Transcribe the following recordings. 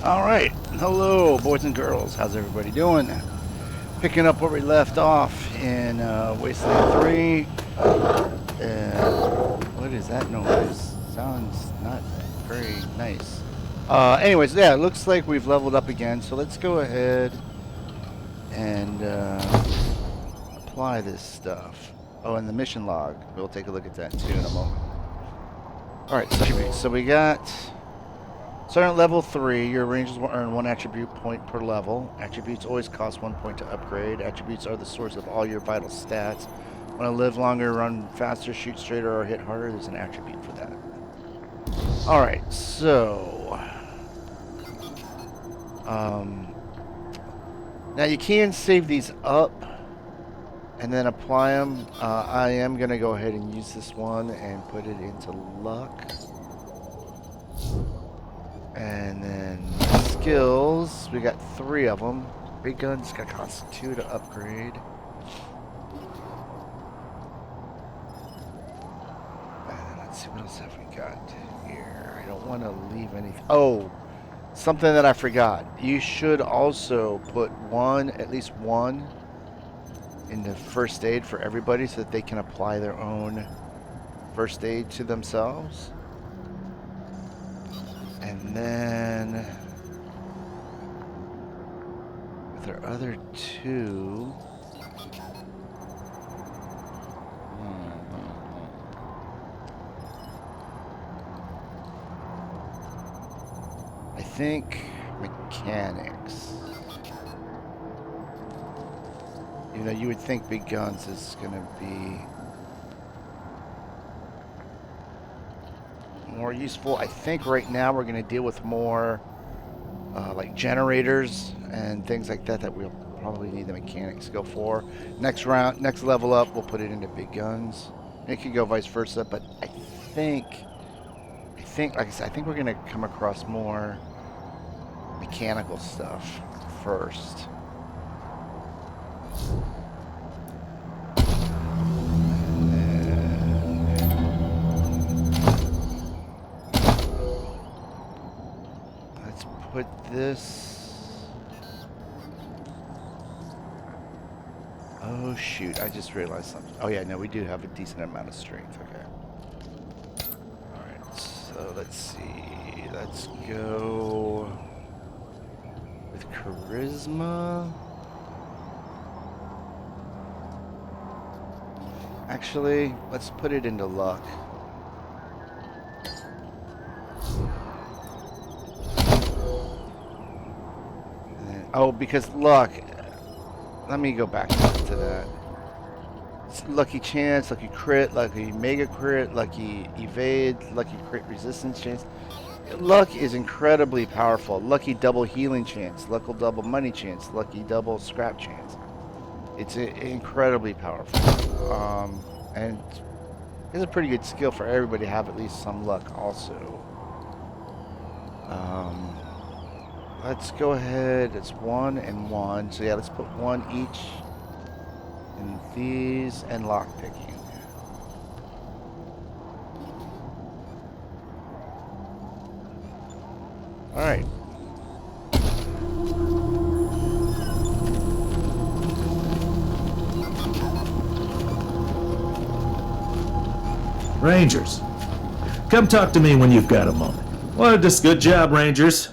All right. Hello, boys and girls. How's everybody doing? Picking up where we left off in Wasteland 3. What is that noise? Sounds not very nice. Anyways, yeah, it looks like we've leveled up again. So let's go ahead and apply this stuff. Oh, and the mission log. We'll take a look at that too in a moment. All right, so we got... Starting at level 3, your rangers will earn 1 attribute point per level. Attributes always cost 1 point to upgrade. Attributes are the source of all your vital stats. Want to live longer, run faster, shoot straighter, or hit harder? There's an attribute for that. Alright, so... now you can save these up and then apply them. I am going to go ahead and use this one and put it into luck. And then skills, we got 3 of them. Big guns got cost 2 to upgrade. And let's see, what else have we got here? I don't want to leave anything. Oh, something that I forgot. You should also put at least one in the first aid for everybody so that they can apply their own first aid to themselves. And then with our other 2, I think mechanics. You know, you would think big guns is going to be more useful. I think right now we're going to deal with more like generators and things like that we'll probably need the mechanic skill for. Next level up, we'll put it into big guns. It could go vice versa, but I think like I said, I think we're going to come across more mechanical stuff first. Put this... Oh shoot, I just realized something. Oh yeah, no, we do have a decent amount of strength, okay. Alright, so let's see. Let's go with charisma. Actually, let's put it into luck. Oh, because luck. Let me go back to that. It's lucky chance, lucky crit, lucky mega crit, lucky evade, lucky crit resistance chance. Luck is incredibly powerful. Lucky double healing chance, lucky double money chance, lucky double scrap chance. It's incredibly powerful. And it's a pretty good skill for everybody to have at least some luck also. Let's go ahead. It's 1 and 1. So yeah, let's put 1 each in these and lockpicking. All right. Rangers, come talk to me when you've got a moment. Well, just good job, Rangers.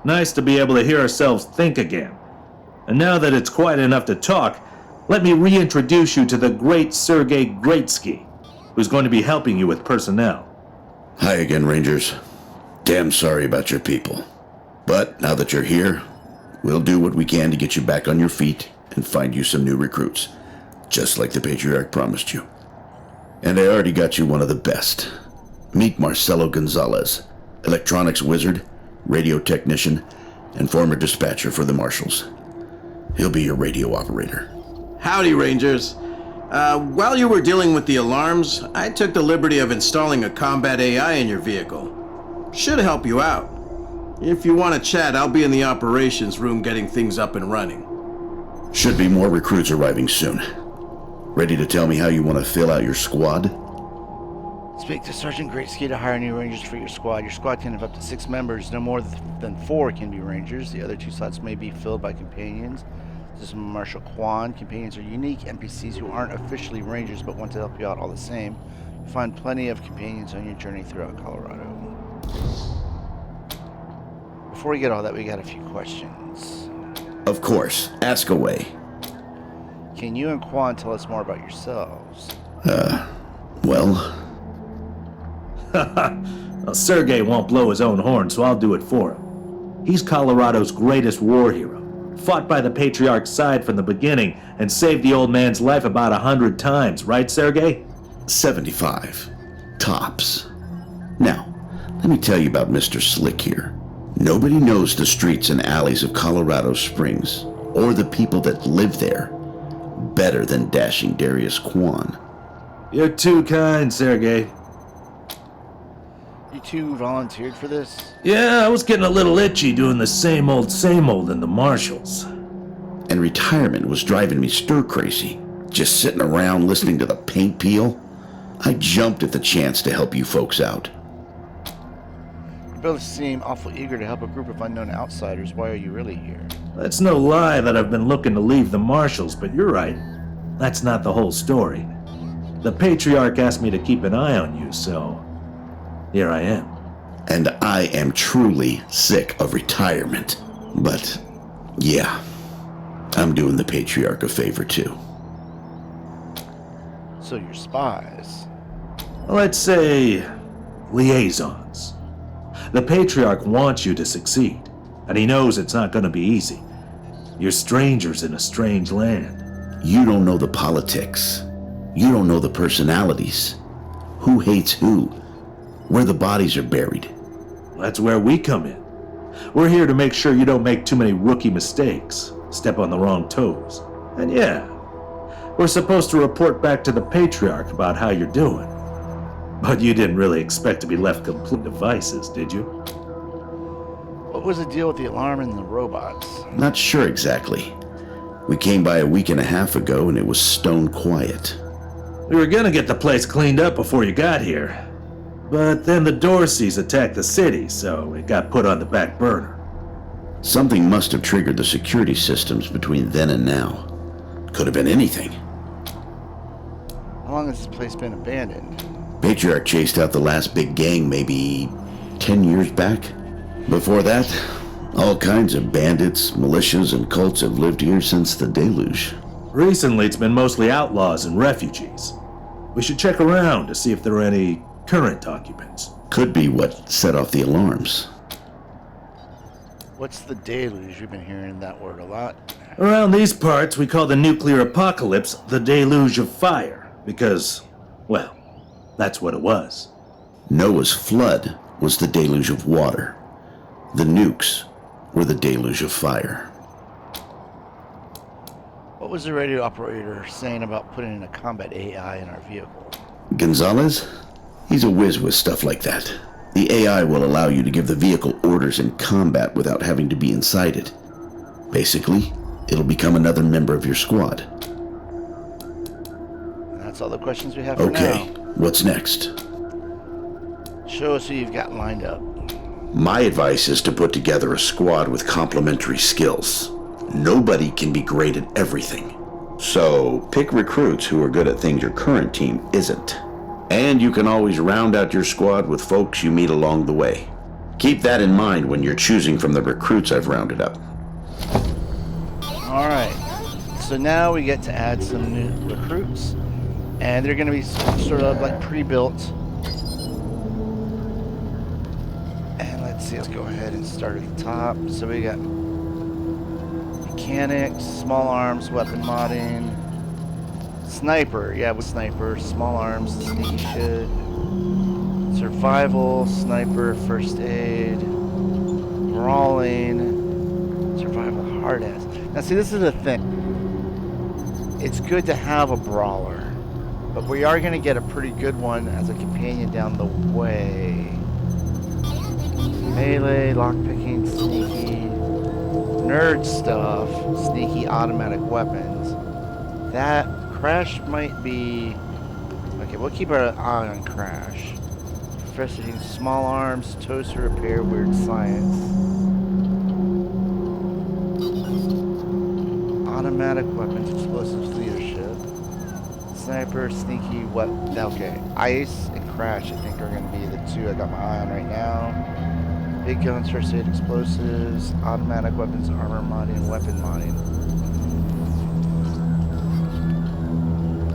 Nice to be able to hear ourselves think again. And now that it's quiet enough to talk, let me reintroduce you to the great Sergei Greatsky, who's going to be helping you with personnel. Hi again, Rangers. Damn sorry about your people. But now that you're here, we'll do what we can to get you back on your feet and find you some new recruits, just like the Patriarch promised you. And I already got you one of the best. Meet Marcelo Gonzalez, electronics wizard, radio technician, and former dispatcher for the Marshals. He'll be your radio operator. Howdy, Rangers. While you were dealing with the alarms, I took the liberty of installing a combat AI in your vehicle. Should help you out. If you want to chat, I'll be in the operations room getting things up and running. Should be more recruits arriving soon. Ready to tell me how you want to fill out your squad? Speak to Sergeant Greatski to hire new rangers for your squad. Your squad can have up to 6 members. No more than 4 can be rangers. The other 2 slots may be filled by companions. This is Marshal Quan. Companions are unique NPCs who aren't officially rangers but want to help you out all the same. You'll find plenty of companions on your journey throughout Colorado. Before we get all that, we got a few questions. Of course, ask away. Can you and Quan tell us more about yourselves? Well, Well, Sergey won't blow his own horn, so I'll do it for him. He's Colorado's greatest war hero. Fought by the Patriarch's side from the beginning and saved the old man's life about 100 times, right, Sergey? 75. Tops. Now, let me tell you about Mr. Slick here. Nobody knows the streets and alleys of Colorado Springs, or the people that live there, better than dashing Darius Quan. You're too kind, Sergey. You 2 volunteered for this? Yeah, I was getting a little itchy doing the same old in the marshals. And retirement was driving me stir-crazy. Just sitting around listening to the paint peel. I jumped at the chance to help you folks out. You both seem awful eager to help a group of unknown outsiders. Why are you really here? That's no lie that I've been looking to leave the marshals, but you're right. That's not the whole story. The Patriarch asked me to keep an eye on you, so here I am. And I am truly sick of retirement. But, yeah, I'm doing the Patriarch a favor too. So you're spies. Let's say liaisons. The Patriarch wants you to succeed, and he knows it's not going to be easy. You're strangers in a strange land. You don't know the politics. You don't know the personalities. Who hates who? Where the bodies are buried. That's where we come in. We're here to make sure you don't make too many rookie mistakes, step on the wrong toes. And yeah, we're supposed to report back to the Patriarch about how you're doing. But you didn't really expect to be left complete devices, did you? What was the deal with the alarm and the robots? Not sure exactly. We came by a week and a half ago and it was stone quiet. We were gonna get the place cleaned up before you got here. But then the Dorseys attacked the city, so it got put on the back burner. Something must have triggered the security systems between then and now. Could have been anything. How long has this place been abandoned? Patriarch chased out the last big gang maybe 10 years back. Before that, all kinds of bandits, militias, and cults have lived here since the deluge. Recently, it's been mostly outlaws and refugees. We should check around to see if there are any current occupants. Could be what set off the alarms. What's the deluge? We've been hearing that word a lot. Around these parts, we call the nuclear apocalypse the deluge of fire, because, well, that's what it was. Noah's flood was the deluge of water. The nukes were the deluge of fire. What was the radio operator saying about putting in a combat AI in our vehicle? Gonzalez? He's a whiz with stuff like that. The AI will allow you to give the vehicle orders in combat without having to be inside it. Basically, it'll become another member of your squad. That's all the questions we have for Okay, now. what's next? Show us who you've got lined up. My advice is to put together a squad with complementary skills. Nobody can be great at everything. So, pick recruits who are good at things your current team isn't. And you can always round out your squad with folks you meet along the way. Keep that in mind when you're choosing from the recruits I've rounded up. Alright, so now we get to add some new recruits. And they're going to be sort of like pre-built. And let's see, let's go ahead and start at the top. So we got mechanics, small arms, weapon modding, sniper, yeah, with sniper, small arms, sneaky shit, survival, sniper, first aid, brawling, survival, hard ass. Now see, this is the thing. It's good to have a brawler, but we are going to get a pretty good one as a companion down the way. Melee, lockpicking, sneaky, nerd stuff, sneaky automatic weapons. That Crash might be... Okay, we'll keep our eye on Crash. Professor small arms, toaster repair, weird science. Automatic weapons, explosives, leadership. Sniper, sneaky, what? Okay, Ice and Crash, I think, are going to be the two I got my eye on right now. Big guns, first aid, explosives, automatic weapons, armor modding, and weapon modding.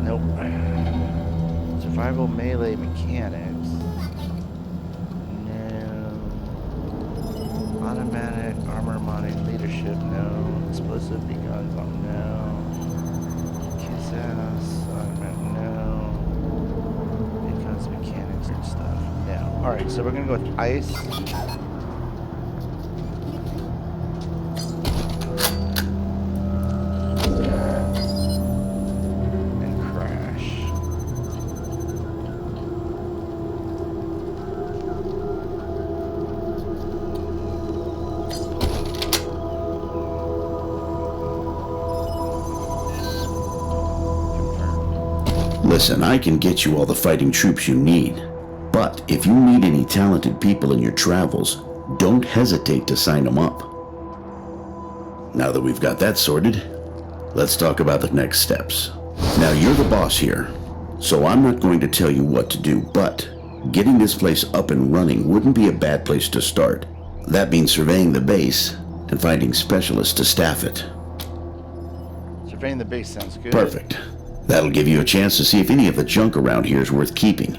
Nope. Survival melee mechanics. No. Automatic armor modding, leadership, no. Explosive big guns, no. Kiss ass, automatic, no. Big guns, mechanics and stuff, no. Alright, so we're gonna go with Ice. Listen, I can get you all the fighting troops you need, but if you meet any talented people in your travels, don't hesitate to sign them up. Now that we've got that sorted, let's talk about the next steps. Now, you're the boss here, so I'm not going to tell you what to do, but getting this place up and running wouldn't be a bad place to start. That means surveying the base and finding specialists to staff it. Surveying the base sounds good. Perfect. That'll give you a chance to see if any of the junk around here is worth keeping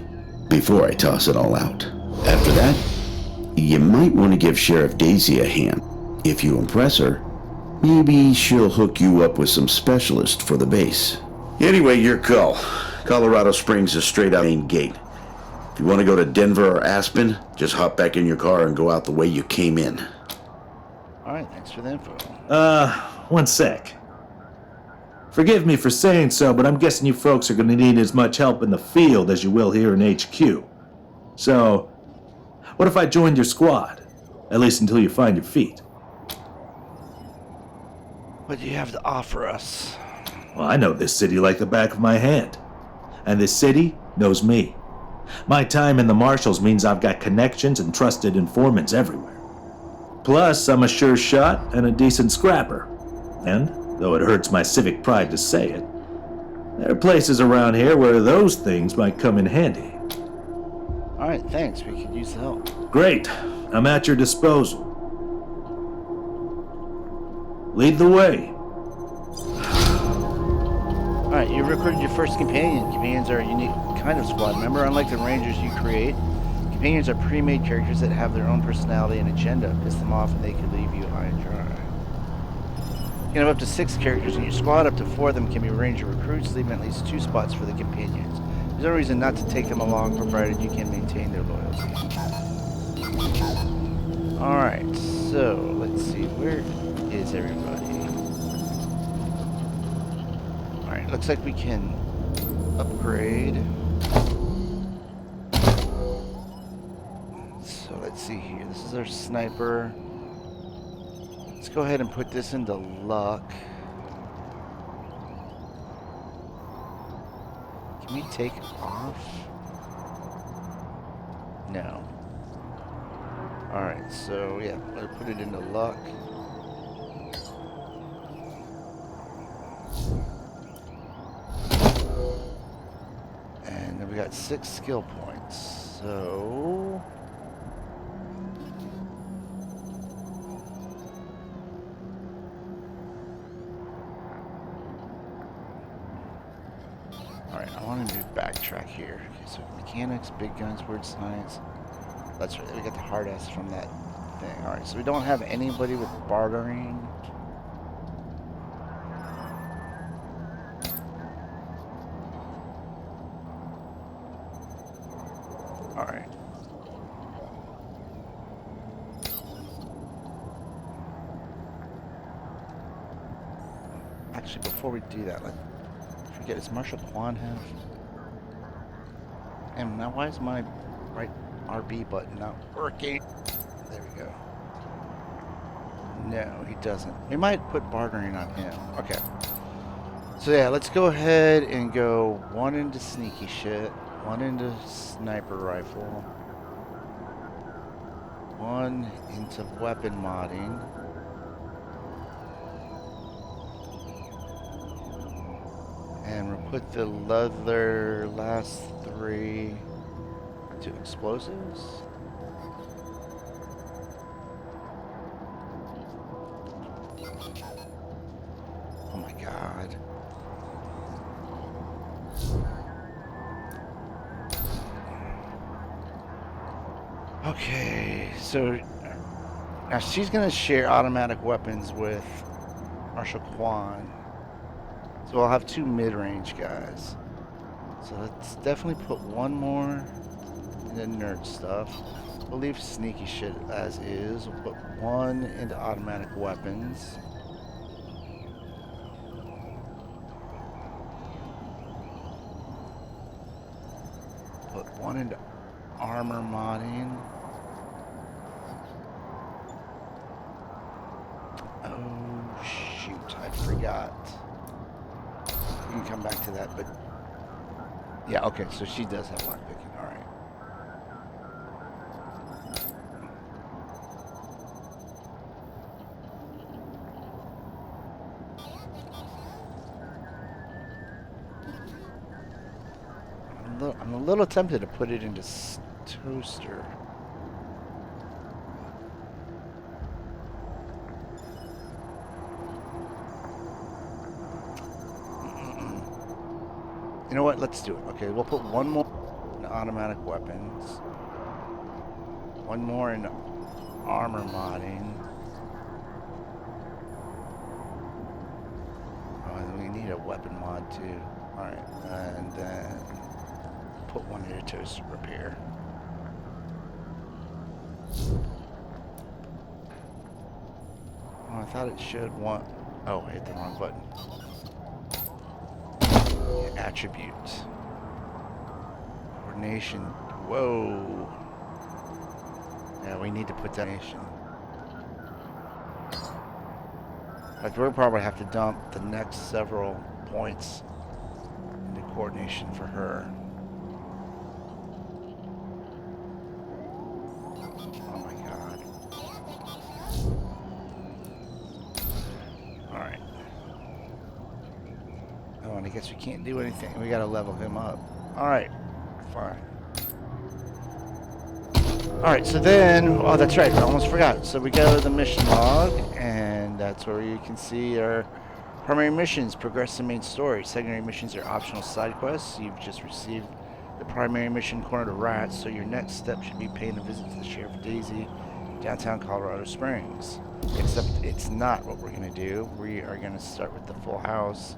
before I toss it all out. After that, you might want to give Sheriff Daisy a hand. If you impress her, maybe she'll hook you up with some specialists for the base. Anyway, your call. Colorado Springs is straight out main gate. If you want to go to Denver or Aspen, just hop back in your car and go out the way you came in. Alright, thanks for the info. One sec. Forgive me for saying so, but I'm guessing you folks are going to need as much help in the field as you will here in HQ. So, what if I joined your squad? At least until you find your feet. What do you have to offer us? Well, I know this city like the back of my hand. And this city knows me. My time in the Marshals means I've got connections and trusted informants everywhere. Plus, I'm a sure shot and a decent scrapper. And, though it hurts my civic pride to say it, there are places around here where those things might come in handy. Alright, thanks. We could use the help. Great. I'm at your disposal. Lead the way. Alright, you recruited your first companion. Companions are a unique kind of squad member. Unlike the Rangers you create, companions are pre-made characters that have their own personality and agenda. Piss them off and they could leave you high and dry. You can have up to 6 characters in your squad. Up to 4 of them can be Ranger recruits, leaving at least 2 spots for the companions. There's no reason not to take them along, provided you can maintain their loyalty. Alright, so let's see, where is everybody? Alright, looks like we can upgrade. So let's see here, this is our sniper. Let's go ahead and put this into luck. Can we take it off? No. Alright, so yeah, we'll put it into luck. And then we got 6 skill points. So alright, I want to do backtrack here. Okay, so mechanics, big guns, word science. That's right, we got the hard ass from that thing. Alright, so we don't have anybody with bartering. Alright. Actually, before we do that, let's forget, does Marshall Kwan have? And now why is my right RB button not working? There we go. No, he doesn't. We might put bartering on him. Okay. So yeah, let's go ahead and go 1 into sneaky shit. One into sniper rifle. One into weapon modding. And we'll put the leather last 3 to explosives. Oh my god. Okay, so now she's gonna share automatic weapons with Marshal Kwan. So I'll have 2 mid-range guys. So let's definitely put one more into nerd stuff. We'll leave sneaky shit as is. We'll put one into automatic weapons. Put one into armor modding. Oh shoot, I forgot. We can come back to that, but yeah, okay, so she does have lockpicking, alright. I'm a little tempted to put it into toaster. You know what? Let's do it. Okay, we'll put one more in automatic weapons. One more in armor modding. Oh, and we need a weapon mod too. Alright, and then put one into toaster repair. Oh, I thought it should want... Oh, I hit the wrong button. Attribute. Coordination. Whoa. Yeah, we need to put that nation. Like, we'll probably have to dump the next several points into coordination for her. Oh my god. Alright. Oh, and I guess we can't do anything. We gotta level him up. Alright. Fine. Alright, so then... Oh, that's right. I almost forgot. So we go to the mission log, and that's where you can see our primary missions progress the main story. Secondary missions are optional side quests. You've just received the primary mission Corner to Rats, so your next step should be paying a visit to the Sheriff Daisy, downtown Colorado Springs. Except it's not what we're going to do. We are going to start with the full house.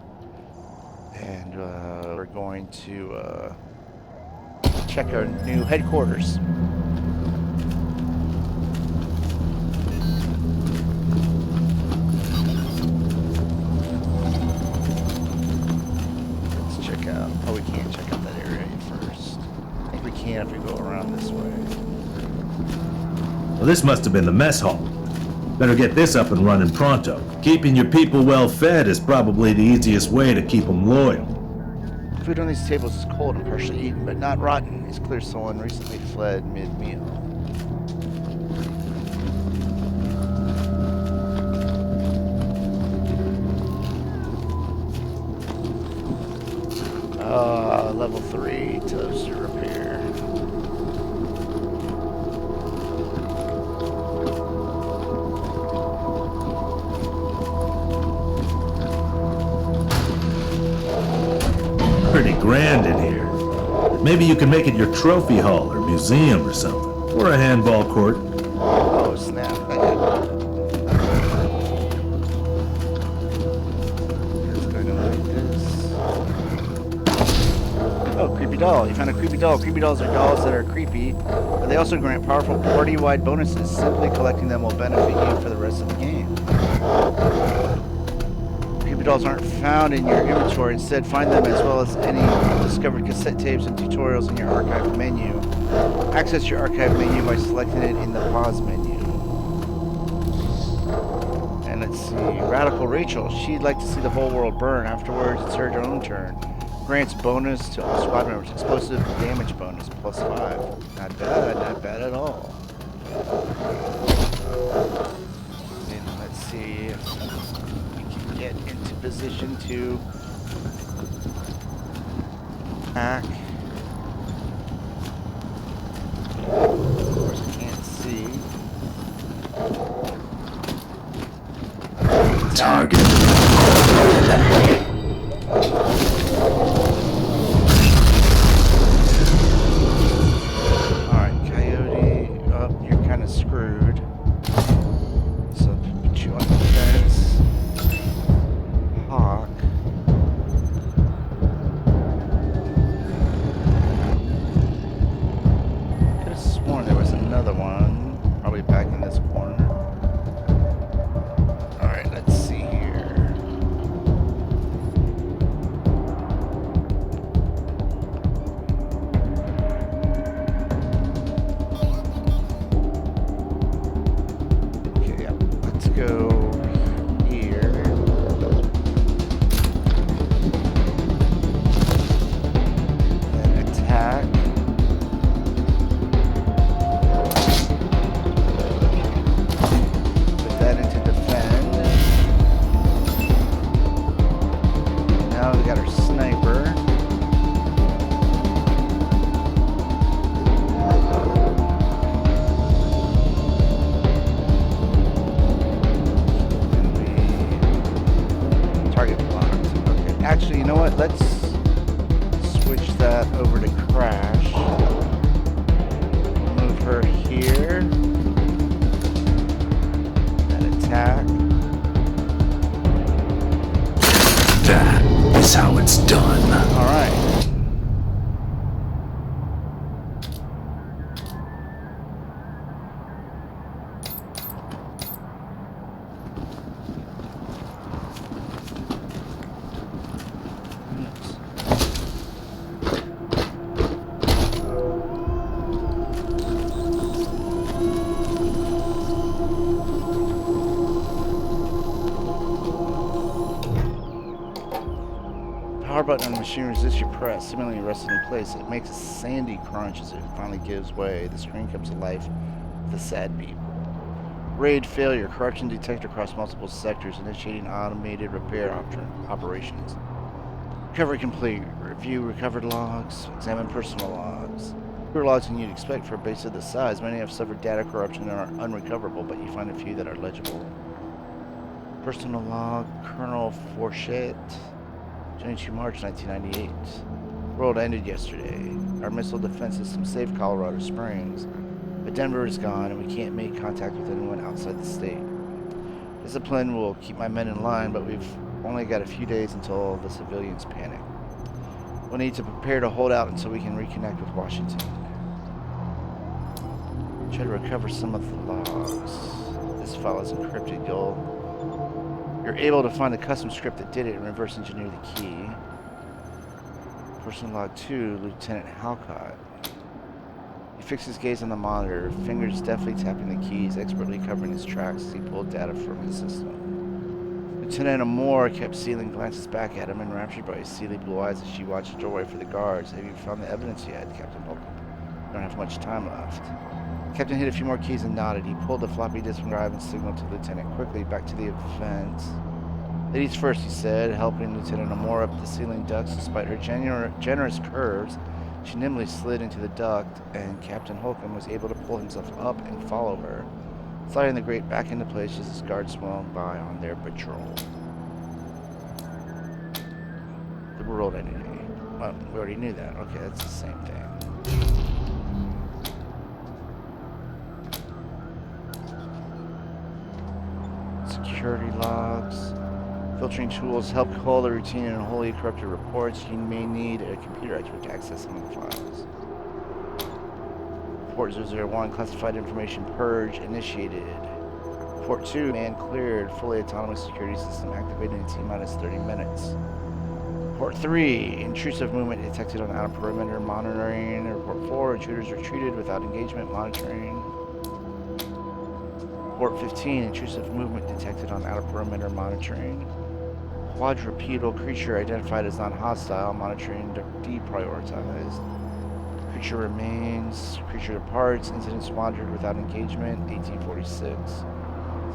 And we're going to check our new headquarters. Let's check out. Oh, we can't check out that area first. I think we can if we go around this way. Well, this must have been the mess hall. Better get this up and running pronto. Keeping your people well fed is probably the easiest way to keep them loyal. Food on these tables is cold and partially eaten, but not rotten. It's clear someone recently fled mid-meal. Level 3 toaster repair. Pretty grand in here. Maybe you can make it your trophy hall or museum or something. Or a handball court. Oh, snap. It's going to like this. Oh, creepy doll. You found a creepy doll. Creepy dolls are dolls that are creepy, but they also grant powerful party-wide bonuses. Simply collecting them will benefit you for the rest of the game. Creepy dolls aren't found in your inventory. Instead, find them as well as any discovered cassette tapes and tutorials in your archive menu. Access your archive menu by selecting it in the pause menu. And let's see, Radical Rachel. She'd like to see the whole world burn. Afterwards, it's her own turn. Grants bonus to all squad members. Explosive damage bonus +5. Not bad at all. And let's see if we can get into position to hack. Of course, I can't see. Target. Alright, Coyote. Oh, you're kind of screwed. So put you on the fence. Hawk. Could have sworn there was another one. Probably back in this corner. Alright, let's see here. Okay, yeah, let's go here. Then attack. Put that into defend. Now we got our sniper. And we target blocked. Okay. Actually, you know what? Let's switch that over to Crash. Move her here. And attack. That is how it's done. All right. Power button on the machine resists your press, seemingly resting in place. It makes a sandy crunch as it finally gives way. The screen comes to life with a sad beep. Raid failure. Corruption detected across multiple sectors, initiating automated repair operations. Recovery complete. Review recovered logs. Examine personal logs. Fewer logs than you'd expect for a base of this size. Many have suffered data corruption and are unrecoverable, but you find a few that are legible. Personal log. Colonel Forchette. 22 March 1998. World ended yesterday. Our missile defense system saved Colorado Springs, but Denver is gone and we can't make contact with anyone outside the state. Discipline will keep my men in line, but we've only got a few days until the civilians panic. We'll need to prepare to hold out until we can reconnect with Washington. Try to recover some of the logs. This file is encrypted. You're able to find the custom script that did it and reverse engineer the key. Personal log 2, Lieutenant Halcott. He fixed his gaze on the monitor, fingers deftly tapping the keys, expertly covering his tracks as he pulled data from his system. Lieutenant Amore kept stealing glances back at him, enraptured by his steely blue eyes as she watched the doorway for the guards. Have you found the evidence yet, Captain Holcomb? You don't have much time left. Captain hit a few more keys and nodded. He pulled the floppy disk from drive and signaled to Lieutenant quickly back to the event. Ladies first, he said, helping Lieutenant Amore up the ceiling ducts. Despite her generous curves, she nimbly slid into the duct, and Captain Holcomb was able to pull himself up and follow her, sliding the grate back into place as his guards swung by on their patrol. The world ended. Well, we already knew that. Okay, that's the same thing. Security logs. Filtering tools help cull the routine and wholly corrupted reports. You may need a computer expert to access some of the files. Report 001, classified information purge initiated. Report 2, man cleared, fully autonomous security system activated in T-minus 30 minutes. Report 3, intrusive movement detected on outer perimeter monitoring. Report 4, intruders retreated without engagement monitoring. Report 15, intrusive movement detected on outer perimeter monitoring. Quadrupedal creature identified as non-hostile, monitoring deprioritized. Creature remains, creature departs, incidents monitored without engagement, 1846.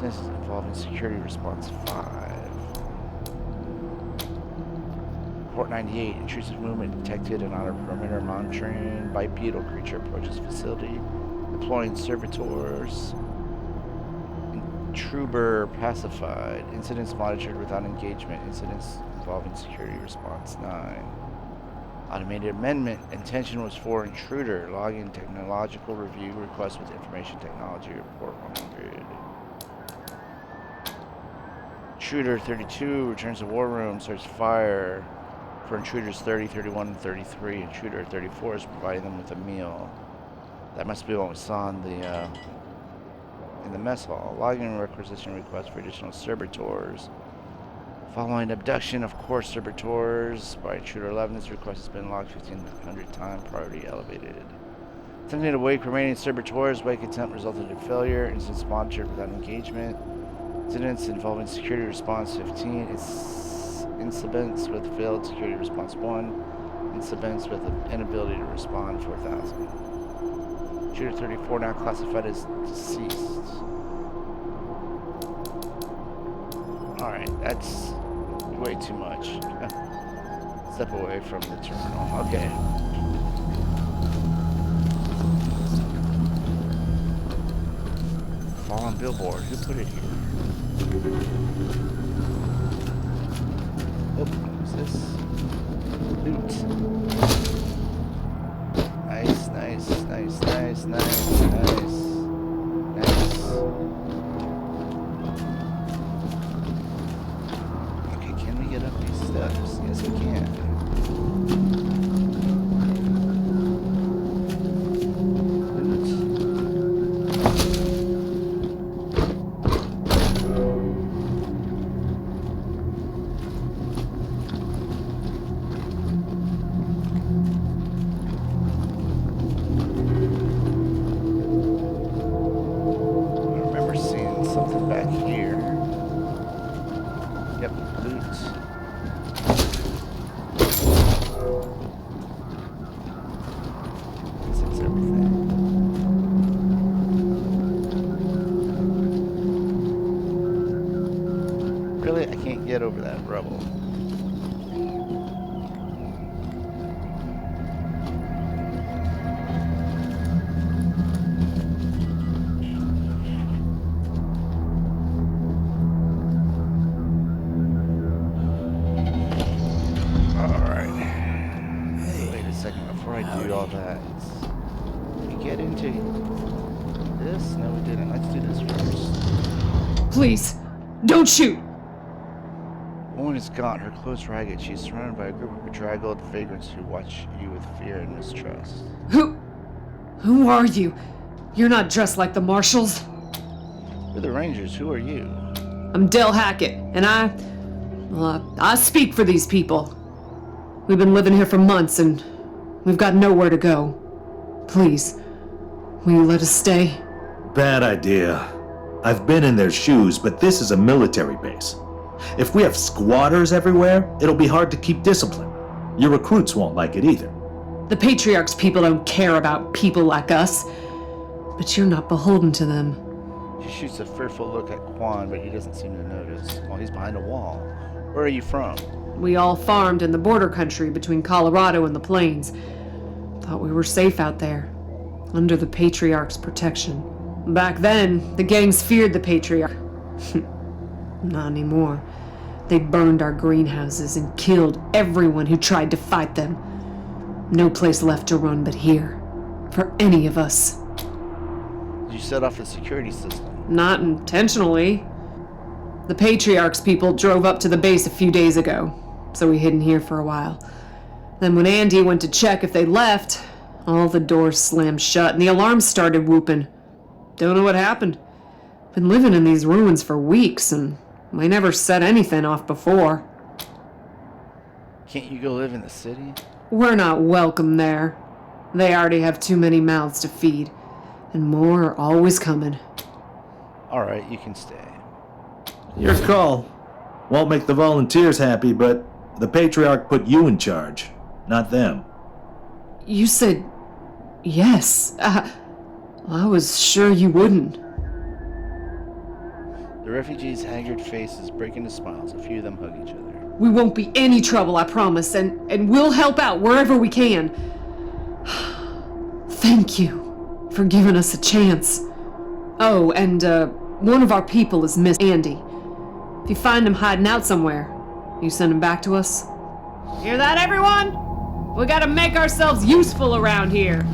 Incidents involving security response 5. Report 98, intrusive movement detected and outer perimeter monitoring. Bipedal creature approaches facility, deploying servitors. Intruber pacified, incidents monitored without engagement, incidents involving security response 9. Automated amendment. Intention was for intruder. Login technological review. Request with information technology report 100. Intruder 32 returns to war room. Starts fire for intruders 30, 31, and 33. Intruder 34 is providing them with a meal. That must be what we saw in the mess hall. Login requisition request for additional servitors. Following abduction of core servitors by Intruder 11, this request has been logged 1,500 times, priority elevated. Attempting to wake remaining servitors, wake attempt resulted in failure, incidents monitored without engagement. Incidents involving security response 15, incidents with failed security response 1, incidents with inability to respond 4,000. Intruder 34 now classified as deceased. Alright, that's way too much. Step away from the terminal. Okay. Fallen billboard. Who put it here? Oh, what's this? Loot. Nice, nice, nice, nice, nice, nice. Nice. Get up these steps. Yes, we can. I remember seeing something back here. Yep, loot. Get over that rubble. Alright. Wait a second before I do all that. Did we get into this? No, we didn't. Let's do this first. Please, don't shoot! The woman is gaunt, her clothes ragged. She is surrounded by a group of bedraggled vagrants who watch you with fear and mistrust. Who are you? You're not dressed like the marshals. We're the Rangers. Who are you? I'm Del Hackett, and I speak for these people. We've been living here for months, and we've got nowhere to go. Please, will you let us stay? Bad idea. I've been in their shoes, but this is a military base. If we have squatters everywhere, it'll be hard to keep discipline. Your recruits won't like it either. The Patriarch's people don't care about people like us, but you're not beholden to them. She shoots a fearful look at Quan, but he doesn't seem to notice. Well, he's behind a wall. Where are you from? We all farmed in the border country between Colorado and the plains. Thought we were safe out there, under the Patriarch's protection. Back then, the gangs feared the Patriarch. Not anymore. They burned our greenhouses and killed everyone who tried to fight them. No place left to run but here. For any of us. You set off the security system. Not intentionally. The Patriarch's people drove up to the base a few days ago, so we hid in here for a while. Then when Andy went to check if they left, all the doors slammed shut and the alarms started whooping. Don't know what happened. Been living in these ruins for weeks and we never set anything off before. Can't you go live in the city? We're not welcome there. They already have too many mouths to feed, and more are always coming. Alright, you can stay. Your call. Won't make the volunteers happy, but the Patriarch put you in charge, not them. You said yes. I was sure you wouldn't. The refugees' haggard faces break into smiles. A few of them hug each other. We won't be any trouble, I promise, and we'll help out wherever we can. Thank you for giving us a chance. Oh, and one of our people is Miss Andy. If you find him hiding out somewhere, you send him back to us. Hear that, everyone? We gotta make ourselves useful around here.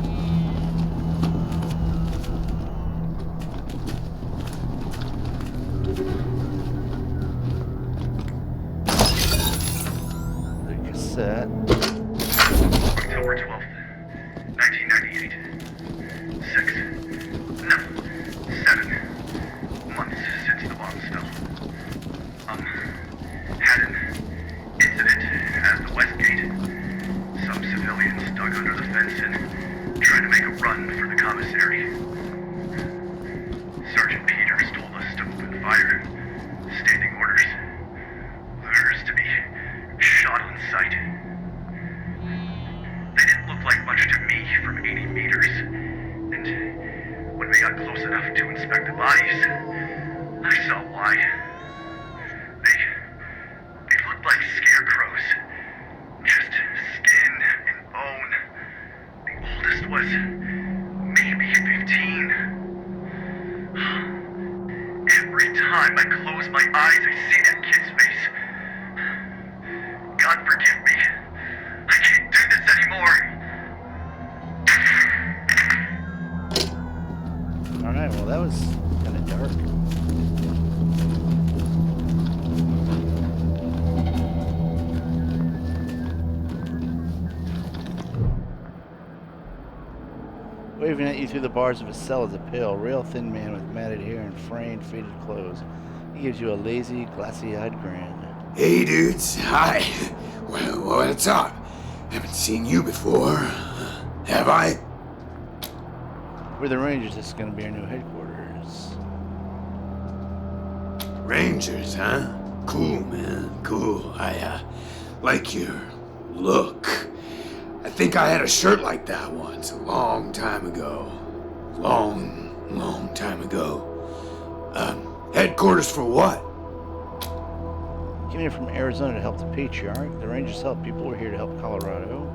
The cassette. October 12th, 1998. 7 months since the bombs fell. Had an incident at the West Gate. Some civilians dug under the fence and tried to make a run for the commissary. Sergeant Peters told us to open fire. Standing orders. Orders to be shot on sight. They didn't look like much to me from 80 meters. And when we got close enough to inspect the bodies, I saw why. They looked like scarecrows. Just skin and bone. The oldest was maybe 15. Every time I close my eyes, I see that kid's face. God forgive me. I can't do this anymore. Alright, well, that was kind of dark. Waving at you through the bars of his cell is a pale, rail-thin man with matted hair and frayed, faded clothes. He gives you a lazy, glassy-eyed grin. Hey dudes, hi. Well, what's up? Haven't seen you before. Have I? We're the Rangers. This is going to be our new headquarters. Rangers, huh? Cool, man, cool. I like your look. I think I had a shirt like that once, a long time ago. Long time ago. Headquarters for what? Came here from Arizona to help the Patriarch. The Rangers help people. We're here to help Colorado.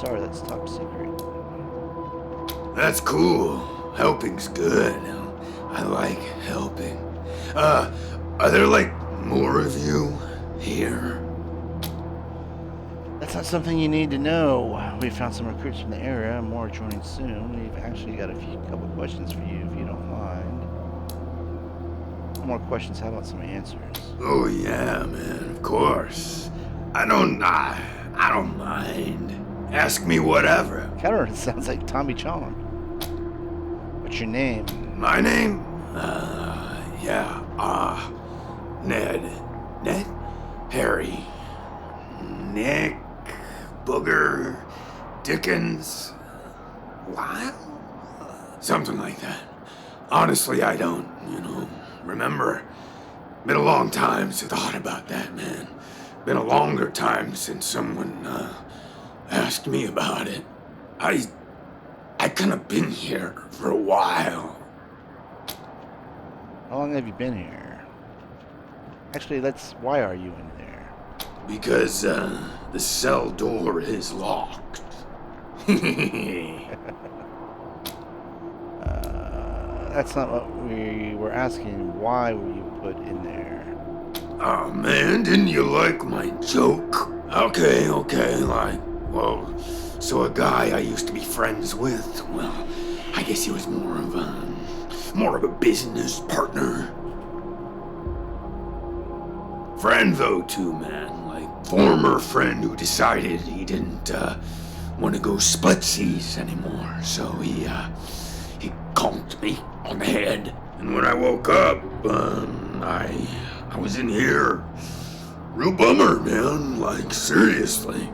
Sorry, that's top secret. That's cool. Helping's good. I like helping. Are there like more of you here? That's not something you need to know. We found some recruits from the area. More joining soon. We've actually got a couple questions for you, if you don't mind. No more questions. How about some answers? Oh yeah, man, of course. I don't mind. Ask me whatever. Kind of sounds like Tommy Chong. What's your name? My name? Ned. Ned? Harry. Nick. Booger. Dickens. Lyle? Something like that. Honestly, I don't, remember. Been a long time since I thought about that, man. Been a longer time since someone, asked me about it. I kind of been here for a while. How long have you been here? Actually, why are you in there? Because, the cell door is locked. That's not what we were asking. Why were you put in there? Oh man, didn't you like my joke? Okay, so a guy I used to be friends with, well, I guess he was more of a business partner. Friend though too, man, like former friend who decided he didn't, want to go splitsies anymore, so he conked me on the head, and when I woke up, I was in here. Real bummer, man, like seriously.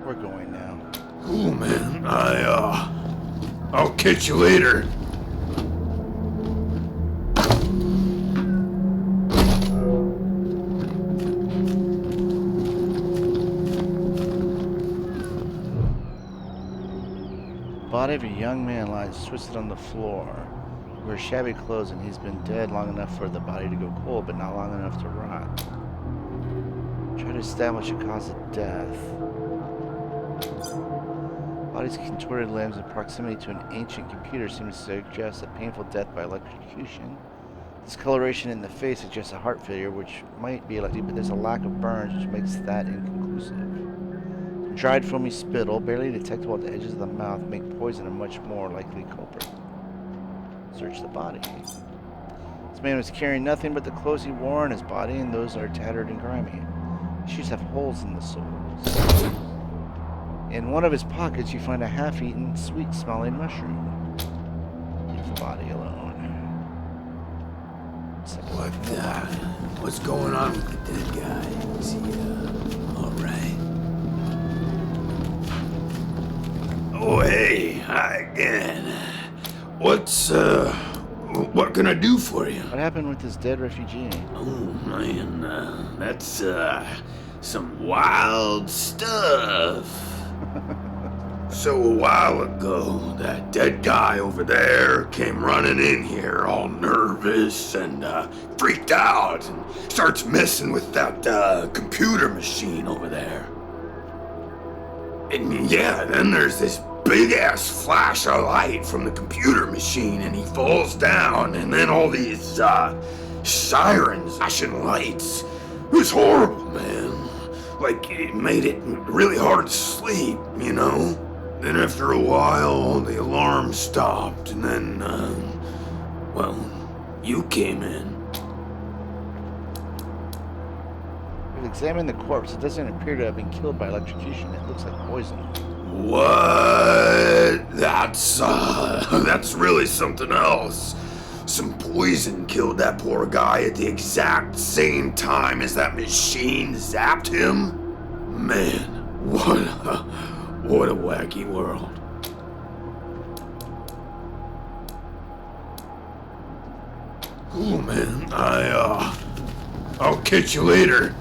We're going now. Cool, man. I'll catch you later. body of a young man lies twisted on the floor. He wears shabby clothes and he's been dead long enough for the body to go cold, but not long enough to rot. Try to establish a cause of death. Body's contorted limbs in proximity to an ancient computer seem to suggest a painful death by electrocution. Discoloration in the face suggests a heart failure, which might be electric, but there's a lack of burns, which makes that inconclusive. Dried foamy spittle, barely detectable at the edges of the mouth, make poison a much more likely culprit. Search the body. This man was carrying nothing but the clothes he wore on his body, and those are tattered and grimy. His shoes have holes in the soles. In one of his pockets, you find a half-eaten, sweet-smelling mushroom. Leave the body alone. What's going on with the dead guy? Is he, alright? Oh, hey, hi again. What can I do for you? What happened with this dead refugee? Oh, man, that's, some wild stuff. So a while ago, that dead guy over there came running in here all nervous and freaked out and starts messing with that computer machine over there. And yeah, then there's this big ass flash of light from the computer machine and he falls down and then all these sirens, flashing lights. It was horrible, man. Like, it made it really hard to sleep, you know? Then after a while, the alarm stopped, and then, well, you came in. We've examined the corpse. It doesn't appear to have been killed by electrocution. It looks like poison. What? That's really something else. Some poison killed that poor guy at the exact same time as that machine zapped him? Man, what a wacky world. Cool, man. I'll catch you later.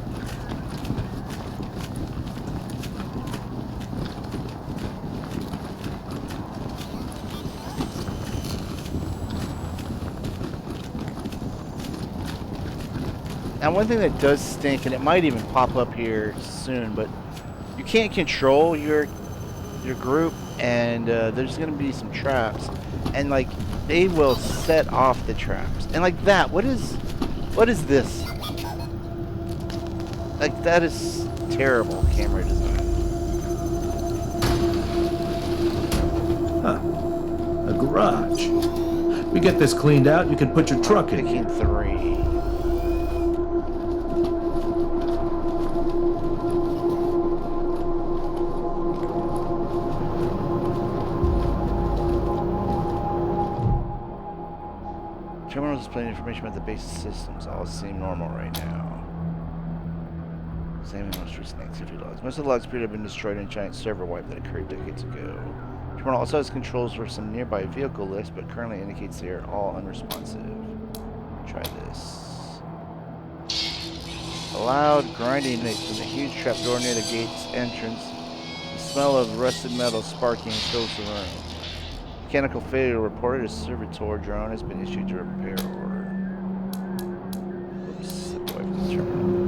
Now, one thing that does stink, and it might even pop up here soon, but you can't control your group, and there's going to be some traps, and like they will set off the traps, and like that. What is this? Like, that is terrible camera design. A garage. We get this cleaned out, you can put your truck in here. Picking 3. Terminals displaying information about the base systems. All seem normal right now. Examine most recent activity logs. Most of the logs appear to have been destroyed in a giant server wipe that occurred decades ago. Terminal also has controls for some nearby vehicle lifts, but currently indicates they are all unresponsive. Try this. A loud grinding noise from the huge trapdoor near the gate's entrance. The smell of rusted metal sparking fills the room. Mechanical failure reported. A servitor drone has been issued to repair order. Oops, step away from the terminal.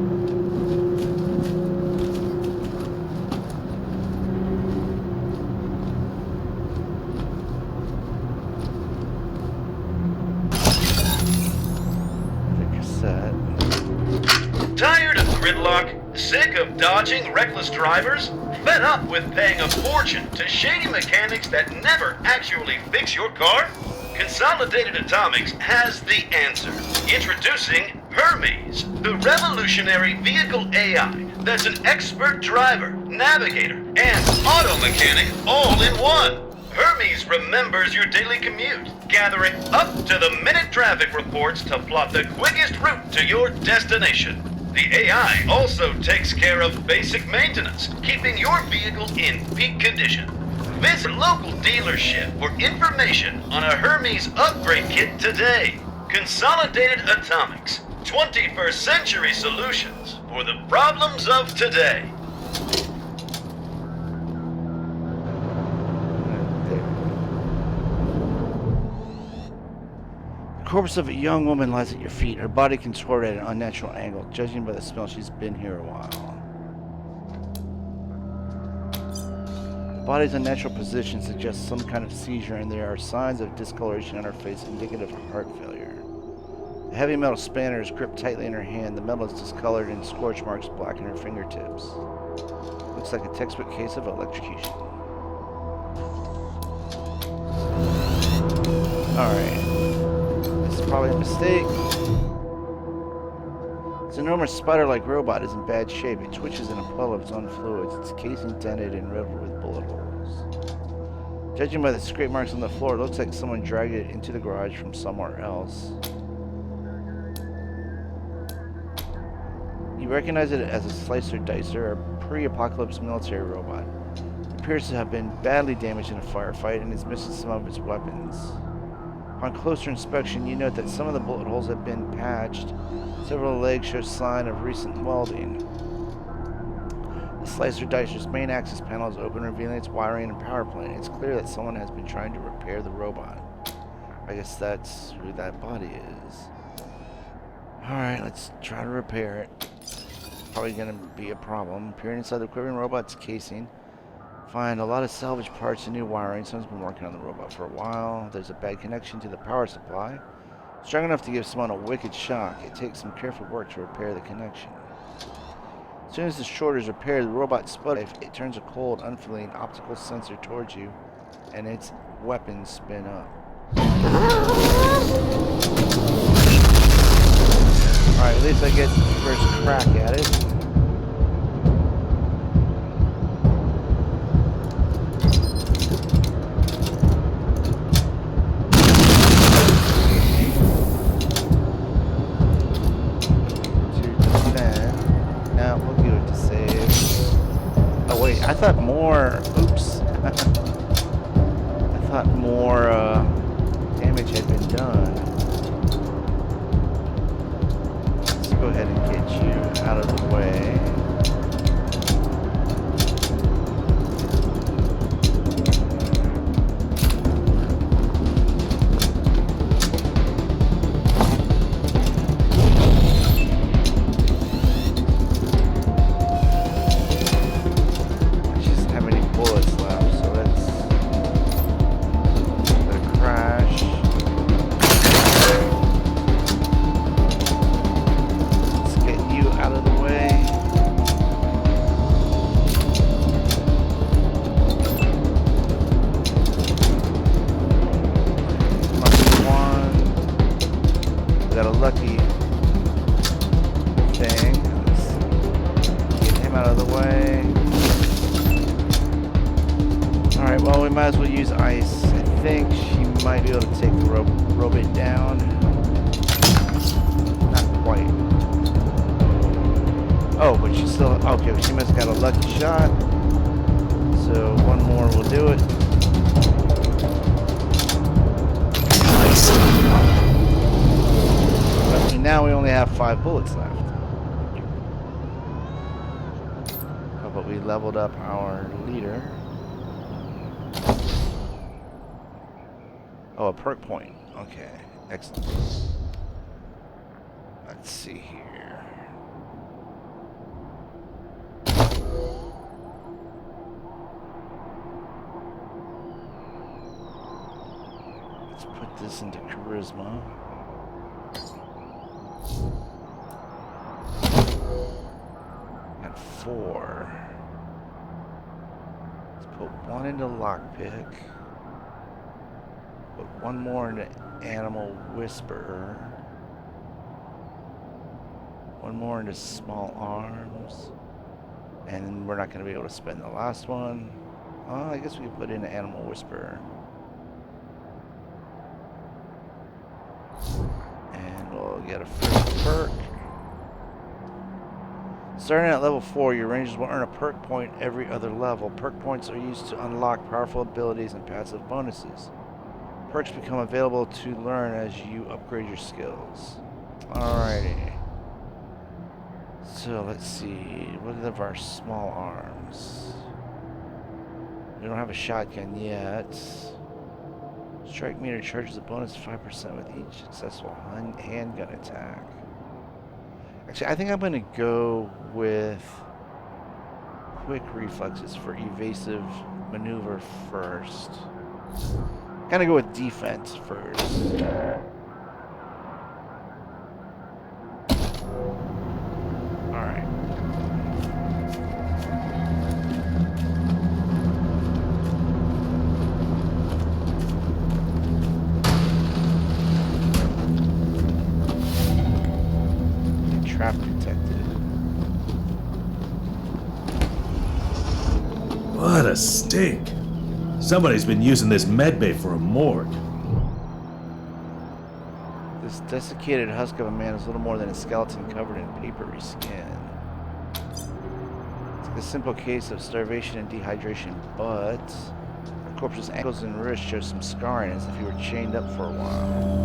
Tired of gridlock? Sick of dodging reckless drivers? Fed up with paying a fortune to shady mechanics that never actually fix your car? Consolidated Atomics has the answer. Introducing Hermes, the revolutionary vehicle AI that's an expert driver, navigator, and auto mechanic all in one. Hermes remembers your daily commute, gathering up-to-the-minute traffic reports to plot the quickest route to your destination. The AI also takes care of basic maintenance, keeping your vehicle in peak condition. Visit local dealership for information on a Hermes upgrade kit today. Consolidated Atomics, 21st century solutions for the problems of today. corpse of a young woman lies at your feet, her body contorted at an unnatural angle. Judging by the smell, she's been here a while. The body's unnatural position suggests some kind of seizure, and there are signs of discoloration on her face indicative of heart failure. A heavy metal spanner is gripped tightly in her hand. The metal is discolored and scorch marks blacken her fingertips. Looks like a textbook case of electrocution. Alright. This is probably a mistake. This enormous spider-like robot is in bad shape. It twitches in a puddle of its own fluids, its casing dented and riddled with bullet holes. Judging by the scrape marks on the floor, it looks like someone dragged it into the garage from somewhere else. You recognize it as a slicer dicer, a pre-apocalypse military robot. It appears to have been badly damaged in a firefight and is missing some of its weapons. On closer inspection, you note that some of the bullet holes have been patched. Several legs show sign of recent welding. The slicer dicer's main axis panel is open, revealing its wiring and power plant. It's clear that someone has been trying to repair the robot. I guess that's who that body is. Alright, let's try to repair it. Probably gonna be a problem. Peering inside the quivering robot's casing, find a lot of salvage parts and new wiring. Someone's been working on the robot for a while. There's a bad connection to the power supply, strong enough to give someone a wicked shock. It takes some careful work to repair the connection. As soon as the short is repaired, the robot sputters. It turns a cold, unfeeling optical sensor towards you, and its weapons spin up. Alright, at least I get the first crack at it. Now we'll give it to save. Oh wait, I thought more. Oops. I thought more damage had been done. Go ahead and get you out of the way. She doesn't have any bullets left, so that's gonna crash. Out of the way. We got a lucky thing. Let's get him out of the way. Alright, well, we might as well use ice. I think she might be able to take the robot down. Not quite. Oh, but she's still... Okay, she must have got a lucky shot. So, one more will do it. But now we only have 5 bullets left. Oh, but we leveled up our leader. Oh, a perk point. Okay, excellent. Let's see here. Put this into charisma. Got 4. Let's put 1 into lockpick. Put 1 more into animal whisperer. 1 more into small arms. And we're not going to be able to spend the last one. Oh, I guess we can put in animal whisperer. And we'll get a first perk. Starting at level 4, your rangers will earn a perk point every other level. Perk points are used to unlock powerful abilities and passive bonuses. Perks become available to learn as you upgrade your skills. Alrighty. So let's see. What are our small arms? We don't have a shotgun yet. Strike meter charges a bonus 5% with each successful handgun attack. Actually, I think I'm going to go with quick reflexes for evasive maneuver first. Kind of go with defense first. Alright. Trap detected. What a stink. Somebody's been using this medbay for a morgue. This desiccated husk of a man is little more than a skeleton covered in papery skin. It's like a simple case of starvation and dehydration, but the corpse's ankles and wrists show some scarring as if he were chained up for a while.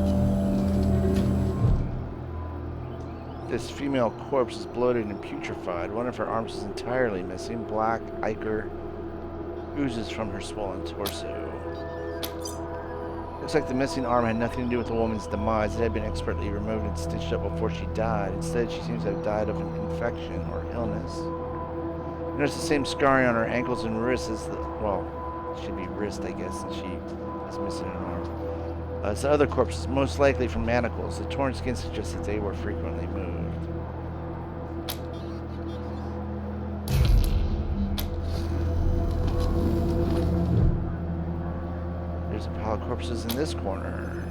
This female corpse is bloated and putrefied. One of her arms is entirely missing. Black ichor oozes from her swollen torso. Looks like the missing arm had nothing to do with the woman's demise. It had been expertly removed and stitched up before she died. Instead, she seems to have died of an infection or illness. You notice the same scarring on her ankles and wrists as the... well, it should be wrist, I guess, since she is missing an arm. As the other corpses, most likely from manacles. The torn skin suggests that they were frequently moved. There's a pile of corpses in this corner.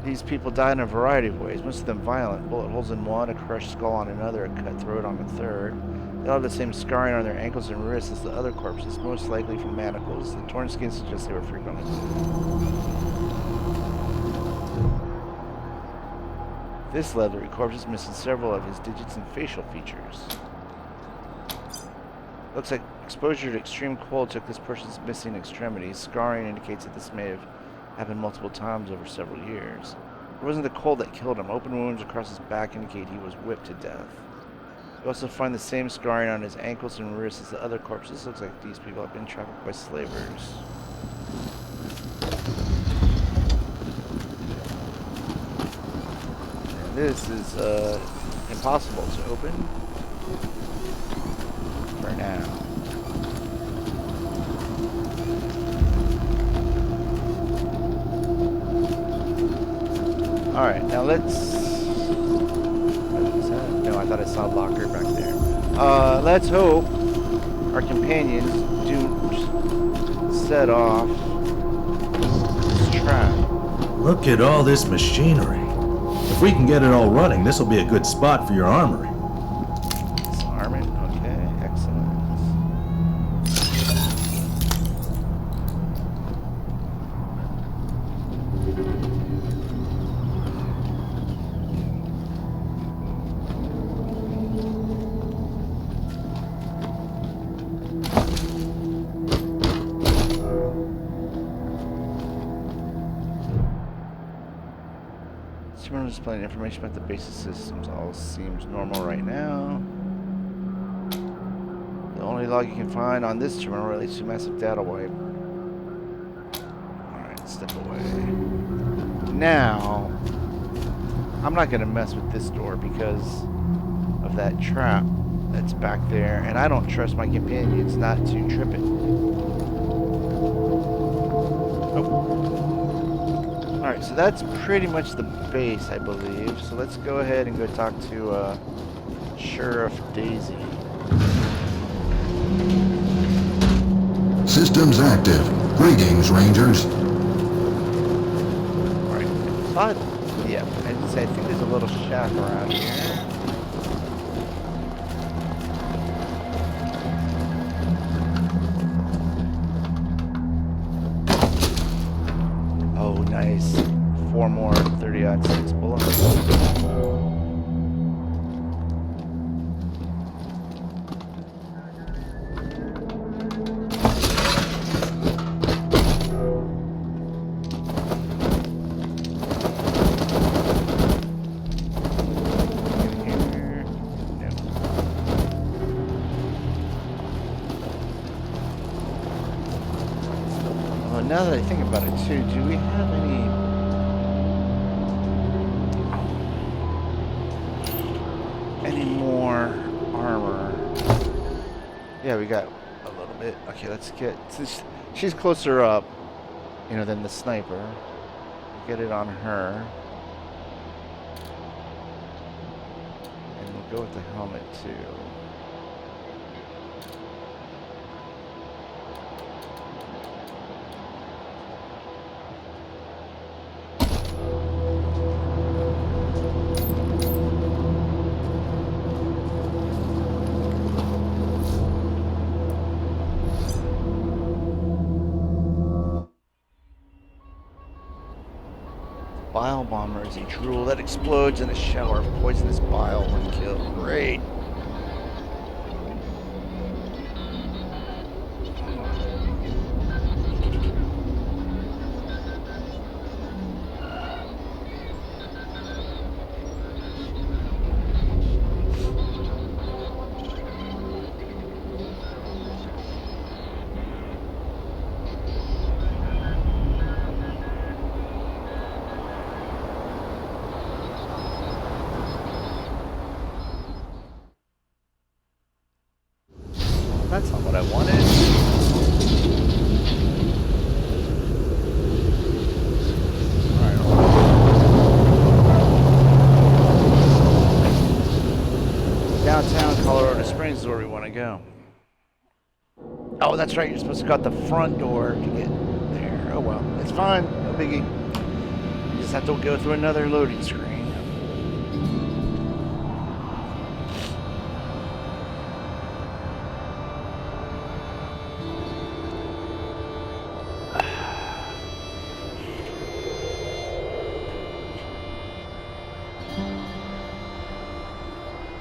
These people died in a variety of ways, most of them violent. Bullet holes in one, a crushed skull on another, a cut throat on a third. They all have the same scarring on their ankles and wrists as the other corpses, most likely from manacles. The torn skin suggests they were frequently moved. This leathery corpse is missing several of his digits and facial features. Looks like exposure to extreme cold took this person's missing extremities. Scarring indicates that this may have happened multiple times over several years. It wasn't the cold that killed him. Open wounds across his back indicate he was whipped to death. You also find the same scarring on his ankles and wrists as the other corpses. Looks like these people have been trafficked by slavers. This is impossible to open for now. Alright, now let's... what is that? No, I thought I saw a locker back there. Let's hope our companions do set off this trap. Look at all this machinery. If we can get it all running, this will be a good spot for your armory. Disarmament, okay, excellent. Displaying information about the basic systems. All seems normal right now. The only log you can find on this terminal relates to a massive data wipe. Alright, step away. Now, I'm not going to mess with this door because of that trap that's back there, and I don't trust my companions not to trip it. Alright, so that's pretty much the base, I believe. So let's go ahead and go talk to Sheriff Daisy. Systems active. Greetings, Rangers. Alright, but, yeah, I think there's a little shack around here. Oh, nice. 4 more 30-06 bullets. now that I think about it too, do we have any more armor? Yeah, we got a little bit. Okay, let's get. She's closer up, you know, than the sniper. Get it on her. And we'll go with the helmet too. Bile bomber is a drool that explodes in a shower of poisonous bile when killed. Great. That's not what I wanted. Alright. Downtown Colorado Springs is where we want to go. Oh, that's right. You're supposed to go out the front door to get there. Oh well. It's fine. No biggie. You just have to go through another loading screen.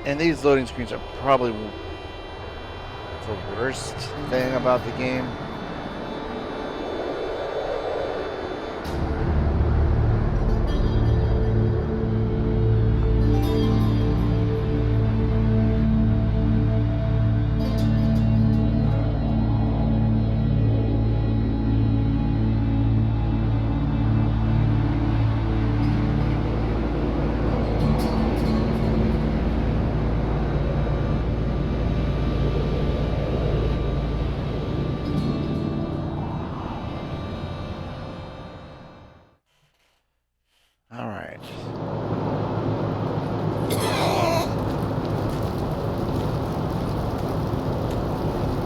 And these loading screens are probably the worst thing about the game.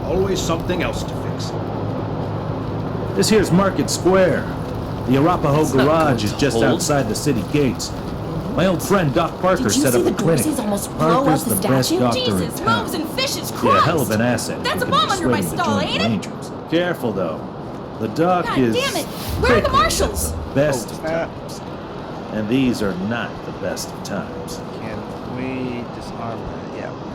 Always something else to fix. This here's Market Square. The Arapahoe Garage is just outside the city gates. My old friend Doc Parker set up a clinic. Parker's the best doctor in Jesus, town. moves and fishes, Yeah, Christ! hell of an asset. That's who a can bomb under my persuade me to stall, join ain't the it? Rangers. Careful though. The doc God is damn it! Where are the thick marshals? at the best of times. And these are not the best of times. Can we disarm that? Yeah.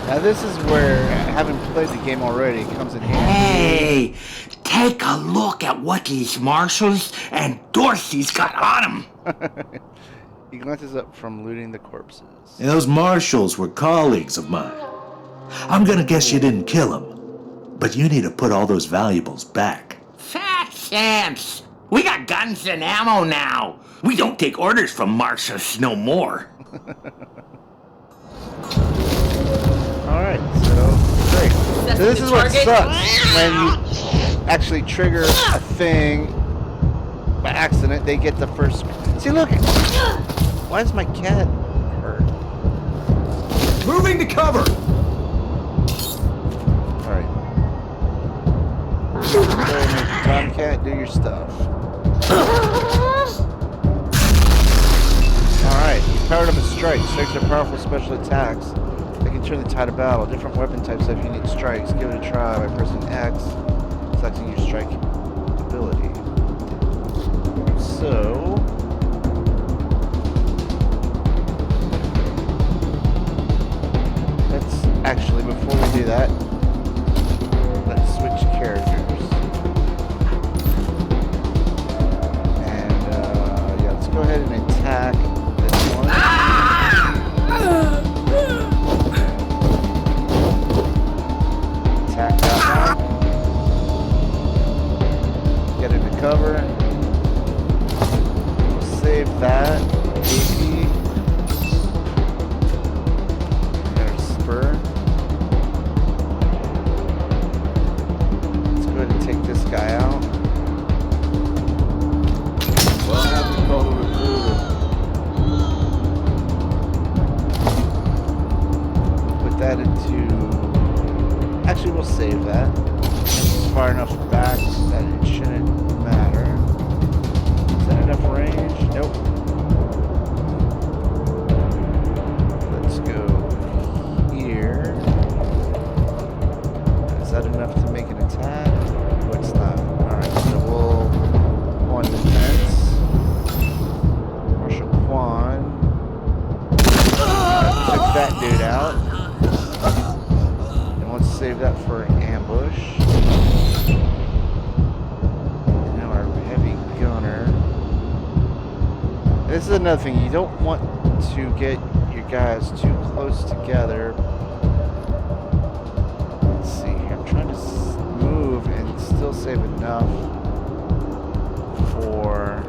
Now this is where, having played the game already, it comes in handy. Hey, take a look at what these marshals and Dorsey's got on them. He glances up from looting the corpses. And those marshals were colleagues of mine. I'm gonna guess you didn't kill them, but you need to put all those valuables back. Fat chance. We got guns and ammo now. We don't take orders from marshals no more. Alright, so great. So this is what sucks when you actually trigger a thing by accident. They get the first. See, look. Why is my cat hurt? Moving to cover! Alright. Tomcat, do your stuff. Alright, you powered up a strike. Strikes are powerful special attacks. They can turn the tide of battle. Different weapon types have unique strikes. Give it a try by pressing X, selecting your strike ability. So, do that. Let's switch characters. And yeah, let's go ahead and attack this one. Attack that one. Get into cover. We'll save that. AP. Got our spur. Let's go ahead and take this guy out. Well, I have to call the recruiter. Put that into... Actually, we'll save that. It's far enough back that it shouldn't matter. Is that enough range? Nope. Let's go here. Is that enough to make an attack? No, it's not. Alright, so we'll go on defense. Marshal Quan. Took that dude out. And let's save that for an ambush. Now our heavy gunner. This is another thing. You don't want to get your guys too close together. Let's see here. I'm trying to move and still save enough for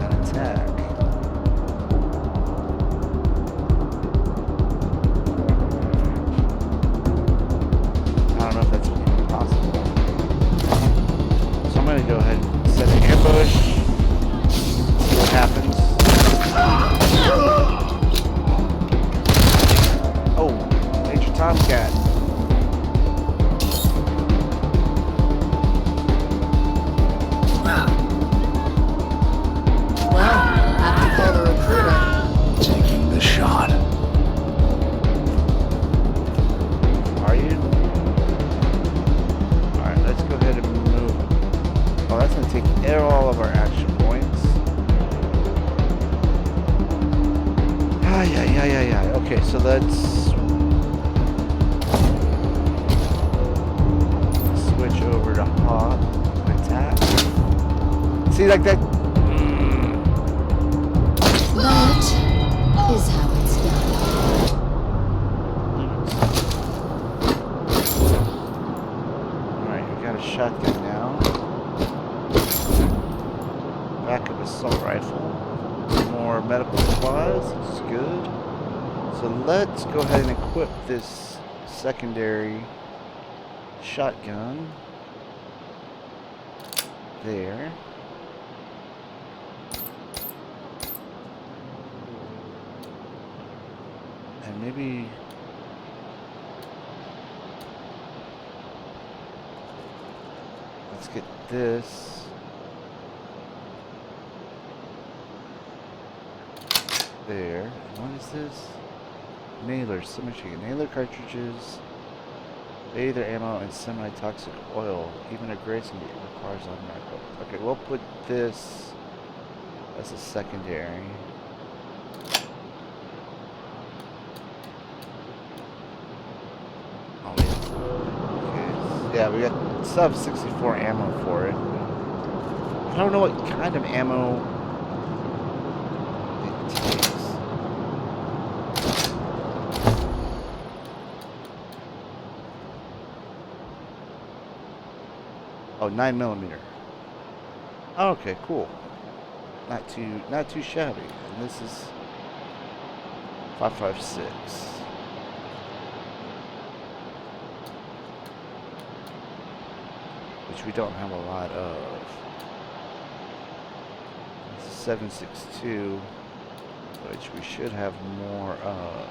an attack. I don't know if that's even possible. So I'm going to go ahead and set an ambush. See what happens. Oh, Major Tomcat. Well, have to call the recruiter. Taking the shot. Are you? Alright, let's go ahead and move. Oh, that's going to take all of our action points. Yeah. Okay, so let's switch over to hop and attack. See, like that. That is how it's done. Alright, we got a shotgun now. Backup assault rifle. Some more medical supplies, which is good. So let's go ahead and equip this secondary shotgun. There. And maybe... let's get this. There. What is this? Nailers. Submachine nailer cartridges. Bather ammo and semi-toxic oil. Even a grazing requires automatic weapons. Okay, we'll put this as a secondary. Oh, wait. Okay. Yeah, we got sub 64 ammo for it. I don't know what kind of ammo it takes. Oh, 9mm. Oh, okay, cool. Not too shabby. And this is 5.56. Which we don't have a lot of. This is 7.62, which we should have more of.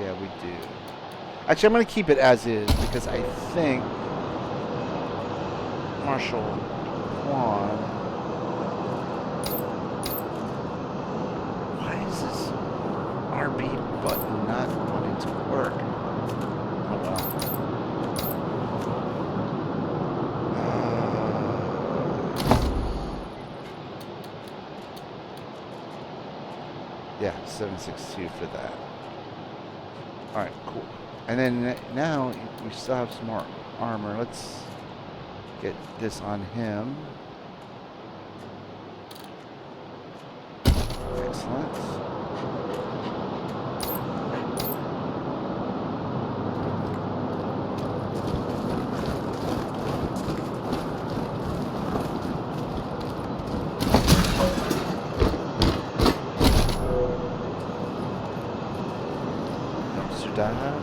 Yeah, we do. Actually, I'm going to keep it as is because I think Marshal Quan. Why is this RB button not wanting to work? Oh well. Yeah, 7.62 for that. Alright, cool. And then now we still have some more armor. Let's get this on him. Excellent. Dumpster dive.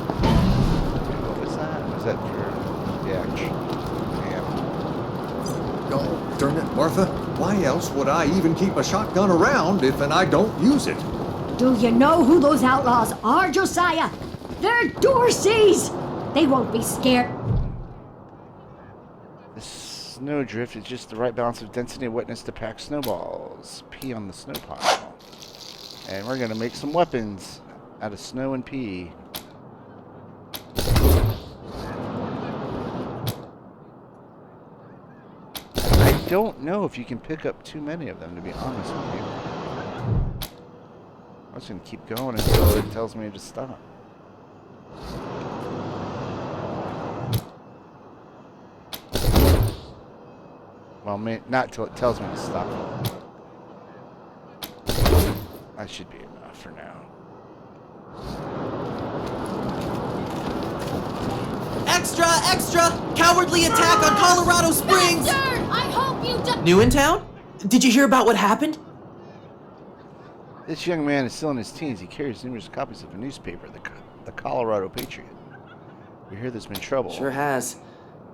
What was that? Was that for the action? Yeah. God darn it, Martha. Why else would I even keep a shotgun around if and I don't use it? Do you know who those outlaws are, Josiah? They're Dorseys! They won't be scared. The snowdrift is just the right balance of density and wetness to pack snowballs. Pee on the snow pile. And we're gonna make some weapons out of snow and pee. I don't know if you can pick up too many of them, to be honest with you. I'm just gonna keep going until it tells me to stop. Well, not till it tells me to stop. That should be enough for now. Extra! Extra! Cowardly attack on Colorado Springs! Bastard! I hope you do- New in town? Did you hear about what happened? This young man is still in his teens. He carries numerous copies of a newspaper, the Colorado Patriot. We hear there's been trouble. Sure has.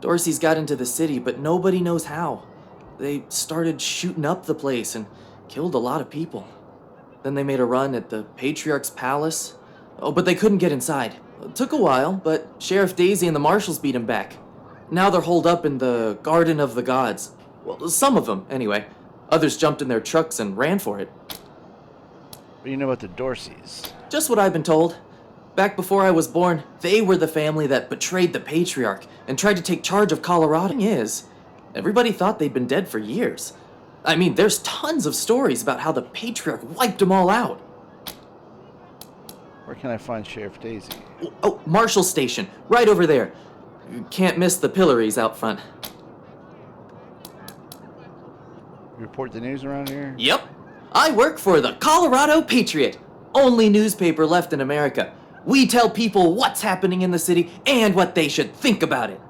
Dorsey's got into the city, but nobody knows how. They started shooting up the place and killed a lot of people. Then they made a run at the Patriarch's palace. Oh, but they couldn't get inside. It took a while, but Sheriff Daisy and the marshals beat him back. Now they're holed up in the Garden of the Gods. Well, some of them, anyway. Others jumped in their trucks and ran for it. What do you know about the Dorseys? Just what I've been told. Back before I was born, they were the family that betrayed the Patriarch and tried to take charge of Colorado. The thing is, everybody thought they'd been dead for years. I mean, there's tons of stories about how the Patriarch wiped them all out. Where can I find Sheriff Daisy? Oh, Marshal Station, right over there. You can't miss the pillories out front. You report the news around here? Yep. I work for the Colorado Patriot, only newspaper left in America. We tell people what's happening in the city and what they should think about it.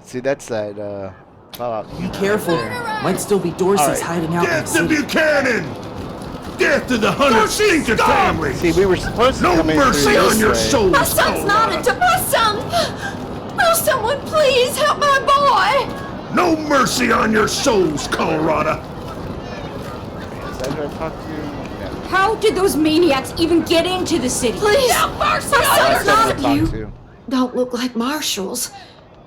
See, that's that, Fallout. Be careful. Might still be Dorsey's hiding out in the Death to city. Buchanan! Death to the Hunter Stinker family! See, we were supposed to No come in through mercy this on your way. soul! My son's not into my son! Will someone please help my boy? No mercy on your souls, Colorado! Is that who I talked to? Yeah. How did those maniacs even get into the city? Please! Have mercy my That's son's not who I you! talked to. Don't look like marshals.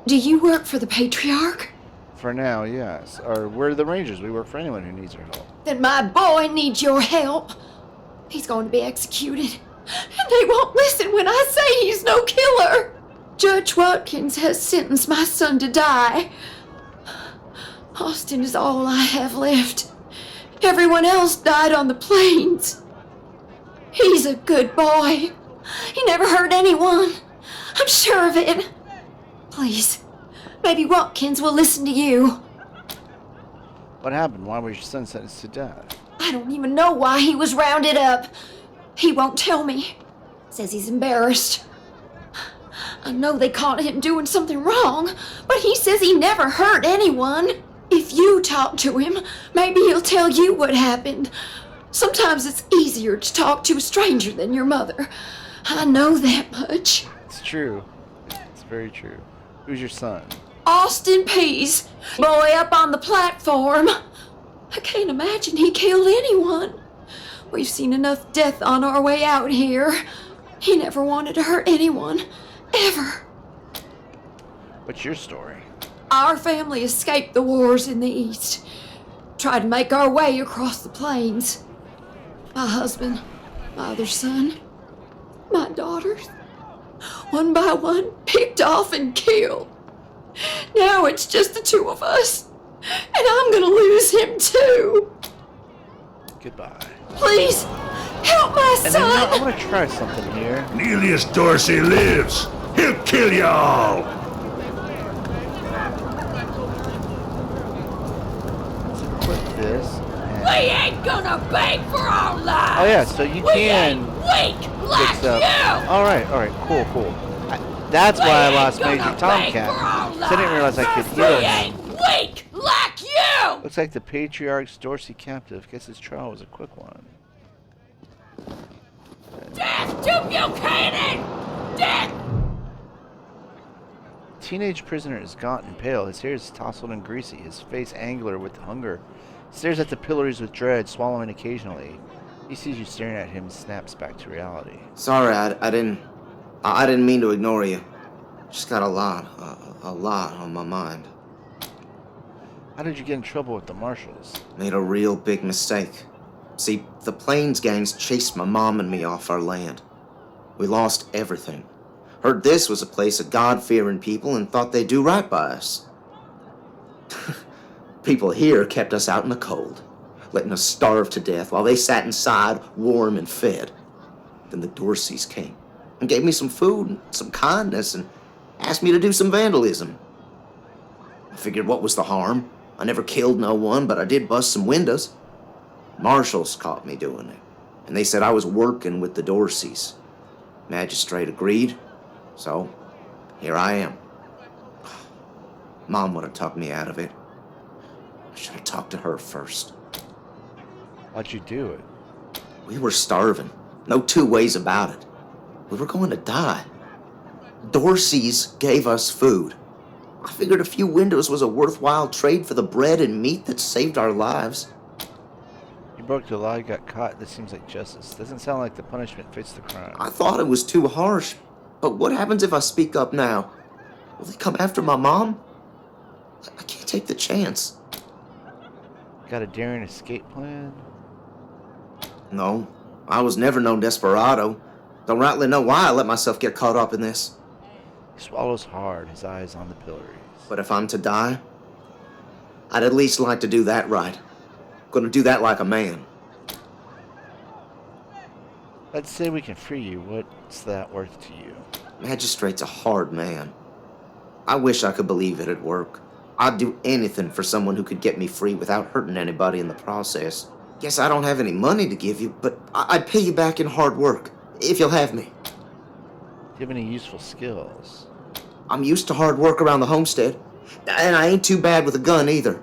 Do you work for the Patriarch? For now, yes. Or we're the Rangers. We work for anyone who needs our help. Then my boy needs your help. He's going to be executed. And they won't listen when I say he's no killer. Judge Watkins has sentenced my son to die. Austin is all I have left. Everyone else died on the plains. He's a good boy. He never hurt anyone. I'm sure of it. Please, maybe Watkins will listen to you. What happened? Why was your son sentenced to death? I don't even know why he was rounded up. He won't tell me. Says he's embarrassed. I know they caught him doing something wrong, but he says he never hurt anyone. If you talk to him, maybe he'll tell you what happened. Sometimes it's easier to talk to a stranger than your mother. I know that much. It's true. It's very true. Who's your son? Austin Pease, boy up on the platform. I can't imagine he killed anyone. We've seen enough death on our way out here. He never wanted to hurt anyone, ever. What's your story? Our family escaped the wars in the East. Tried to make our way across the plains. My husband, my other son, my daughters, one by one, picked off and killed. Now it's just the two of us, and I'm gonna lose him too. Goodbye. Please, help my And then, you know, son. I want to try something here. Nelius Dorsey lives. He'll kill y'all. Let's equip this. We ain't gonna beg for our lives. Oh yeah, so you can Weak fix up. All right, cool. That's why I lost Major Tomcat. 'Cause I didn't realize I could heal him. Weak like you. Looks like the Patriarch's Dorsey captive. Guess his trial was a quick one. Death to Buchanan! Death! Teenage prisoner is gaunt and pale. His hair is tousled and greasy. His face angular with hunger. Stares at the pillars with dread, swallowing occasionally. He sees you staring at him and snaps back to reality. Sorry, I didn't mean to ignore you. Just got a lot on my mind. How did you get in trouble with the marshals? Made a real big mistake. See, the Plains gangs chased my mom and me off our land. We lost everything. Heard this was a place of God-fearing people and thought they'd do right by us. People here kept us out in the cold, letting us starve to death while they sat inside, warm and fed. Then the Dorseys came and gave me some food and some kindness and asked me to do some vandalism. I figured what was the harm? I never killed no one, but I did bust some windows. Marshals caught me doing it, and they said I was working with the Dorseys. Magistrate agreed, so here I am. Mom would have talked me out of it. I should have talked to her first. Why'd you do it? We were starving. No two ways about it. We were going to die. Dorseys gave us food. I figured a few windows was a worthwhile trade for the bread and meat that saved our lives. You broke the law, you got caught. This seems like justice. Doesn't sound like the punishment fits the crime. I thought it was too harsh. But what happens if I speak up now? Will they come after my mom? I can't take the chance. Got a daring escape plan? No, I was never no desperado. Don't rightly know why I let myself get caught up in this. He swallows hard, his eyes on the pillories. But if I'm to die, I'd at least like to do that right. Gonna do that like a man. Let's say we can free you. What's that worth to you? Magistrate's a hard man. I wish I could believe it'd work. I'd do anything for someone who could get me free without hurting anybody in the process. Guess I don't have any money to give you, but I'd pay you back in hard work, if you'll have me. Do you have any useful skills? I'm used to hard work around the homestead, and I ain't too bad with a gun either.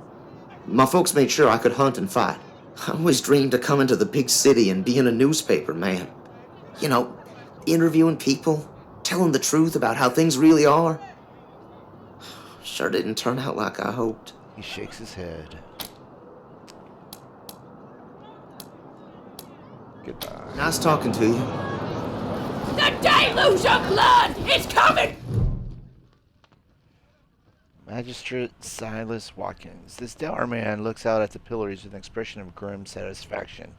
My folks made sure I could hunt and fight. I always dreamed of coming to the big city and being a newspaper man. You know, interviewing people, telling the truth about how things really are. Sure didn't turn out like I hoped. He shakes his head. Goodbye. Nice talking to you. The deluge of blood is coming! Magistrate Silas Watkins. This dour man looks out at the pillars with an expression of grim satisfaction.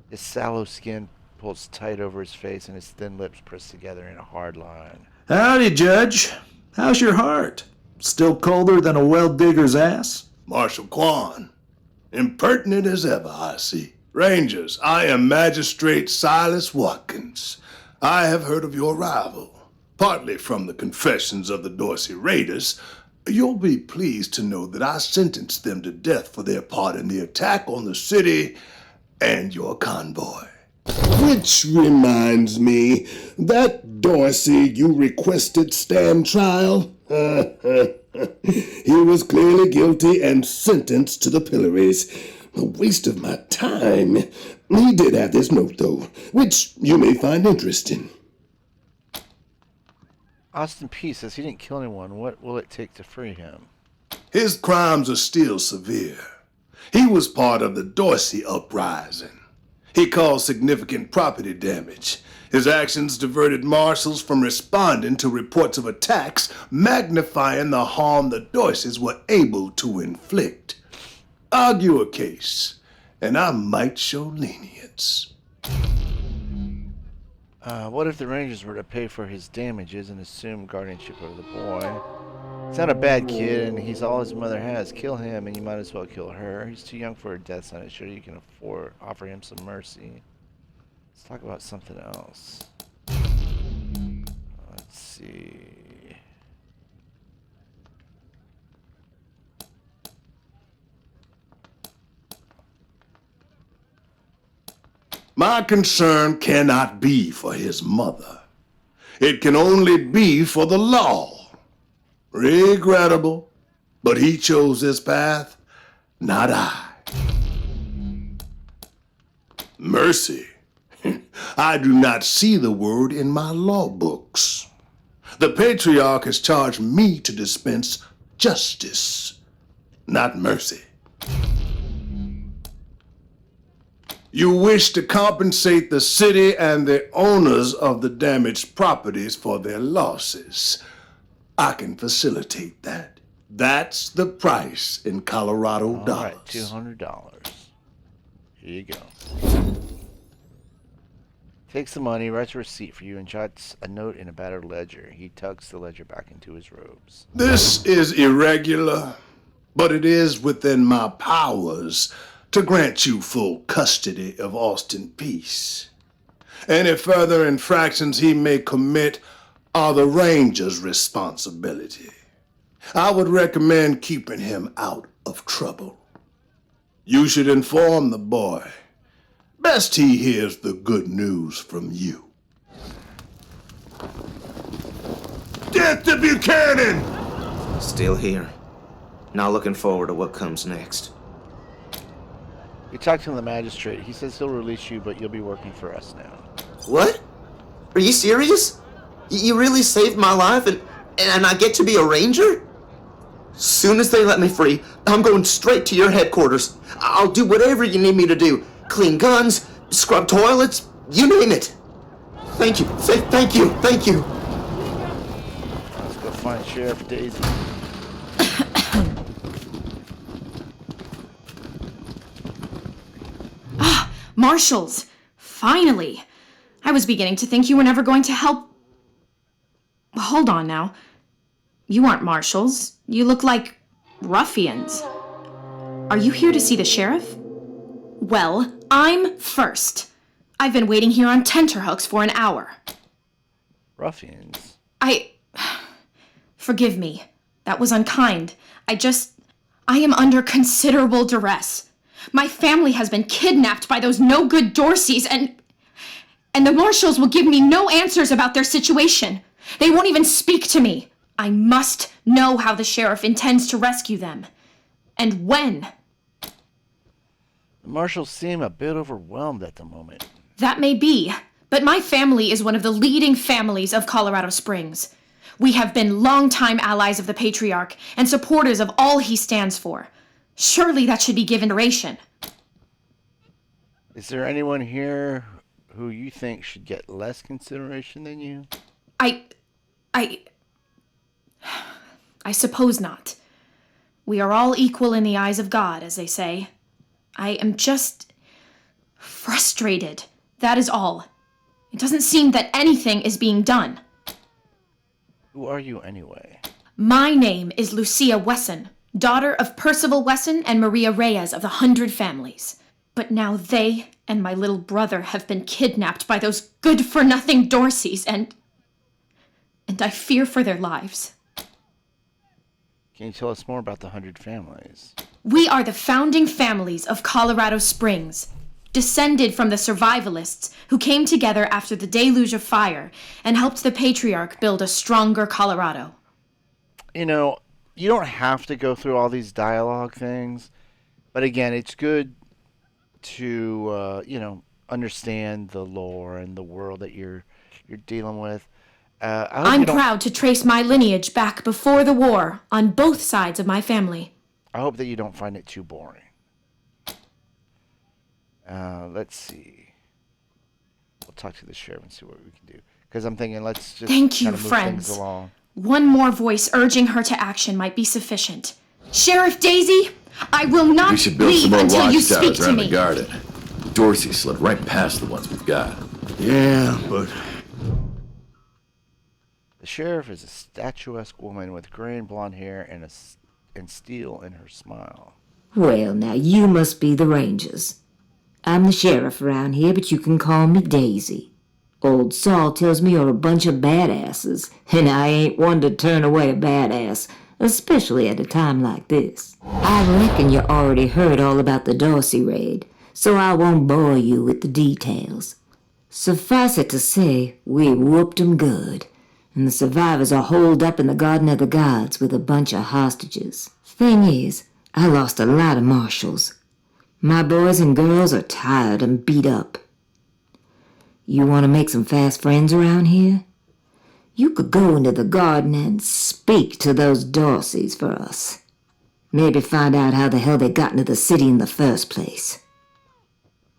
His sallow skin pulls tight over his face and his thin lips press together in a hard line. Howdy, Judge. How's your heart? Still colder than a well-digger's ass? Marshal Quan, impertinent as ever, I see. Rangers, I am Magistrate Silas Watkins. I have heard of your arrival, partly from the confessions of the Dorsey Raiders. You'll be pleased to know that I sentenced them to death for their part in the attack on the city and your convoy. Which reminds me, that Dorsey you requested stand trial? He was clearly guilty and sentenced to the pillories. A waste of my time. He did have this note, though, which you may find interesting. Austin P. says he didn't kill anyone. What will it take to free him? His crimes are still severe. He was part of the Dorsey uprising. He caused significant property damage. His actions diverted marshals from responding to reports of attacks, magnifying the harm the Dorseys were able to inflict. Argue a case, and I might show lenience. What if the Rangers were to pay for his damages and assume guardianship over the boy? He's not a bad kid, and he's all his mother has. Kill him, and you might as well kill her. He's too young for a death sentence. Sure, you can offer him some mercy. Let's talk about something else. Let's see. My concern cannot be for his mother. It can only be for the law. Regrettable, but he chose this path, not I. Mercy. I do not see the word in my law books. The Patriarch has charged me to dispense justice, not mercy. You wish to compensate the city and the owners of the damaged properties for their losses. I can facilitate that. That's the price in Colorado dollars. All right, $200. Here you go. Takes the money, writes a receipt for you, and jots a note in a battered ledger. He tucks the ledger back into his robes. This is irregular, but it is within my powers to grant you full custody of Austin Peace. Any further infractions he may commit are the Ranger's responsibility. I would recommend keeping him out of trouble. You should inform the boy. Best he hears the good news from you. Death to Buchanan! Still here. Not looking forward to what comes next. You talk to the magistrate. He says he'll release you, but you'll be working for us now. What? Are you serious? You really saved my life and I get to be a ranger? Soon as they let me free, I'm going straight to your headquarters. I'll do whatever you need me to do. Clean guns, scrub toilets, you name it. Thank you. Thank you. Thank you. Let's go find Sheriff Daisy. Marshals! Finally! I was beginning to think you were never going to help. Hold on now. You aren't marshals. You look like ruffians. Are you here to see the sheriff? Well, I'm first. I've been waiting here on tenterhooks for an hour. Ruffians? Forgive me. That was unkind. I am under considerable duress. My family has been kidnapped by those no-good Dorseys, and the marshals will give me no answers about their situation. They won't even speak to me. I must know how the sheriff intends to rescue them. And when. The marshals seem a bit overwhelmed at the moment. That may be, but my family is one of the leading families of Colorado Springs. We have been longtime allies of the Patriarch and supporters of all he stands for. Surely that should be given consideration. Is there anyone here who you think should get less consideration than you? I suppose not. We are all equal in the eyes of God, as they say. I am just frustrated. That is all. It doesn't seem that anything is being done. Who are you anyway? My name is Lucia Wesson, daughter of Percival Wesson and Maria Reyes of the 100 Families. But now they and my little brother have been kidnapped by those good-for-nothing Dorseys, and I fear for their lives. Can you tell us more about the 100 Families? We are the founding families of Colorado Springs, descended from the survivalists who came together after the deluge of fire and helped the Patriarch build a stronger Colorado. You know, you don't have to go through all these dialogue things, but again, it's good to, understand the lore and the world that you're dealing with. I'm proud to trace my lineage back before the war on both sides of my family. I hope that you don't find it too boring. Let's see. We'll talk to the sheriff and see what we can do. Because I'm thinking, let's just Thank you, kind of move friends. things along. One more voice urging her to action might be sufficient. Sheriff Daisy, I will not We should build leave some more until you speak watchtowers to around me. the garden. Dorsey slid right past the ones we've got. Yeah, but sheriff is a statuesque woman with gray and blonde hair and steel in her smile. Well, now you must be the Rangers. I'm the sheriff around here, but you can call me Daisy. Old Saul tells me you're a bunch of badasses, and I ain't one to turn away a badass, especially at a time like this. I reckon you already heard all about the Dorsey raid, so I won't bore you with the details. Suffice it to say, we whooped 'em good, and the survivors are holed up in the Garden of the Gods with a bunch of hostages. Thing is, I lost a lot of marshals. My boys and girls are tired and beat up. You want to make some fast friends around here? You could go into the garden and speak to those Dorseys for us. Maybe find out how the hell they got into the city in the first place.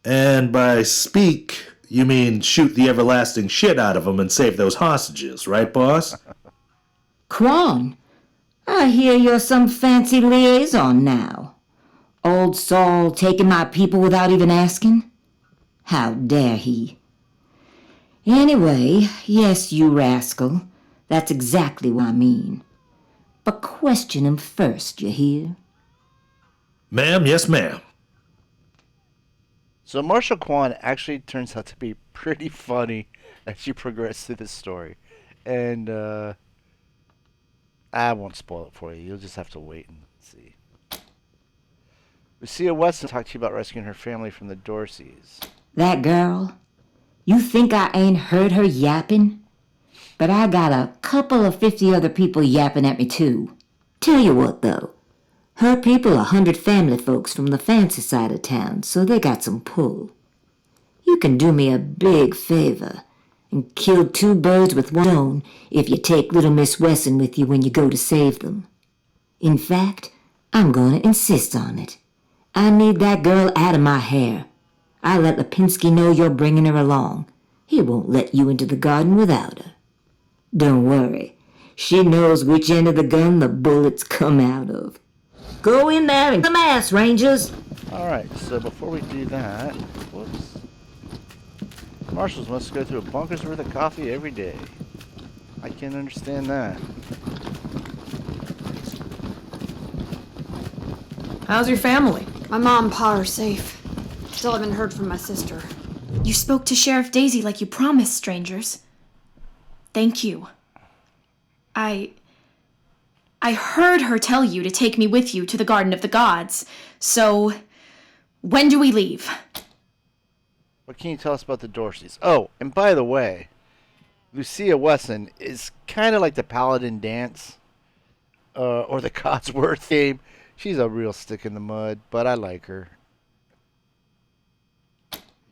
And by speak, you mean shoot the everlasting shit out of them and save those hostages, right, boss? Quan, I hear you're some fancy liaison now. Old Saul taking my people without even asking? How dare he? Anyway, yes, you rascal. That's exactly what I mean. But question him first, you hear? Ma'am, yes, ma'am. So Marshal Quan actually turns out to be pretty funny as you progress through this story. And I won't spoil it for you. You'll just have to wait and see. Lucia Weston talked to you about rescuing her family from the Dorseys. That girl? You think I ain't heard her yapping? But I got a couple of 50 other people yapping at me too. Tell you what though, her people are 100 family folks from the fancy side of town, so they got some pull. You can do me a big favor and kill 2 birds with 1 stone if you take little Miss Wesson with you when you go to save them. In fact, I'm gonna insist on it. I need that girl out of my hair. I let Lipinski know you're bringing her along. He won't let you into the garden without her. Don't worry. She knows which end of the gun the bullets come out of. Go in there and some ass, Rangers! Alright, so before we do that, whoops. Marshals must go through a bunker's worth of coffee every day. I can understand that. How's your family? My mom and pa are safe. Still haven't heard from my sister. You spoke to Sheriff Daisy like you promised, strangers. Thank you. I heard her tell you to take me with you to the Garden of the Gods. So, when do we leave? What can you tell us about the Dorseys? Oh, and by the way, Lucia Wesson is kind of like the Paladin dance, or the Codsworth game. She's a real stick in the mud, but I like her.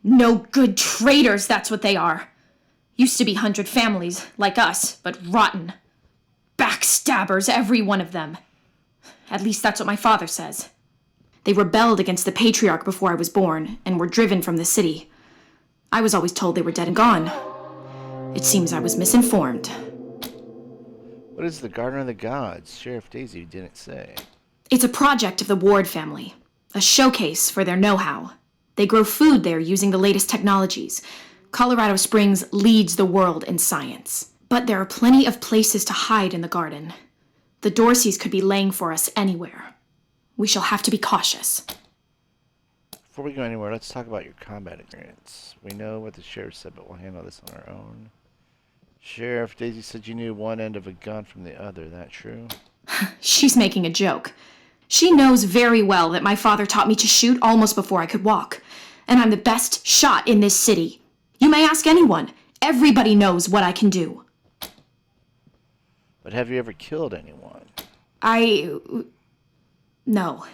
No good traitors, that's what they are. Used to be 100 families, like us, but rotten. Backstabbers, every one of them. At least that's what my father says. They rebelled against the Patriarch before I was born, and were driven from the city. I was always told they were dead and gone. It seems I was misinformed. What is the Garden of the Gods? Sheriff Daisy didn't say. It's a project of the Ward family. A showcase for their know-how. They grow food there using the latest technologies. Colorado Springs leads the world in science. But there are plenty of places to hide in the garden. The Dorseys could be laying for us anywhere. We shall have to be cautious. Before we go anywhere, let's talk about your combat experience. We know what the sheriff said, but we'll handle this on our own. Sheriff Daisy said you knew one end of a gun from the other. That true? She's making a joke. She knows very well that my father taught me to shoot almost before I could walk. And I'm the best shot in this city. You may ask anyone. Everybody knows what I can do. But have you ever killed anyone? No.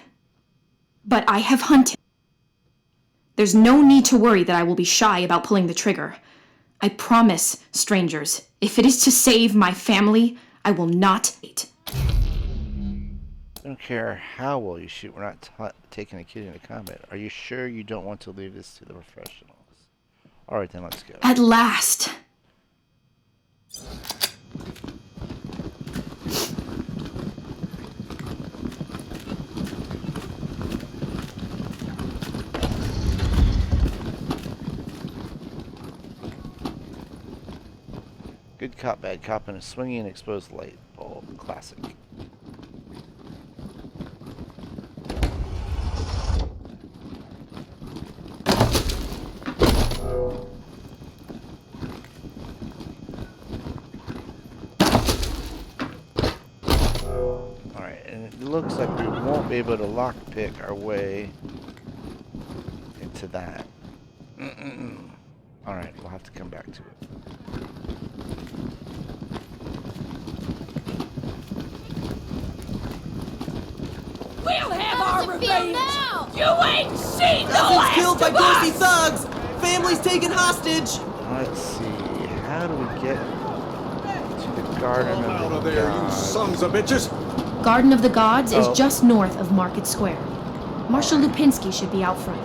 But I have hunted. There's no need to worry that I will be shy about pulling the trigger. I promise, strangers, if it is to save my family, I will not wait. I don't care how well you shoot. We're not taking a kid into combat. Are you sure you don't want to leave this to the professionals? Alright then, let's go. At last. Good Good cop, bad cop, and a swinging and exposed light bulb. Classic. Alright, and it looks like we won't be able to lockpick our way into that. Alright, we'll have to come back to it. We'll have our revenge! You ain't seen the Cousins last killed by of Dorsey us! thugs! Family's taken hostage! Let's see, how do we get to the Garden Out of of the there, you Gods? sons of bitches! Garden of the Gods is Oh. just north of Market Square. Marshal Lupinski should be out front.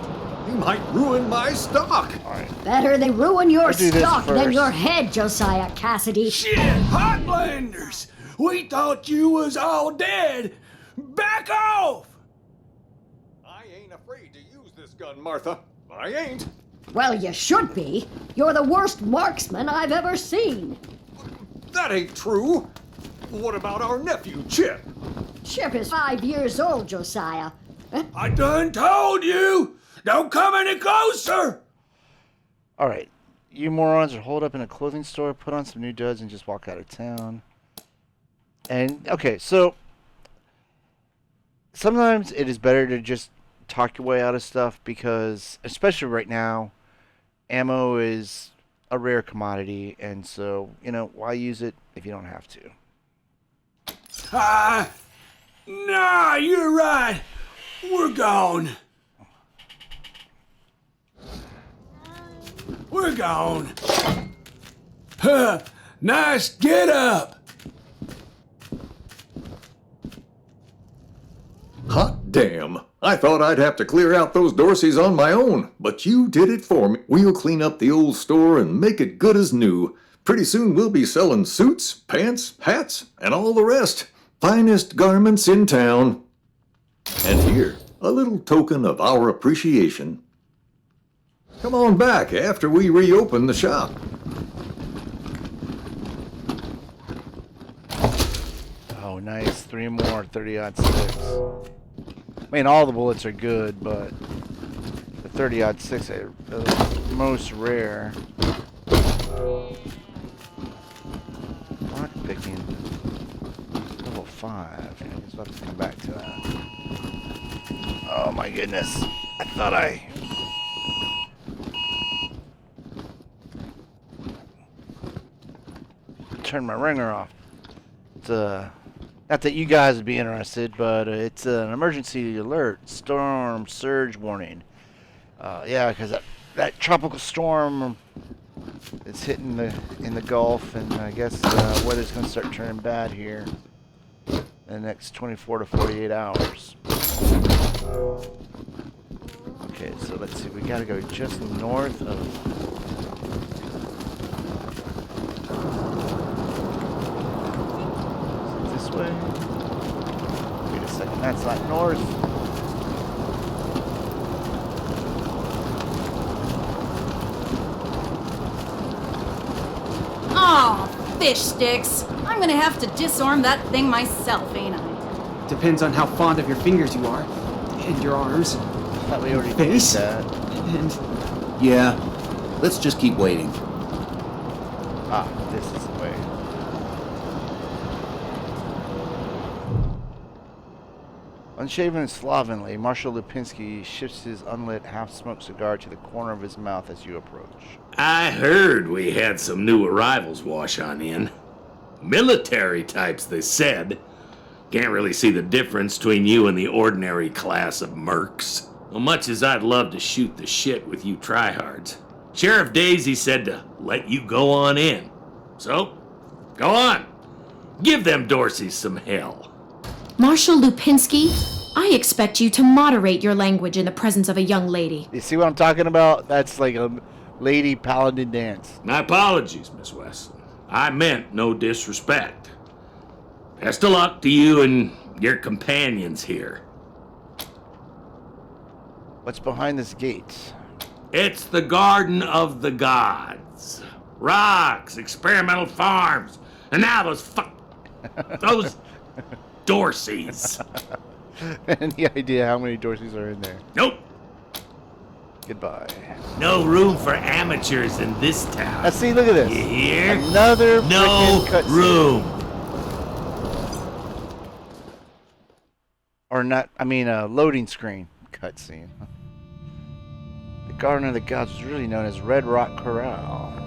You might ruin my stock! Alright, Better they ruin your I'll do this stock than first. your head, Josiah Cassidy. Shit, Hotlanders! We thought you was all dead! Back off! I ain't afraid to use this gun, Martha. I ain't. Well, you should be. You're the worst marksman I've ever seen. That ain't true. What about our nephew, Chip? Chip is 5 years old, Josiah. I done told you! Don't come any closer! alright. You morons are holed up in a clothing store, put on some new duds, and just walk out of town. And, okay, so sometimes it is better to just talk your way out of stuff because, especially right now, ammo is a rare commodity, and so, you know, why use it if you don't have to? Nah, you're right. We're gone. We're gone. Huh, nice get up. Hot damn. I thought I'd have to clear out those Dorseys on my own, but you did it for me. We'll clean up the old store and make it good as new. Pretty soon we'll be selling suits, pants, hats, and all the rest. Finest garments in town. And here, a little token of our appreciation. Come on back after we reopen the shop. Oh, nice. 3 more 30-06. I mean, all the bullets are good, but the 30-06 are the most rare. Lockpicking. Level 5. I guess we'll have to come back to that. Oh my goodness. I thought I... turned my ringer off. It's not that you guys would be interested, but it's an emergency alert, storm surge warning. Yeah, because that tropical storm is hitting in the Gulf, and I guess weather's going to start turning bad here in the next 24 to 48 hours. Okay, so let's see. We got to go just north of. Way. Wait a second, that's not north. Aw, fish sticks. I'm gonna have to disarm that thing myself, ain't I? Depends on how fond of your fingers you are. And your arms. I thought we already Face. did that. And Yeah, let's just keep waiting. Ah, this is the way. Unshaven and slovenly, Marshal Lupinski shifts his unlit, half-smoked cigar to the corner of his mouth as you approach. I heard we had some new arrivals wash on in. Military types, they said. Can't really see the difference between you and the ordinary class of mercs. Well, much as I'd love to shoot the shit with you tryhards, Sheriff Daisy said to let you go on in. So, go on. Give them Dorseys some hell. Marshal Lupinski, I expect you to moderate your language in the presence of a young lady. You see what I'm talking about? That's like a lady paladin dance. My apologies, Miss Weston. I meant no disrespect. Best of luck to you and your companions here. What's behind this gate? It's the Garden of the Gods. rocks, experimental farms, and now those Dorseys. Any idea how many Dorseys are in there? Nope. Goodbye. No room for amateurs in this town. Now see, look at this. You hear? Another No frickin' cutscene. room. Or not, I mean a loading screen cutscene. The Garden of the Gods was really known as Red Rock Corral.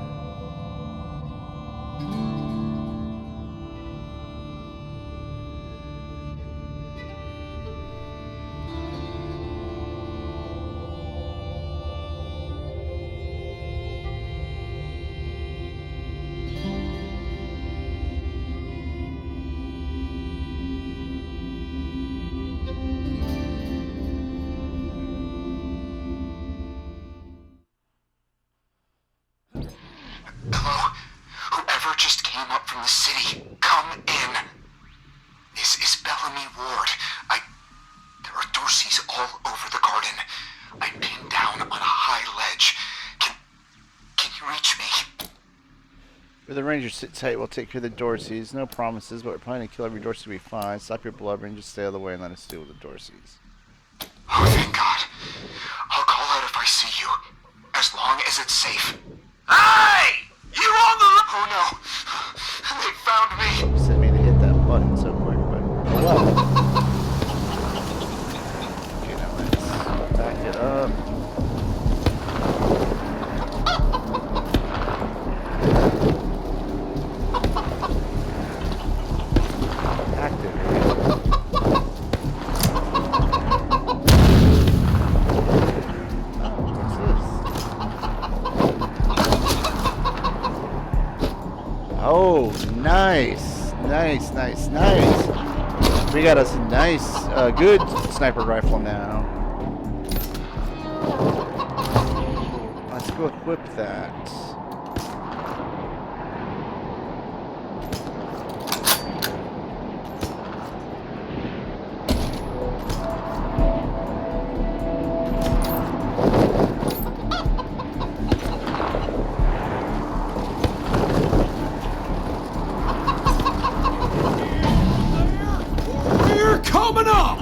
Hello? Whoever just came up from the city, come in. This is Bellamy Ward. There are Dorseys all over the garden. I'm pinned down on a high ledge. Can you reach me? Where the Rangers sit tight, we'll take care of the Dorseys. No promises, but we're planning to kill every Dorsey we find. Stop your blubbering, just stay out of the way and let us deal with the Dorseys. Oh, thank God. I'll call out if I see you. As long as it's safe. Hey! You on the... Oh no. They found me. Sent me to hit that button so quick, but well. Okay, now let's back it up. Oh, nice. We got us a nice, good sniper rifle now. Let's go equip that. Coming up!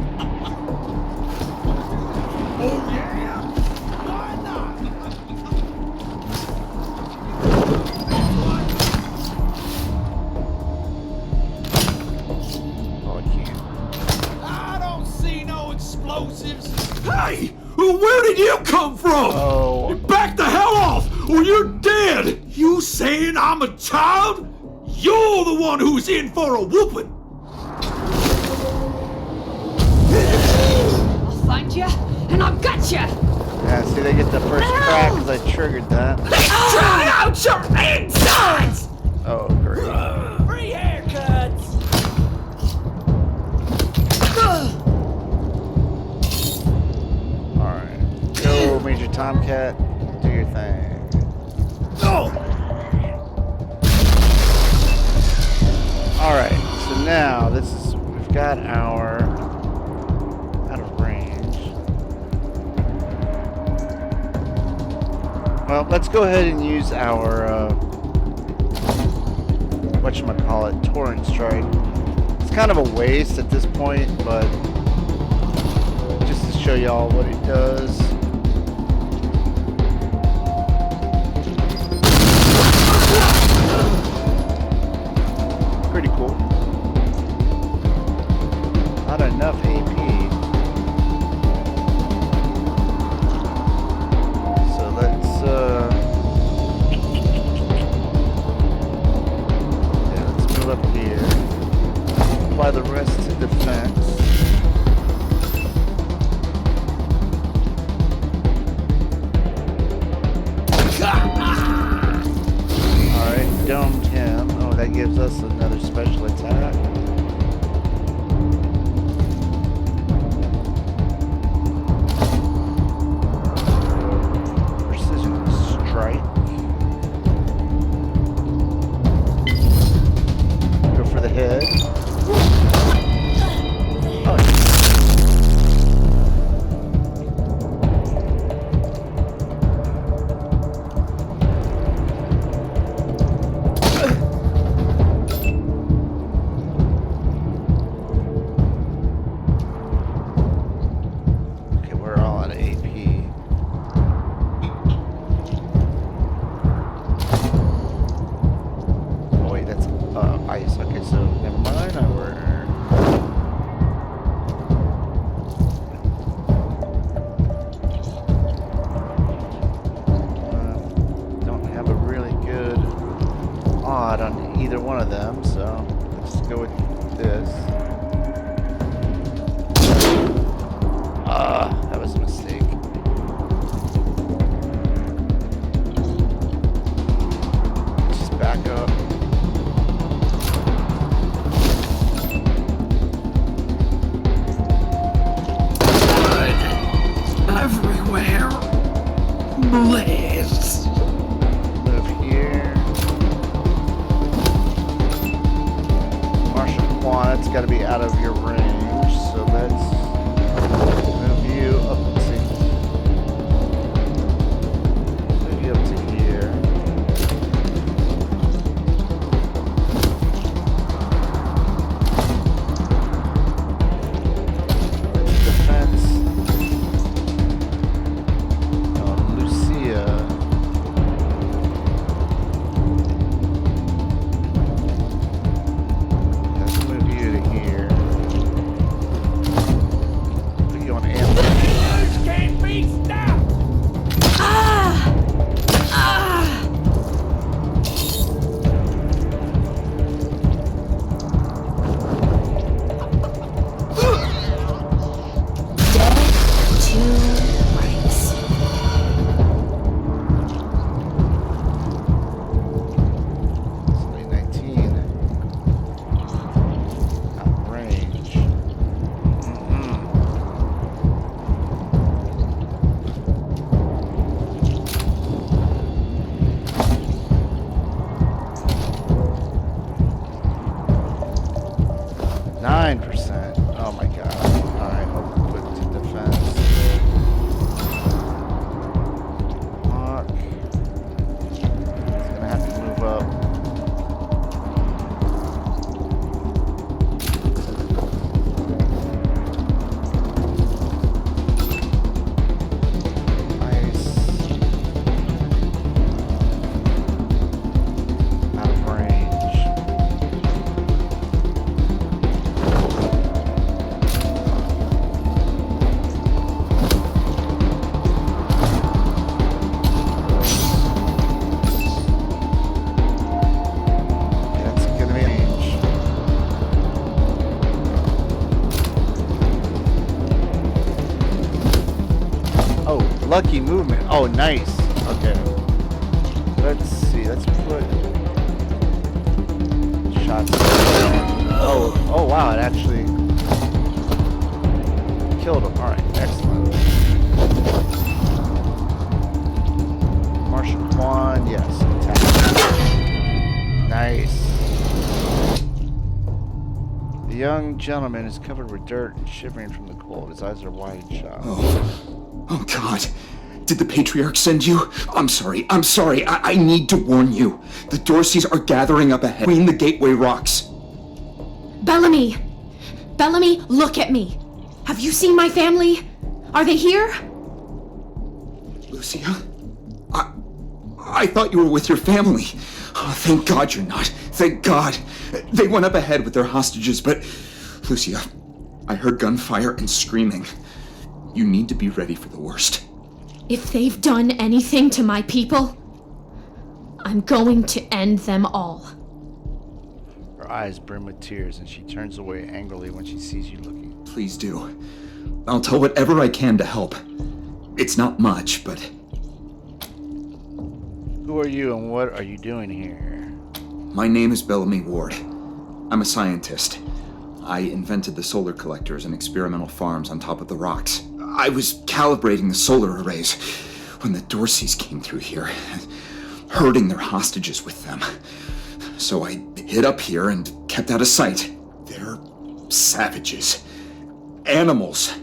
I don't see no explosives. Hey! Where did you come from? Oh. Back the hell off, or you're dead! You saying I'm a child? You're the one who's in for a whooping! I'll find you, and I'll gut you. Yeah, see, they get the first crack because I triggered that. Try out your insides! Oh, great. Free haircuts. Alright. Go, Major Tomcat. Do your thing. Alright, so now we've got our out of range. Well, let's go ahead and use our whatchamacallit, Torrent Strike. It's kind of a waste at this point, but just to show y'all what it does. Pretty cool. Not enough AP. So let's move up here. Apply the rest to defense. Alright, domed him. Oh, that gives us another special attack. Precision strike. Go for the head. lucky movement. Oh, nice. Okay. Let's see. Let's put shots. Oh wow! It actually killed him. All right, excellent. Marshal Quan, yes. Attack. Nice. The young gentleman is covered with dirt and shivering from the cold. His eyes are wide shut. Oh, God. Did the Patriarch send you? I'm sorry. I need to warn you. The Dorseys are gathering up ahead between the Gateway Rocks. Bellamy! Bellamy, look at me! Have you seen my family? Are they here? Lucia? I thought you were with your family. Oh, thank God you're not. Thank God. They went up ahead with their hostages, but... Lucia, I heard gunfire and screaming. You need to be ready for the worst. If they've done anything to my people, I'm going to end them all. Her eyes brim with tears and she turns away angrily when she sees you looking. Please do. I'll tell whatever I can to help. It's not much, but... Who are you and what are you doing here? My name is Bellamy Ward. I'm a scientist. I invented the solar collectors and experimental farms on top of the rocks. I was calibrating the solar arrays when the Dorseys came through here, herding their hostages with them. So I hid up here and kept out of sight. They're savages. Animals.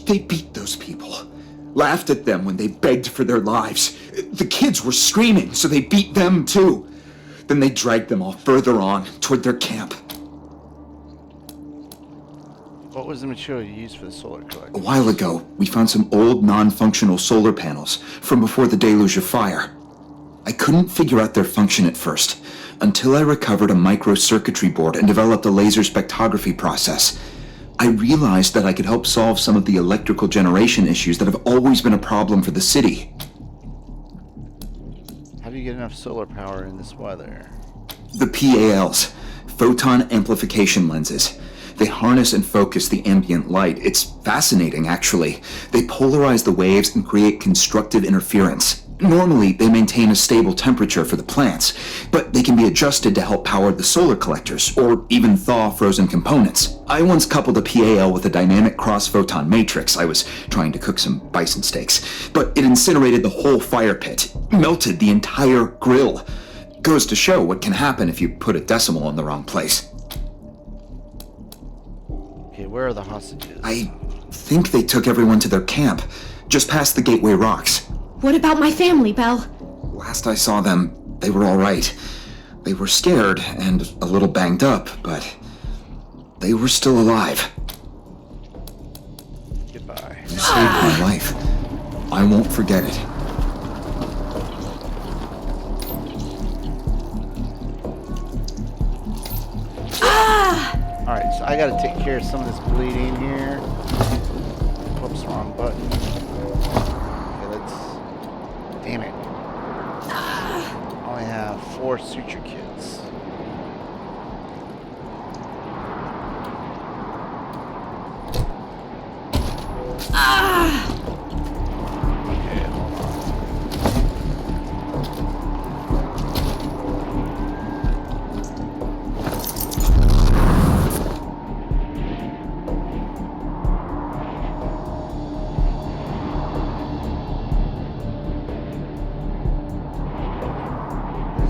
They beat those people. Laughed at them when they begged for their lives. The kids were screaming, so they beat them too. Then they dragged them all further on, toward their camp. What was the material you used for the solar collector? A while ago, we found some old, non-functional solar panels from before the deluge of fire. I couldn't figure out their function at first, until I recovered a microcircuitry board and developed a laser spectrography process. I realized that I could help solve some of the electrical generation issues that have always been a problem for the city. How do you get enough solar power in this weather? The PALs, photon amplification lenses. They harness and focus the ambient light. It's fascinating, actually. They polarize the waves and create constructive interference. Normally, they maintain a stable temperature for the plants, but they can be adjusted to help power the solar collectors, or even thaw frozen components. I once coupled a PAL with a dynamic cross-photon matrix. I was trying to cook some bison steaks, but it incinerated the whole fire pit, melted the entire grill. Goes to show what can happen if you put a decimal in the wrong place. Okay, where are the hostages? I think they took everyone to their camp, just past the Gateway Rocks. What about my family, Belle? Last I saw them, they were all right. They were scared and a little banged up, but they were still alive. Goodbye. You saved my life. I won't forget it. Alright, so I gotta take care of some of this bleeding here. Whoops, wrong button. Damn it. I only have 4 suture kits. Okay,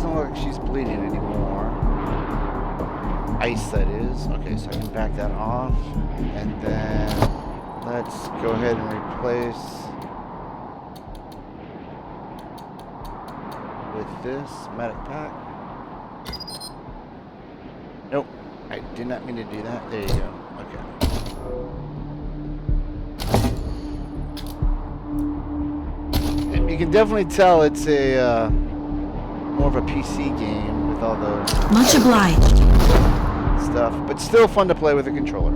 hold on. She's bleeding anymore. Ice, that is. Okay, so I can back that off. And then let's go ahead and replace with this medic pack. Nope, I did not mean to do that. There you go. Okay. And you can definitely tell it's a more of a PC game with all the much obliged stuff, but still fun to play with a controller.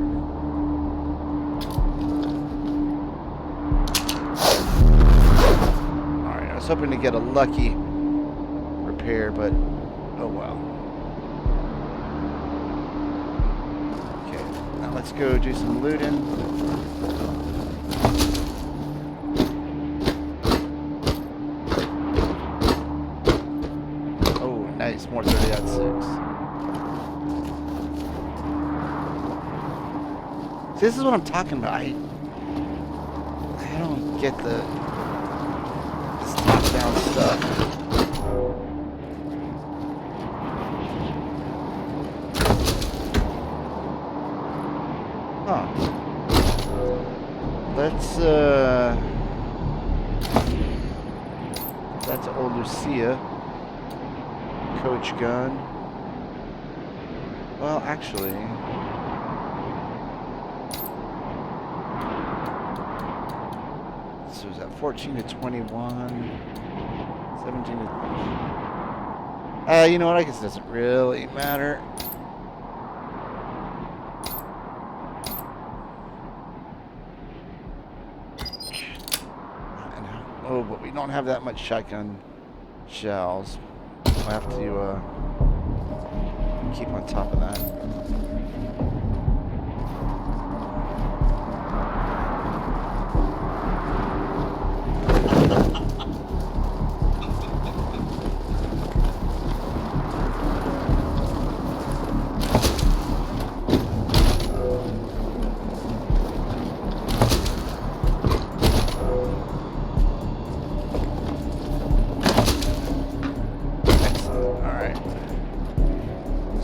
Alright, I was hoping to get a lucky repair, but oh well. Okay, now let's go do some looting. This is what I'm talking about. I don't get this top-down stuff. Huh. Let's that's old Lucia. Coach gun. Well, actually, so is that 14 to 21, 17 to... you know what, I guess it doesn't really matter. Oh, but we don't have that much shotgun shells. We'll have to keep on top of that.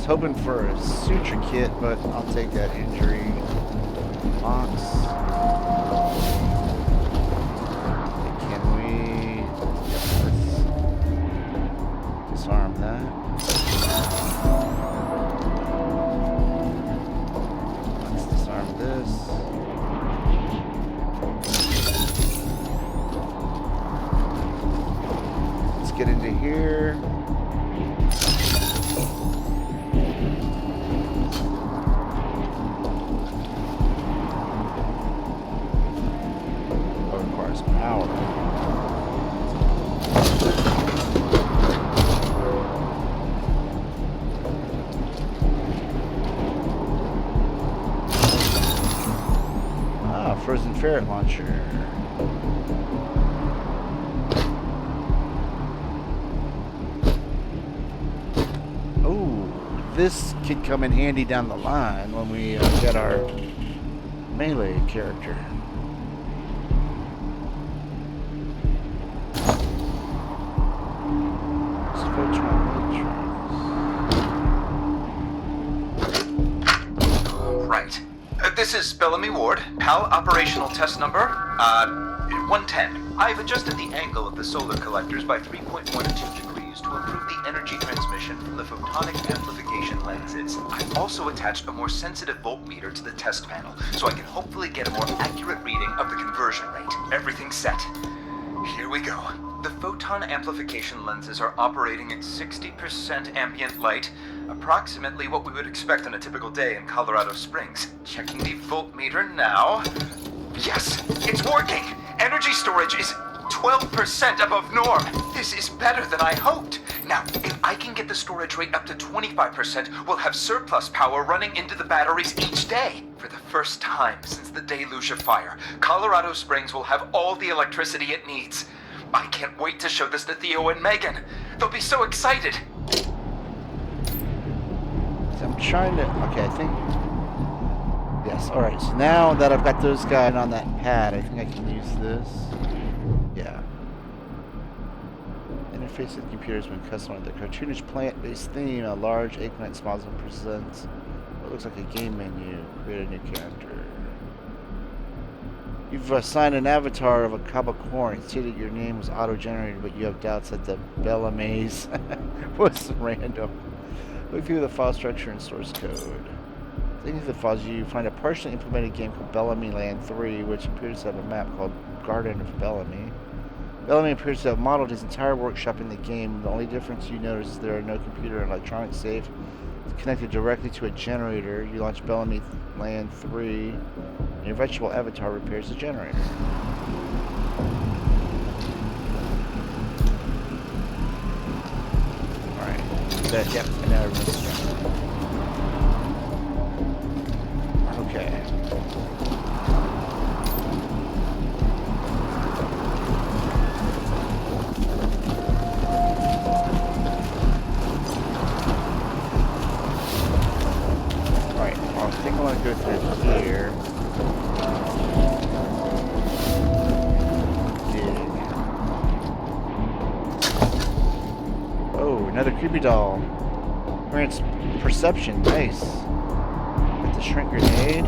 Hoping for a suture kit, but I'll take that injury box. Can we let's disarm that? Let's disarm this. Let's get into here. Frozen ferret launcher. Oh, this could come in handy down the line when we get our melee character. Right. This is Bellamy Ward, PAL operational test number, 110. I've adjusted the angle of the solar collectors by 3.12 degrees to improve the energy transmission from the photonic amplification lenses. I've also attached a more sensitive voltmeter to the test panel, so I can hopefully get a more accurate reading of the conversion rate. Everything's set. Here we go. The photon amplification lenses are operating at 60% ambient light, approximately what we would expect on a typical day in Colorado Springs. Checking the voltmeter now. Yes, it's working! Energy storage is 12% above norm. This is better than I hoped. Now, if I can get the storage rate up to 25%, we'll have surplus power running into the batteries each day. For the first time since the deluge of fire, Colorado Springs will have all the electricity it needs. I can't wait to show this to Theo and Megan. They'll be so excited. So I'm trying to... Okay, I think... Yes, alright. So now that I've got those guys on that pad, I think I can use this. Yeah. Interface of the computer has been customized with a cartoonish plant-based theme. A large eggplant smiles and presents what looks like a game menu. Create a new character. You've assigned an avatar of a cob of corn. It stated your name was auto-generated, but you have doubts that the Bellamaze was random. Look through the file structure and source code. Taking the files, you find a partially implemented game called Bellamy Land 3, which appears to have a map called Garden of Bellamy. Bellamy appears to have modeled his entire workshop in the game. The only difference you notice is there are no computer and electronic safe. It's connected directly to a generator. You launch Bellamy Land 3, and your virtual avatar repairs the generator. Alright. Yep, and now everyone's done. Okay. Alright, well, I think I want to go through here. another creepy doll. Grants perception. Nice. Got the shrink grenade.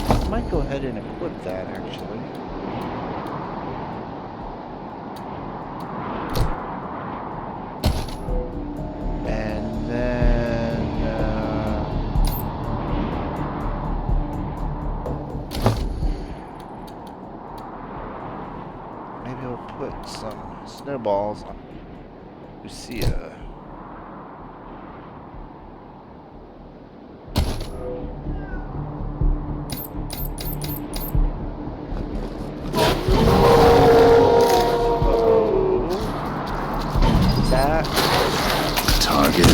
I might go ahead and equip that actually. And then maybe we'll put some snowballs on Lucia. Target.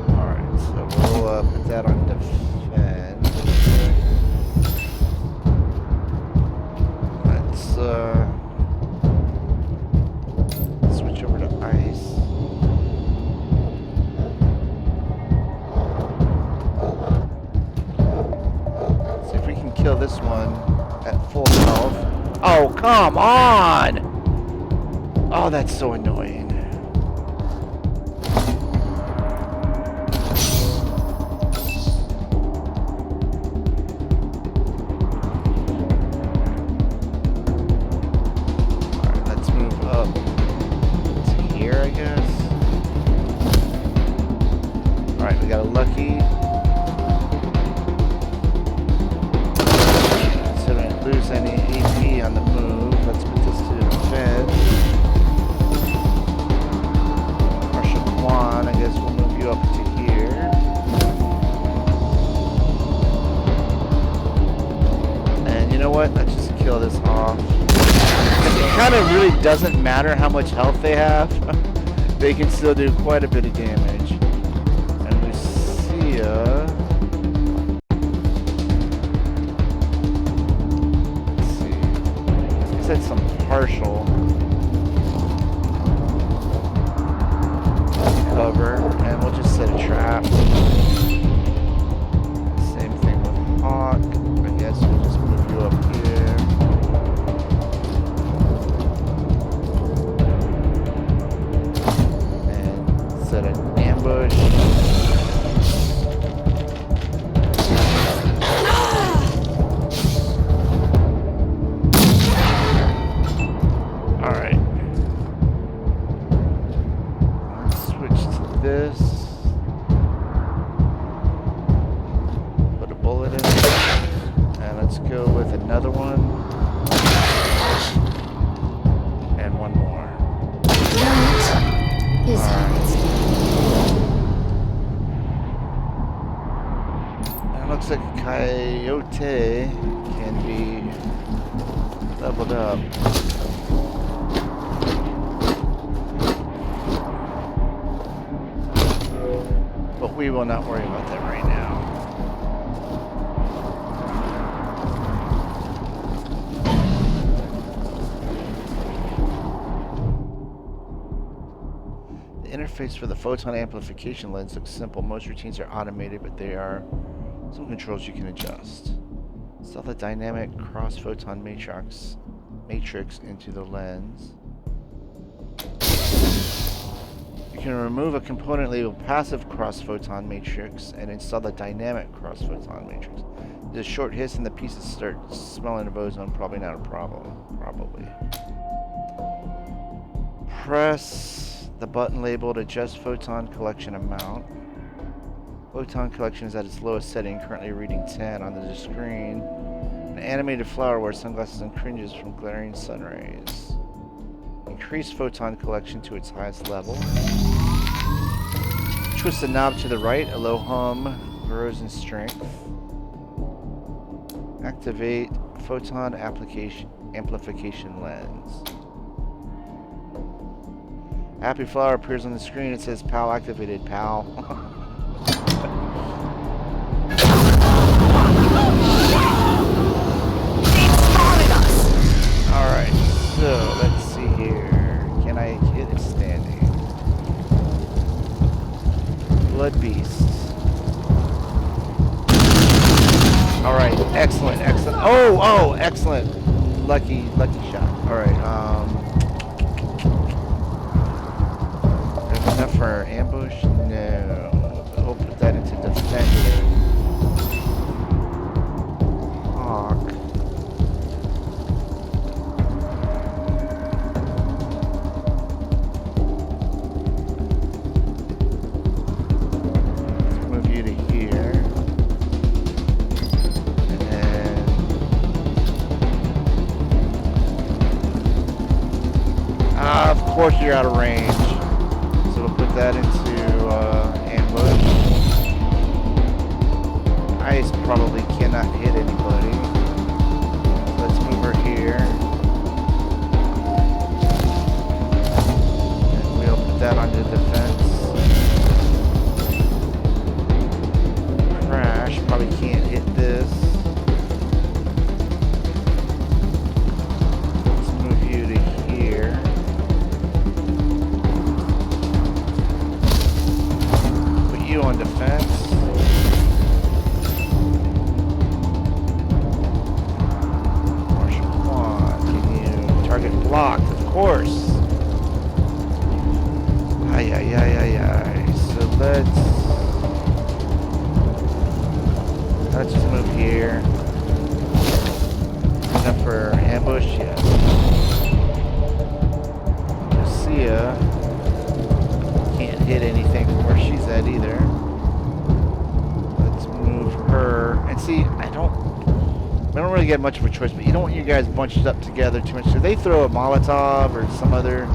Alright, so we'll put that on defend. Let's switch over to ice. See if we can kill this one at full health. Oh, come on! Oh, that's so annoying. Alright, let's move up to here, I guess. Alright, we got a lucky. So we don't lose any AP on the move. Let's put this to defend. Marshal Kwan, I guess we'll move you up to here. And you know what? Let's just kill this off. It kind of really doesn't matter how much health they have. They can still do quite a bit of damage. And Lucia... Said some partial cover, and we'll just set a trap. Same thing with Hawk. I guess we'll just move you up here. And set an ambush. Coyote can be leveled up. But we will not worry about that right now. The interface for the photon amplification lens looks simple. Most routines are automated, but they are some controls you can adjust. Install the dynamic cross-photon matrix into the lens. You can remove a component labeled passive cross-photon matrix and install the dynamic cross-photon matrix. There's a short hiss and the pieces start smelling of ozone. Probably not a problem. Probably. Press the button labeled adjust photon collection amount. Photon collection is at its lowest setting, currently reading 10 on the screen. An animated flower wears sunglasses and cringes from glaring sun rays. Increase photon collection to its highest level. Twist the knob to the right, a low hum grows in strength. Activate photon amplification lens. Happy flower appears on the screen. It says PAL activated, PAL. Alright, so let's see here. Can I hit it standing? Blood Beasts. All right, excellent, excellent. Oh, excellent. Lucky shot. All right. There's enough for ambush. No, but we'll put that into defense. Hawk. Let's move you to here. Of course you're out of range. So we'll put that into ambush. Ice probably cannot hit anybody. Let's move her here. And we'll put that onto defense. Crash probably can't hit this. Let's move you to here. On defense. Marshal Quan, can you target blocked? Of course. Ay. So let's just move here. Enough for ambush, yes. Lucia can't hit anything from where she's at either. Let's move her. And see, I don't really get much of a choice, but you don't want you guys bunched up together too much. So they throw a Molotov or some other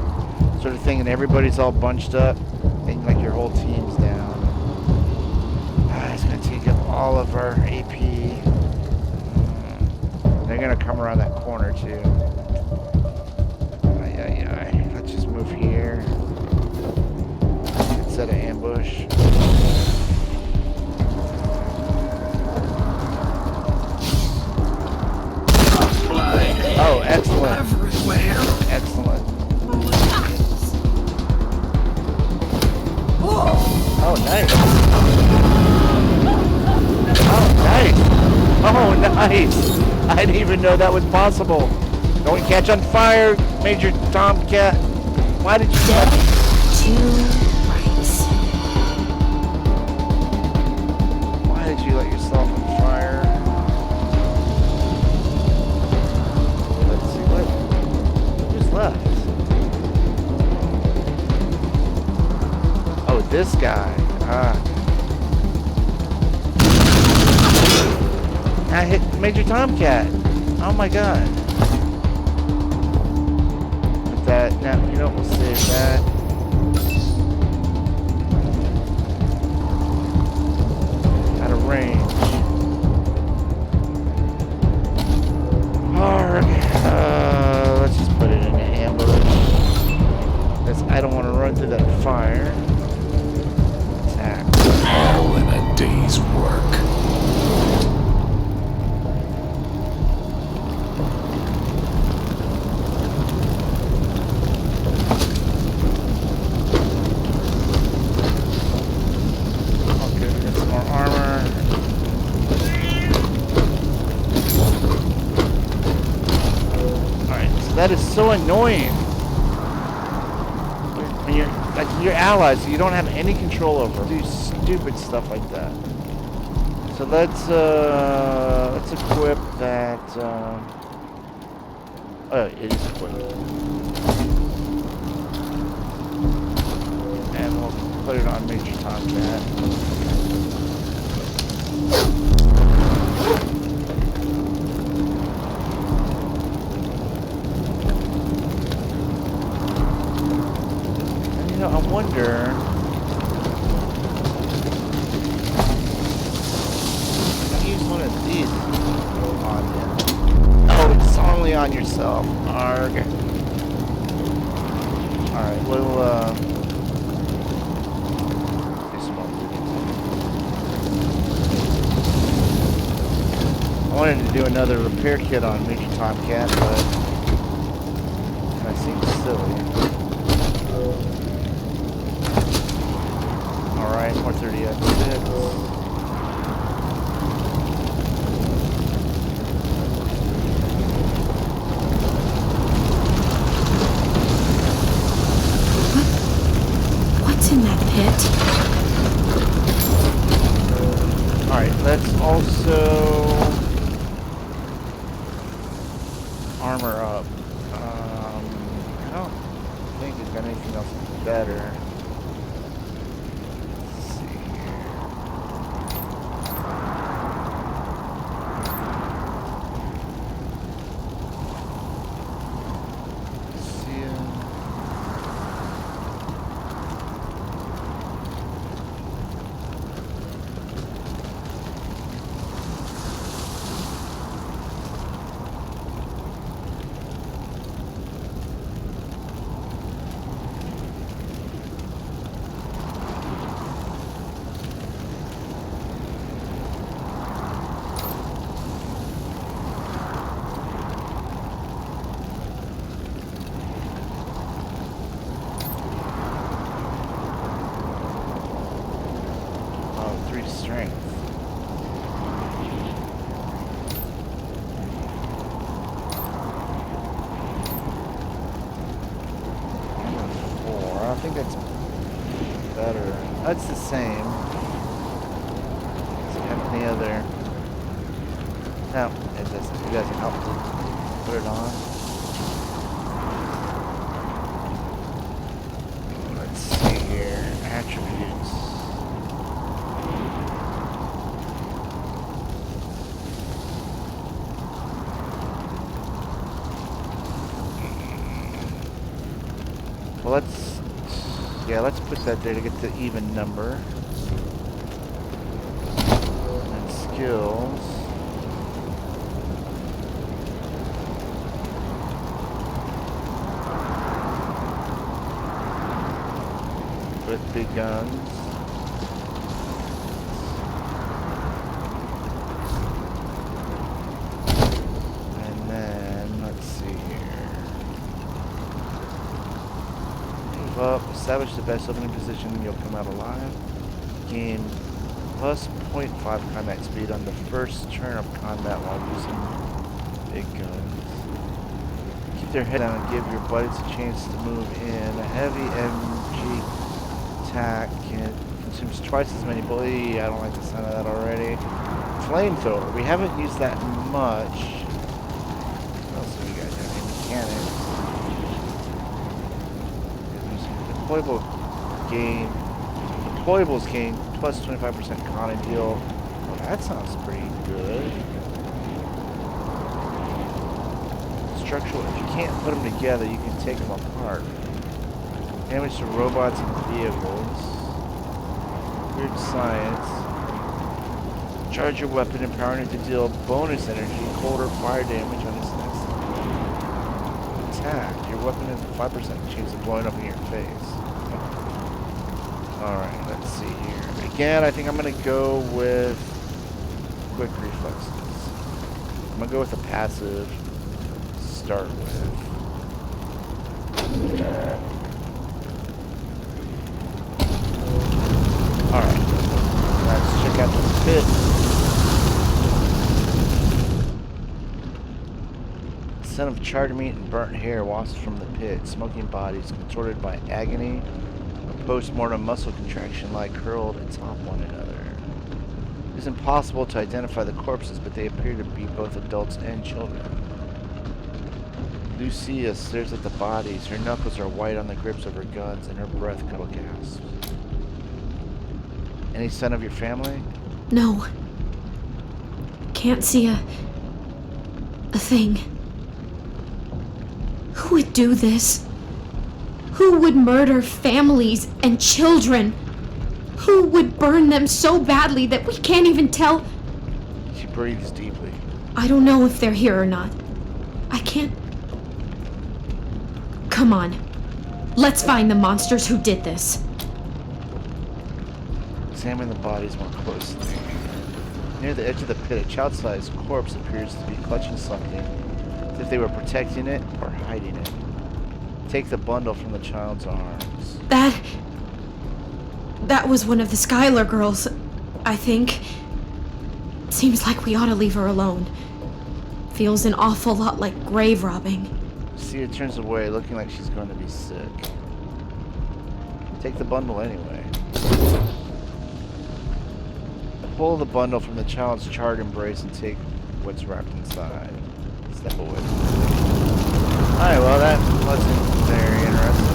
sort of thing and everybody's all bunched up and like your whole team's down. It's going to take up all of our AP. They're going to come around that corner too. Ay. Let's just move here. Set an ambush. Oh, excellent. Excellent. Oh, nice. Oh, nice. I didn't even know that was possible. Don't catch on fire, Major Tomcat. Why did you catch? Why did you let yourself on fire? Let's see who's left. Oh, this guy. I hit Major Tomcat. Oh my god. Put that. Now, you know what? We'll save that. Out of range. Let's just put it in an ambush. I don't want to run through that fire. Attack. All in a day's work. That is so annoying. When you're like your allies, so you don't have any control over. Do stupid stuff like that. So let's equip that. Oh, it is equipped. And we'll put it on Major Tomcat. I wonder. I'll use one of these on you. Oh, it's only on yourself. Arg. Alright, we'll I wanted to do another repair kit on Major Tomcat, but that seems silly. Alright, more 30 at 6. Alright, let's also armor up. I don't think we've got anything else better. Let's see here. See ya. Strength. I think that's better. That's the same. Does it have any other? No, it doesn't. You guys can help to put it on. Let's see here. Attributes. Well, let's put that there to get the even number. And skills. With big guns. And then, let's see here. Up, establish the best opening position and you'll come out alive. Gain plus 0.5 combat speed on the first turn of combat while using big guns. Keep their head down and give your buddies a chance to move in. A heavy MG attack consumes twice as many bullets. I don't like the sound of that already. Flamethrower. We haven't used that much. What else do we got here? Mechanics. Deployables gain plus 25% con and heal. Well, that sounds pretty good. Structural, if you can't put them together, you can take them apart. Damage to robots and vehicles. Weird science. Charge your weapon, empowering it to deal bonus energy, cold or fire damage on its next attack. Your weapon has a 5% chance of blowing up in your face. Alright, let's see here. Again, I think I'm going to go with quick reflexes. I'm going to go with a passive to start with. Alright, let's check out this pit. The scent of charred meat and burnt hair wafts from the pit. Smoking bodies contorted by agony. Post-mortem muscle contraction lie curled atop one another. It is impossible to identify the corpses, but they appear to be both adults and children. Lucia stares at the bodies. Her knuckles are white on the grips of her guns, and her breath couple gasps. Any sign of your family? No. Can't see a thing. Who would do this? Who would murder families and children? Who would burn them so badly that we can't even tell? She breathes deeply. I don't know if they're here or not. I can't... Come on. Let's find the monsters who did this. Examine the bodies more closely. Near the edge of the pit, a child-sized corpse appears to be clutching something, as if they were protecting it or hiding it. Take the bundle from the child's arms. That was one of the Skylar girls, I think. Seems like we ought to leave her alone. Feels an awful lot like grave robbing. Sia turns away, looking like she's going to be sick. Take the bundle anyway. Pull the bundle from the child's charred embrace and take what's wrapped inside. Step away. Alright, well that wasn't very interesting.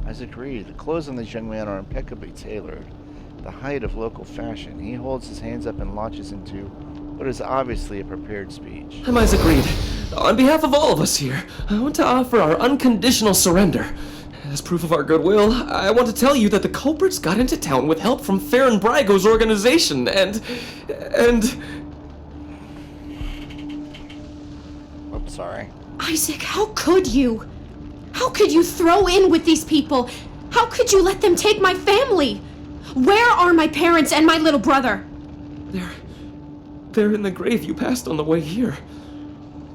As agreed, the clothes on this young man are impeccably tailored, the height of local fashion. He holds his hands up and launches into what is obviously a prepared speech. I'm Isaac Reed. On behalf of all of us here, I want to offer our unconditional surrender. As proof of our goodwill, I want to tell you that the culprits got into town with help from Farron Brygo's organization, and... I'm sorry. Isaac, how could you? How could you throw in with these people? How could you let them take my family? Where are my parents and my little brother? They're in the grave you passed on the way here.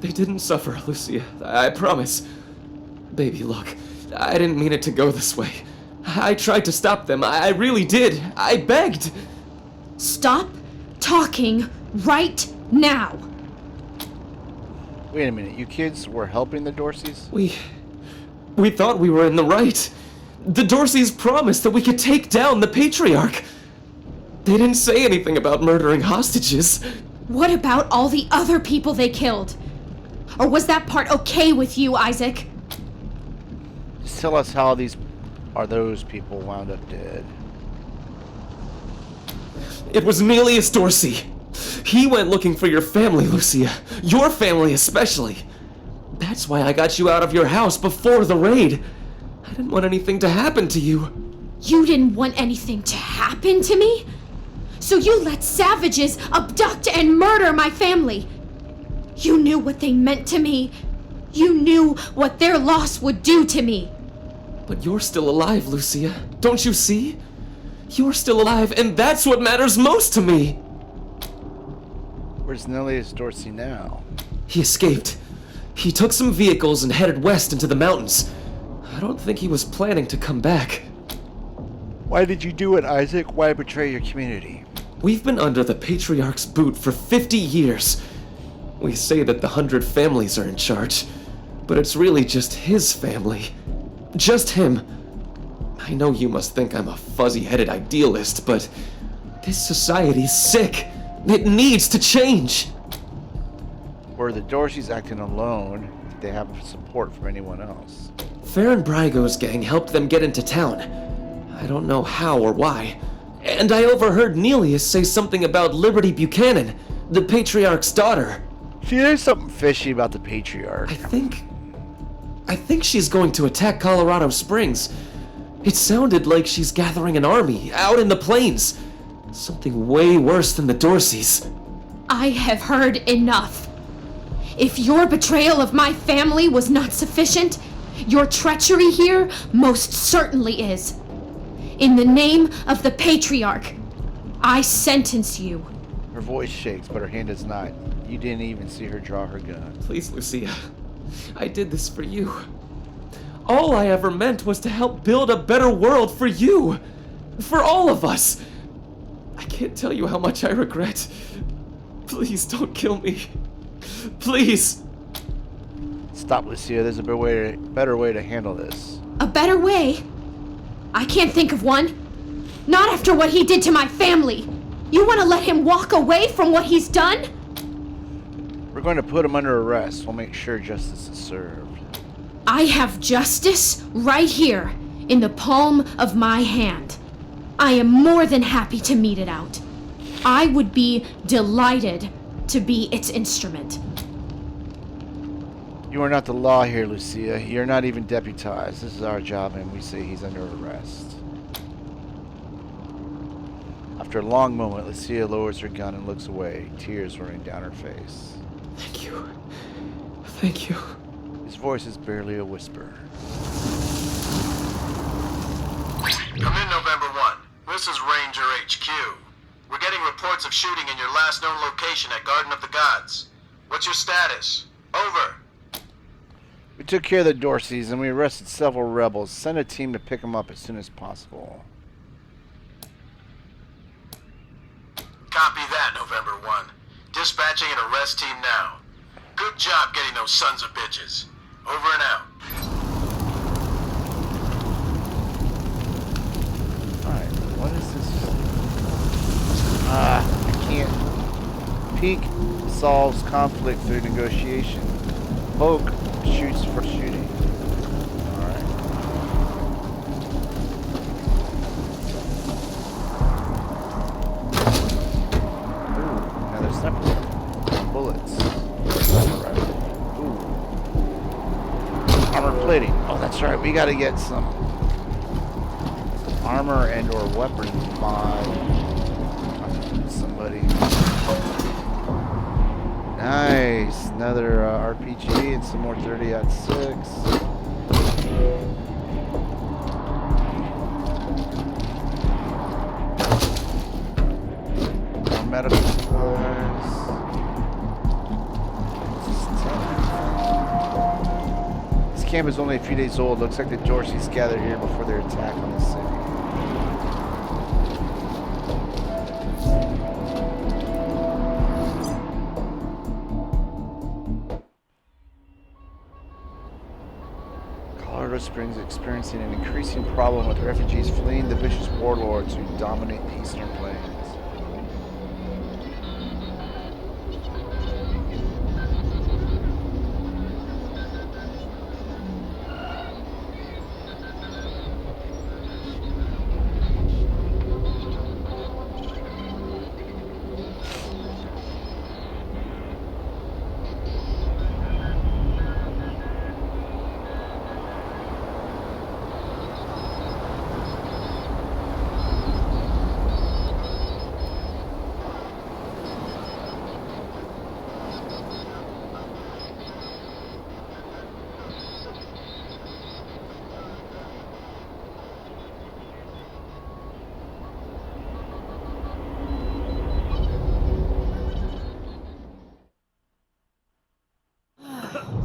They didn't suffer, Lucia. I promise. Baby, look. I didn't mean it to go this way. I tried to stop them. I really did. I begged. Stop talking right now. Wait a minute, you kids were helping the Dorseys? We thought we were in the right. The Dorseys promised that we could take down the Patriarch. They didn't say anything about murdering hostages. What about all the other people they killed? Or was that part okay with you, Isaac? Just tell us how those people wound up dead. It was Nelius Dorsey. He went looking for your family, Lucia. Your family especially. That's why I got you out of your house before the raid. I didn't want anything to happen to you. You didn't want anything to happen to me? So you let savages abduct and murder my family. You knew what they meant to me. You knew what their loss would do to me. But you're still alive, Lucia. Don't you see? You're still alive, and that's what matters most to me. Where's Nelius Dorsey now? He escaped. He took some vehicles and headed west into the mountains. I don't think he was planning to come back. Why did you do it, Isaac? Why betray your community? We've been under the Patriarch's boot for 50 years. We say that the 100 families are in charge, but it's really just his family. Just him. I know you must think I'm a fuzzy-headed idealist, but this society's sick. It needs to change. Were the Dorseys acting alone? Did they have support from anyone else? Farron Brygo's gang helped them get into town. I don't know how or why. And I overheard Nelius say something about Liberty Buchanan, the Patriarch's daughter. See, there's something fishy about the Patriarch. I think she's going to attack Colorado Springs. It sounded like she's gathering an army out in the plains. Something way worse than the Dorseys. I have heard enough. If your betrayal of my family was not sufficient, your treachery here most certainly is. In the name of the Patriarch, I sentence you. Her voice shakes, but her hand does not. You didn't even see her draw her gun. Please, Lucia. I did this for you. All I ever meant was to help build a better world for you. For all of us. I can't tell you how much I regret. Please don't kill me. Please. Stop, Lucia. There's a better way to handle this. A better way? I can't think of one. Not after what he did to my family. You want to let him walk away from what he's done? We're going to put him under arrest. We'll make sure justice is served. I have justice right here, in the palm of my hand. I am more than happy to mete it out. I would be delighted to be its instrument. You are not the law here, Lucia. You're not even deputized. This is our job, and we say he's under arrest. After a long moment, Lucia lowers her gun and looks away, tears running down her face. Thank you. Thank you. His voice is barely a whisper. Come in, November 1. This is Ranger HQ. We're getting reports of shooting in your last known location at Garden of the Gods. What's your status? Over. We took care of the Dorseys, and we arrested several rebels. Send a team to pick them up as soon as possible. November 1. Dispatching an arrest team now. Good job getting those sons of bitches. Over and out. Alright, what is this? I can't. Peek solves conflict through negotiation. Poke shoots for shooting. Alright. Ooh, another sniper. Bullets. Ooh. Armor plating. Oh, that's right. We gotta get some armor and or weapons by somebody. Nice. Another RPG and some more 30-06. More medical supplies. This camp is only a few days old. Looks like the Dorseys gathered here before their attack on the city. Springs experiencing an increasing problem with refugees fleeing the vicious warlords who dominate the eastern plains.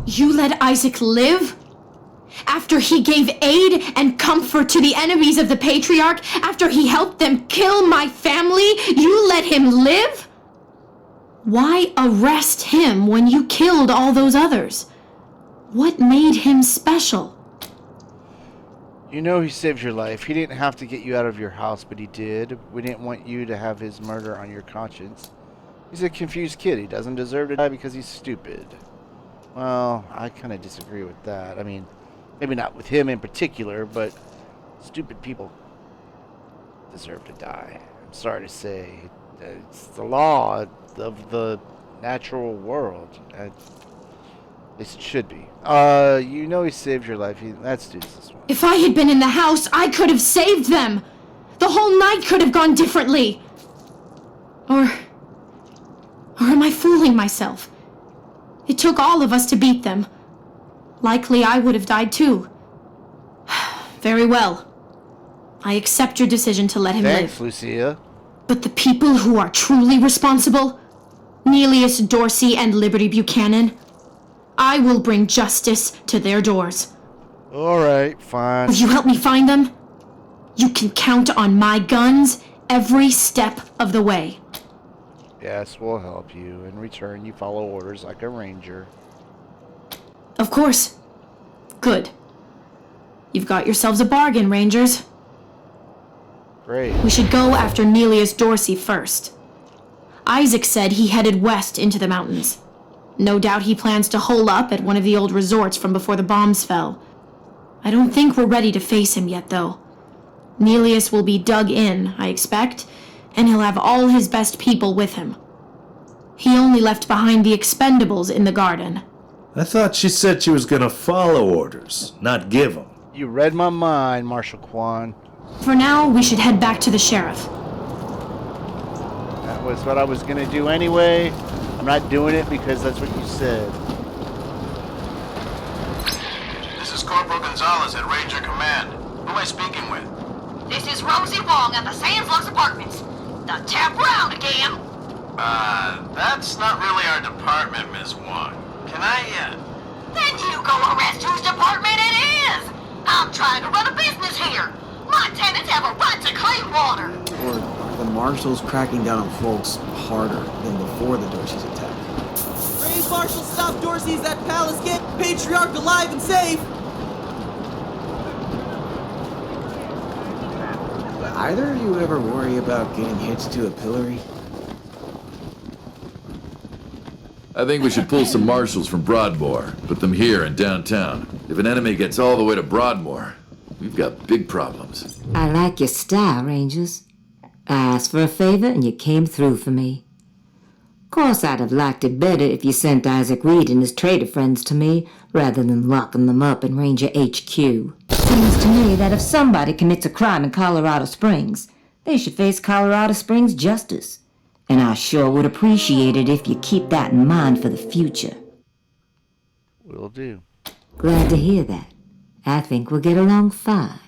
You let Isaac live? After he gave aid and comfort to the enemies of the Patriarch? After he helped them kill my family? You let him live? Why arrest him when you killed all those others? What made him special? You know he saved your life. He didn't have to get you out of your house, but he did. We didn't want you to have his murder on your conscience. He's a confused kid. He doesn't deserve to die because he's stupid. Well, I kind of disagree with that. I mean, maybe not with him in particular, but stupid people deserve to die. I'm sorry to say. It's the law of the natural world. At least it should be. You know he saved your life. Let's do this one. If I had been in the house, I could have saved them. The whole night could have gone differently. Or am I fooling myself? It took all of us to beat them. Likely I would have died too. Very well. I accept your decision to let him live. Thanks, Lucia. But the people who are truly responsible, Nelius Dorsey and Liberty Buchanan, I will bring justice to their doors. All right, fine. Will you help me find them? You can count on my guns every step of the way. Yes, we'll help you. In return, you follow orders like a ranger. Of course. Good. You've got yourselves a bargain, Rangers. Great. We should go after Nelius Dorsey first. Isaac said he headed west into the mountains. No doubt he plans to hole up at one of the old resorts from before the bombs fell. I don't think we're ready to face him yet, though. Nelius will be dug in, I expect, and he'll have all his best people with him. He only left behind the expendables in the garden. I thought she said she was gonna follow orders, not give them. You read my mind, Marshal Kwan. For now, we should head back to the sheriff. That was what I was gonna do anyway. I'm not doing it because that's what you said. This is Corporal Gonzalez at Ranger Command. Who am I speaking with? This is Rosie Wong at the Sands Lux Apartments. The tap round again. That's not really our department, Ms. Wong. Can I, Then you go arrest whose department it is. I'm trying to run a business here. My tenants have a right to clean water. The Marshals cracking down on folks harder than before the Dorseys attack. Brave Marshals stop Dorsey's at Palace, get Patriarch alive and safe! Either of you ever worry about getting hitched to a pillory? I think we should pull some marshals from Broadmoor, put them here in downtown. If an enemy gets all the way to Broadmoor, we've got big problems. I like your style, Rangers. I asked for a favor and you came through for me. Of course, I'd have liked it better if you sent Isaac Reed and his trader friends to me, rather than locking them up in Ranger HQ. Seems to me that if somebody commits a crime in Colorado Springs, they should face Colorado Springs justice. And I sure would appreciate it if you keep that in mind for the future. Will do. Glad to hear that. I think we'll get along fine.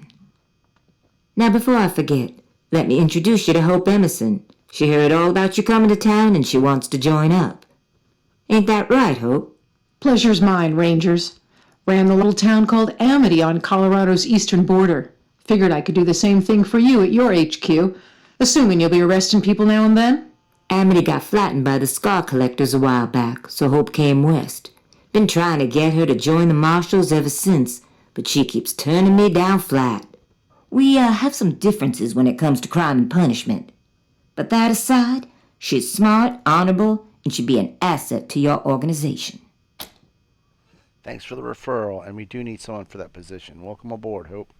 Now, before I forget, let me introduce you to Hope Emerson. She heard all about you coming to town and she wants to join up. Ain't that right, Hope? Pleasure's mine, Rangers. Ran the little town called Amity on Colorado's eastern border. Figured I could do the same thing for you at your HQ, assuming you'll be arresting people now and then. Amity got flattened by the scar collectors a while back, so Hope came west. Been trying to get her to join the Marshals ever since, but she keeps turning me down flat. We have some differences when it comes to crime and punishment. But that aside, she's smart, honorable, and should be an asset to your organization. Thanks for the referral, and we do need someone for that position. Welcome aboard, Hope.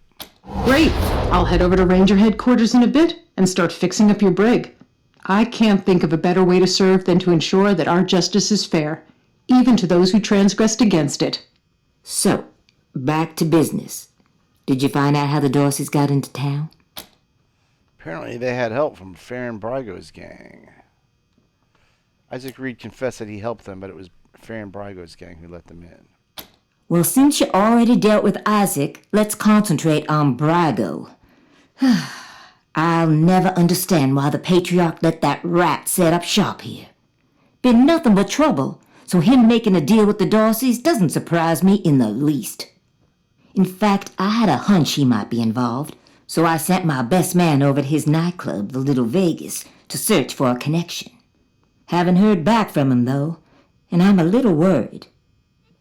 Great! I'll head over to Ranger headquarters in a bit and start fixing up your brig. I can't think of a better way to serve than to ensure that our justice is fair, even to those who transgressed against it. So, back to business. Did you find out how the Dorseys got into town? Apparently they had help from Farron Brygo's gang. Isaac Reed confessed that he helped them, but it was Farron Brygo's gang who let them in. Well, since you already dealt with Isaac, let's concentrate on Brygo. I'll never understand why the Patriarch let that rat set up shop here. Been nothing but trouble, so him making a deal with the Dorseys doesn't surprise me in the least. In fact, I had a hunch he might be involved, so I sent my best man over to his nightclub, the Little Vegas, to search for a connection. Haven't heard back from him, though, and I'm a little worried.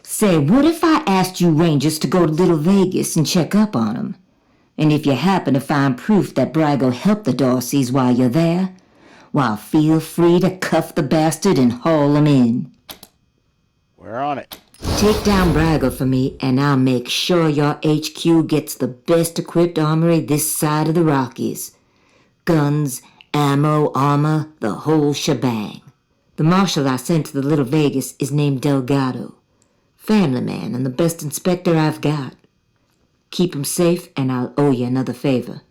Say, what if I asked you Rangers to go to Little Vegas and check up on him? And if you happen to find proof that Brygo helped the Dorseys while you're there, well, feel free to cuff the bastard and haul him in. We're on it. Take down Brygo for me, and I'll make sure your HQ gets the best equipped armory this side of the Rockies. Guns, ammo, armor, the whole shebang. The marshal I sent to the Little Vegas is named Delgado. Family man and the best inspector I've got. Keep him safe, and I'll owe you another favor.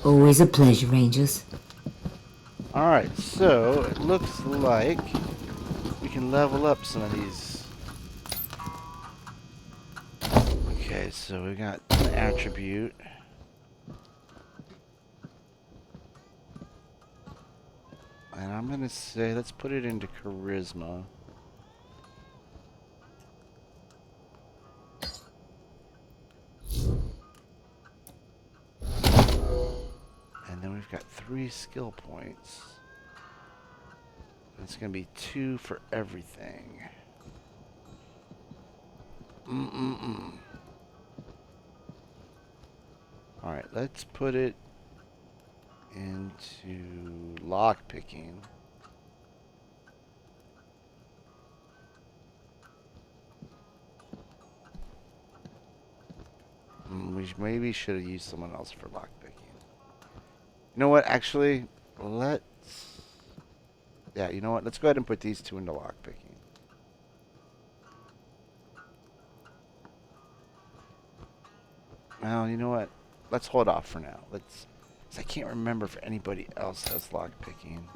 Always a pleasure, Rangers. Alright, so it looks like we can level up some of these. Okay, so we got an attribute. And I'm gonna say, let's put it into charisma. And then we've got 3 skill points. It's gonna be 2 for everything. Alright, let's put it into lock picking. We maybe should have used someone else for lock picking. You know what? Actually, let's... Yeah, you know what? Let's go ahead and put these 2 into lock picking. Well, you know what? Let's hold off for now. Let's... 'cause I can't remember if anybody else has lock picking.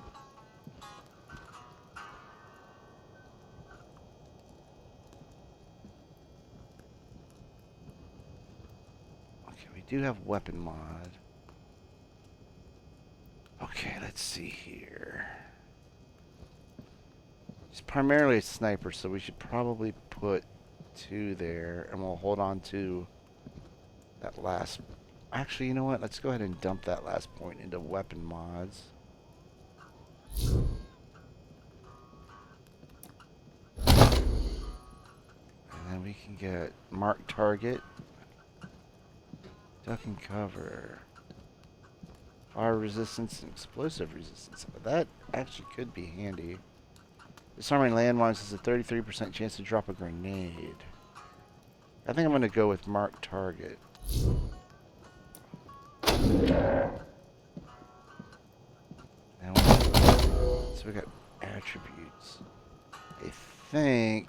Okay, we do have weapon mod. Okay, let's see here. He's primarily a sniper, so we should probably put 2 there, and we'll hold on to that last... Actually, you know what? Let's go ahead and dump that last point into weapon mods. can get mark target, duck and cover, fire resistance, and explosive resistance. That actually could be handy. Disarming landmines has a 33% chance to drop a grenade. I think I'm going to go with mark target. Now, so we got attributes. I think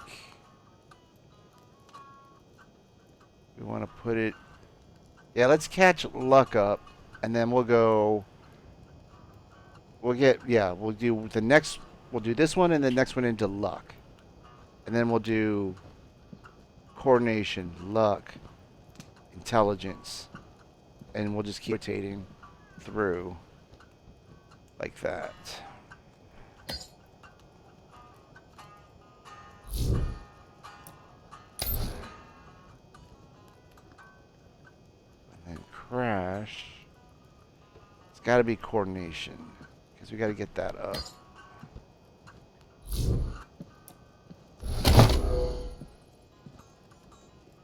we want to put it. Yeah, let's catch luck up, and then we'll go. We'll get. Yeah, we'll do the next. We'll do this one and the next one into luck, and then we'll do coordination, luck, intelligence, and we'll just keep rotating through like that. And then crash. It's got to be coordination because we got to get that up.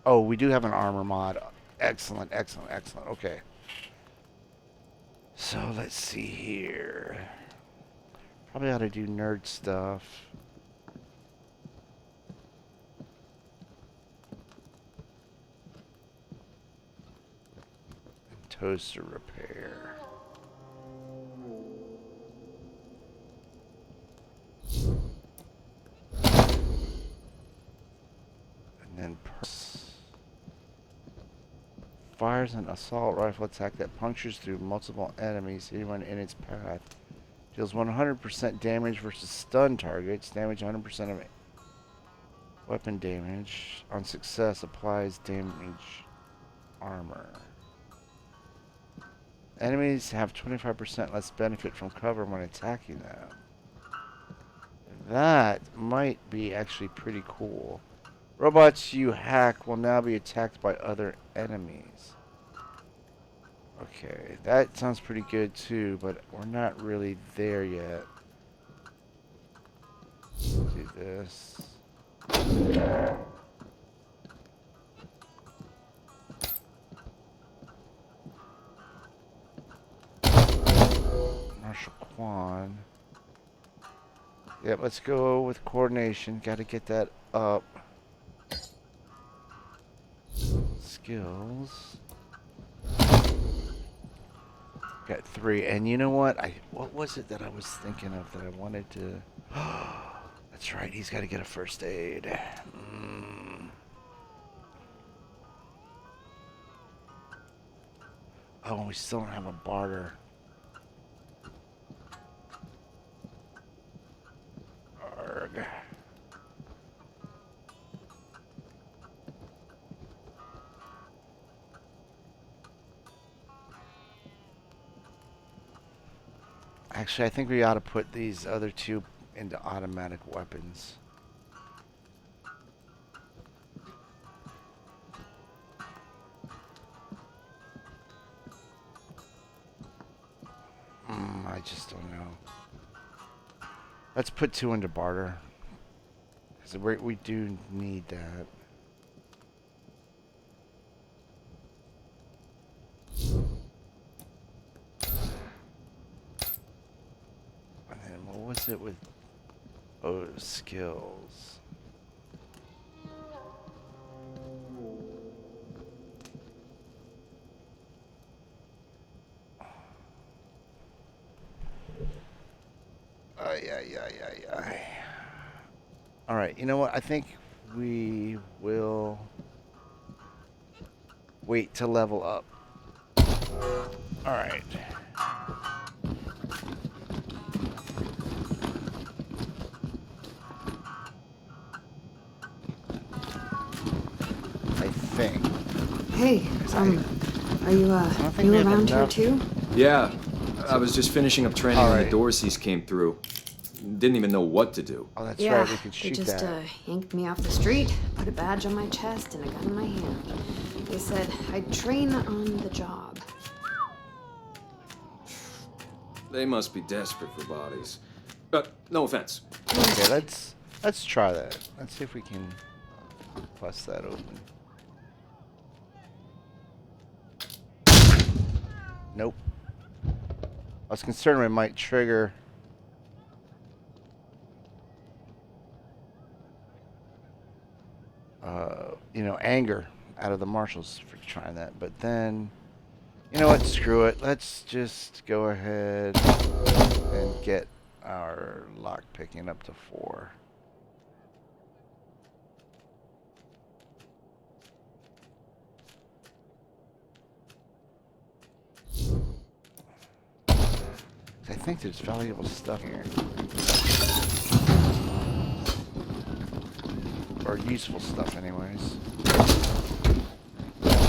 Oh, we do have an armor mod. Excellent, excellent, excellent. Okay. So let's see here. Probably ought to do nerd stuff. And toaster repair. And then fires an assault rifle attack that punctures through multiple enemies, anyone in its path. Deals 100% damage versus stun targets. Damage 100% of weapon damage. On success, applies damage armor. Enemies have 25% less benefit from cover when attacking them. That might be actually pretty cool. Robots you hack will now be attacked by other enemies. Okay, that sounds pretty good too, but we're not really there yet. Do this. Marshal Quan. Yep, let's go with coordination. Got to get that up. Skills. Got 3. And you know what? What was it that I was thinking of that I wanted to... That's right, he's got to get a first aid. Oh, we still don't have a barter. Arg. Actually, I think we ought to put these other 2 into automatic weapons. I just don't know. Let's put 2 into barter. Because we do need that. And then what was it with skills? Alright, you know what? I think we will wait to level up. Alright. I think. Hey, are you around here too? Yeah, I was just finishing up training when the Dorseys came through. Didn't even know what to do. Oh, that's Yeah, right. We could shoot they just that. yanked me off the street, put a badge on my chest and a gun in my hand. They said I'd train on the job. They must be desperate for bodies. No offense. Okay, let's try that. Let's see if we can. Bust that open. Nope. I was concerned we might trigger you know, anger out of the marshals for trying that. But then, you know what? Screw it. Let's just go ahead and get our lock picking up to 4. I think there's valuable stuff here. Or useful stuff anyways.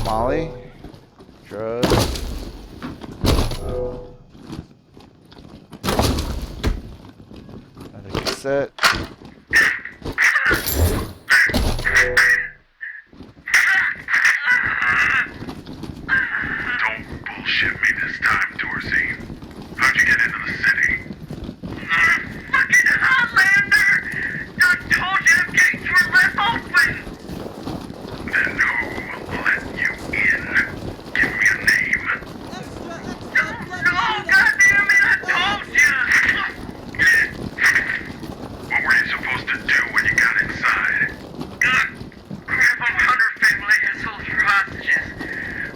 Molly. Drugs. Another cassette. Don't bullshit me this time, Dorsey. How'd you get into the city? Fucking Highlander! I told you the gates were left open! Then who let you in? Give me a name. No, goddammit, I told you! What were you supposed to do when you got inside? Grab a Hunter family assholes for hostages.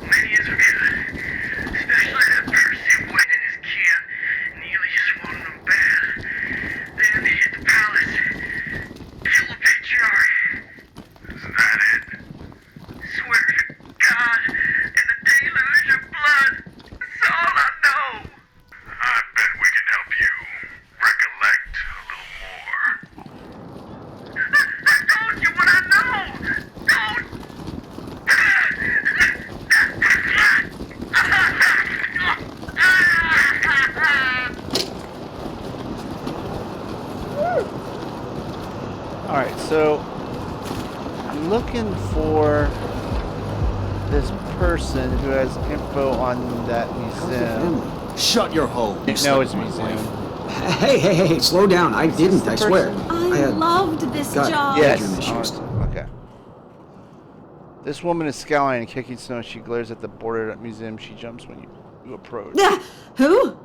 Many as we could. Especially that Percy Wayne and his kid. Neely just wanted them bad. Then they hit the palace. Kill the patriarch. Is that it? Swear to God, and the deluge of blood. That's all I know. I bet we can help you recollect a little more. I told you what I know. Don't. Alright, so I'm looking for this person who has info on that museum. Shut your hole. No, it's a museum. Hey, slow down. I didn't, I swear. I loved this God, job. Yes. Okay. This woman is scowling and kicking snow. She glares at the boarded up museum. She jumps when you approach. Who?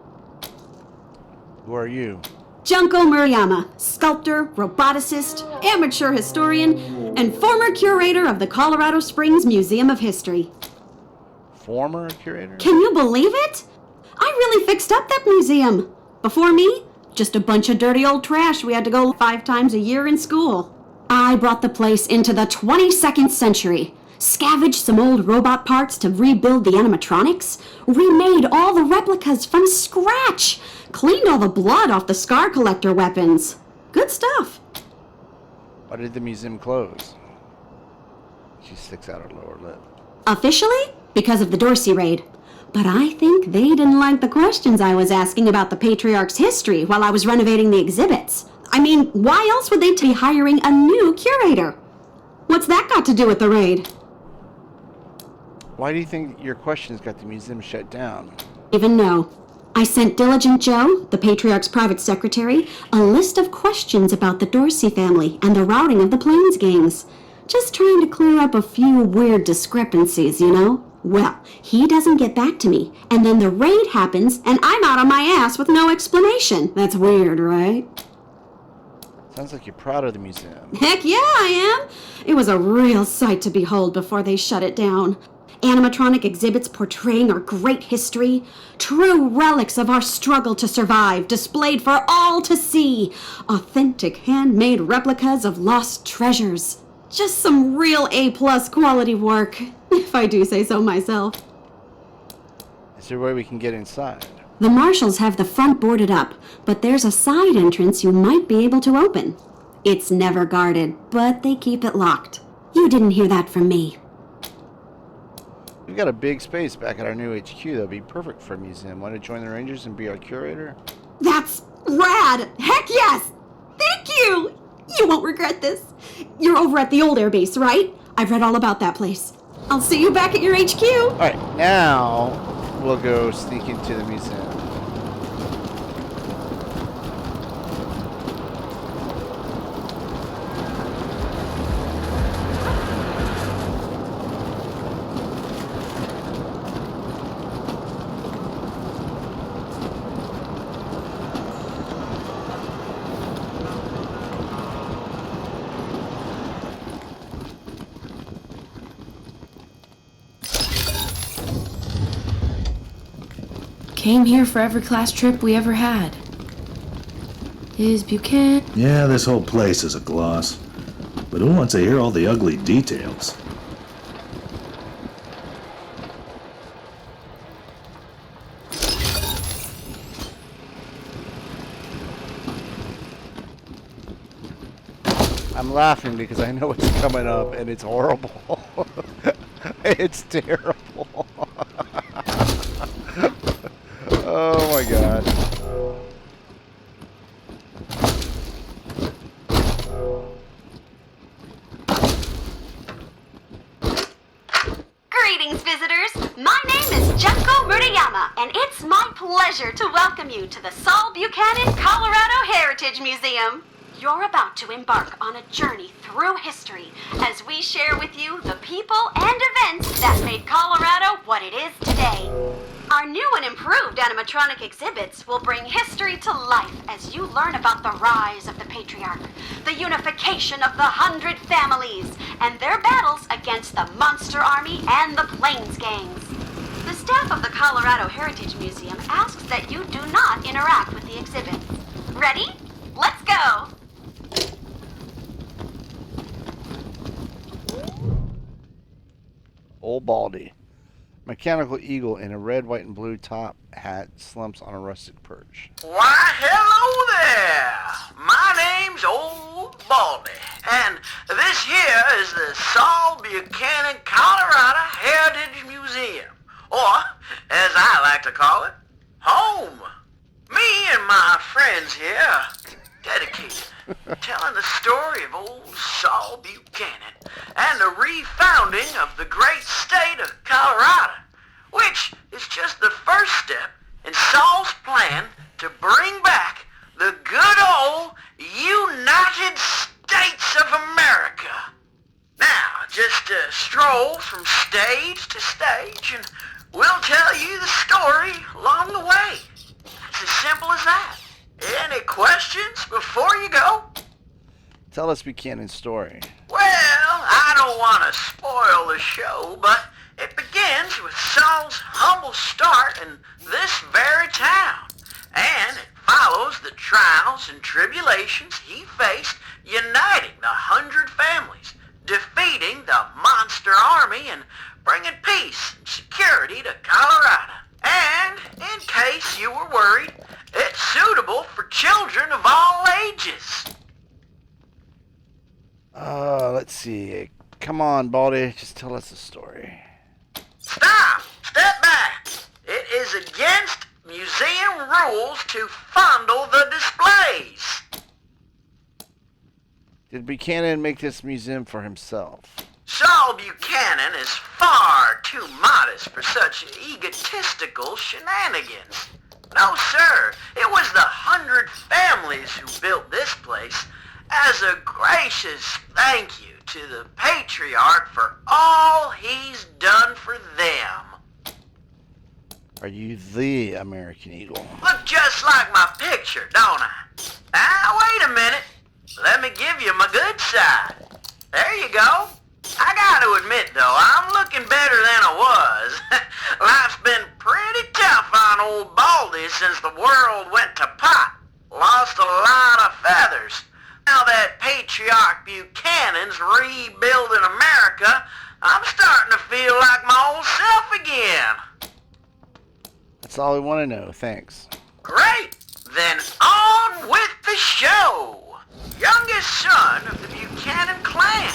Who are you? Junko Murayama, sculptor, roboticist, amateur historian, and former curator of the Colorado Springs Museum of History. Former curator? Can you believe it? I really fixed up that museum. Before me, just a bunch of dirty old trash we had to go 5 times a year in school. I brought the place into the 22nd century, scavenged some old robot parts to rebuild the animatronics, remade all the replicas from scratch, cleaned all the blood off the scar collector weapons. Good stuff. Why did the museum close? She sticks out her lower lip. Officially, because of the Dorsey raid. But I think they didn't like the questions I was asking about the Patriarch's history while I was renovating the exhibits. I mean, why else would they be hiring a new curator? What's that got to do with the raid? Why do you think your questions got the museum shut down? Even know. I sent Diligent Joe, the Patriarch's private secretary, a list of questions about the Dorsey family and the routing of the Plains gangs. Just trying to clear up a few weird discrepancies, you know? Well, he doesn't get back to me, and then the raid happens, and I'm out on my ass with no explanation. That's weird, right? Sounds like you're proud of the museum. Heck yeah, I am! It was a real sight to behold before they shut it down. Animatronic exhibits portraying our great history, true relics of our struggle to survive, displayed for all to see, authentic handmade replicas of lost treasures. Just some real A+ quality work, if I do say so myself. Is there a way we can get inside? The marshals have the front boarded up, but there's a side entrance you might be able to open. It's never guarded, but they keep it locked. You didn't hear that from me. We've got a big space back at our new HQ that'll be perfect for a museum. Want to join the Rangers and be our curator? That's rad! Heck yes! Thank you! You won't regret this. You're over at the old airbase, right? I've read all about that place. I'll see you back at your HQ. Alright, now we'll go sneak into the museum. came here for every class trip we ever had. Is Buchanan... Yeah, this whole place is a gloss. But who wants to hear all the ugly details? I'm laughing because I know what's coming up and it's horrible. It's terrible. Oh my god. Greetings, visitors. My name is Junko Murayama, and it's my pleasure to welcome you to the Saul Buchanan, Colorado Heritage Museum. You're about to embark on a journey through history as we share with you the people and events that made Colorado what it is today. Our new and improved animatronic exhibits will bring history to life as you learn about the rise of the Patriarch, the unification of the 100 families, and their battles against the Monster Army and the Plains Gangs. The staff of the Colorado Heritage Museum asks that you do not interact with the exhibits. Ready? Let's go! Old Baldy. Mechanical eagle in a red, white, and blue top hat slumps on a rustic perch. Why, hello there! My name's Old Baldy, and this here is the Saul Buchanan, Colorado Heritage Museum, or, as I like to call it, home. Me and my friends here are dedicated telling the story of old Saul Buchanan and the refounding of the great state of Colorado, which is just the first step in Saul's plan to bring back the good old United States of America. Now, just stroll from stage to stage and we'll tell you the story along the way. It's as simple as that. Any questions before you go? Tell us Buchanan's story. Well, I don't want to spoil the show, but it begins with Saul's humble start in this very town, and it follows the trials and tribulations he faced uniting the 100 families, defeating the Monster Army, and bringing peace and security to Colorado. And, in case you were worried, it's suitable for children of all ages. Let's see. Come on, Baldy. Just tell us the story. Stop! Step back! It is against museum rules to fondle the displays. Did Buchanan make this museum for himself? Saul Buchanan is far too modest for such egotistical shenanigans. No, sir. It was the 100 families who built this place as a gracious thank you to the Patriarch for all he's done for them. Are you the American Eagle? Look just like my picture, don't I? Now, wait a minute. Let me give you my good side. There you go. I gotta admit, though, I'm looking better than I was. Life's been pretty tough on old Baldy since the world went to pot. Lost a lot of feathers. Now that Patriarch Buchanan's rebuilding America, I'm starting to feel like my old self again. That's all we want to know. Thanks. Great! Then on with the show. Youngest son of the Buchanan clan.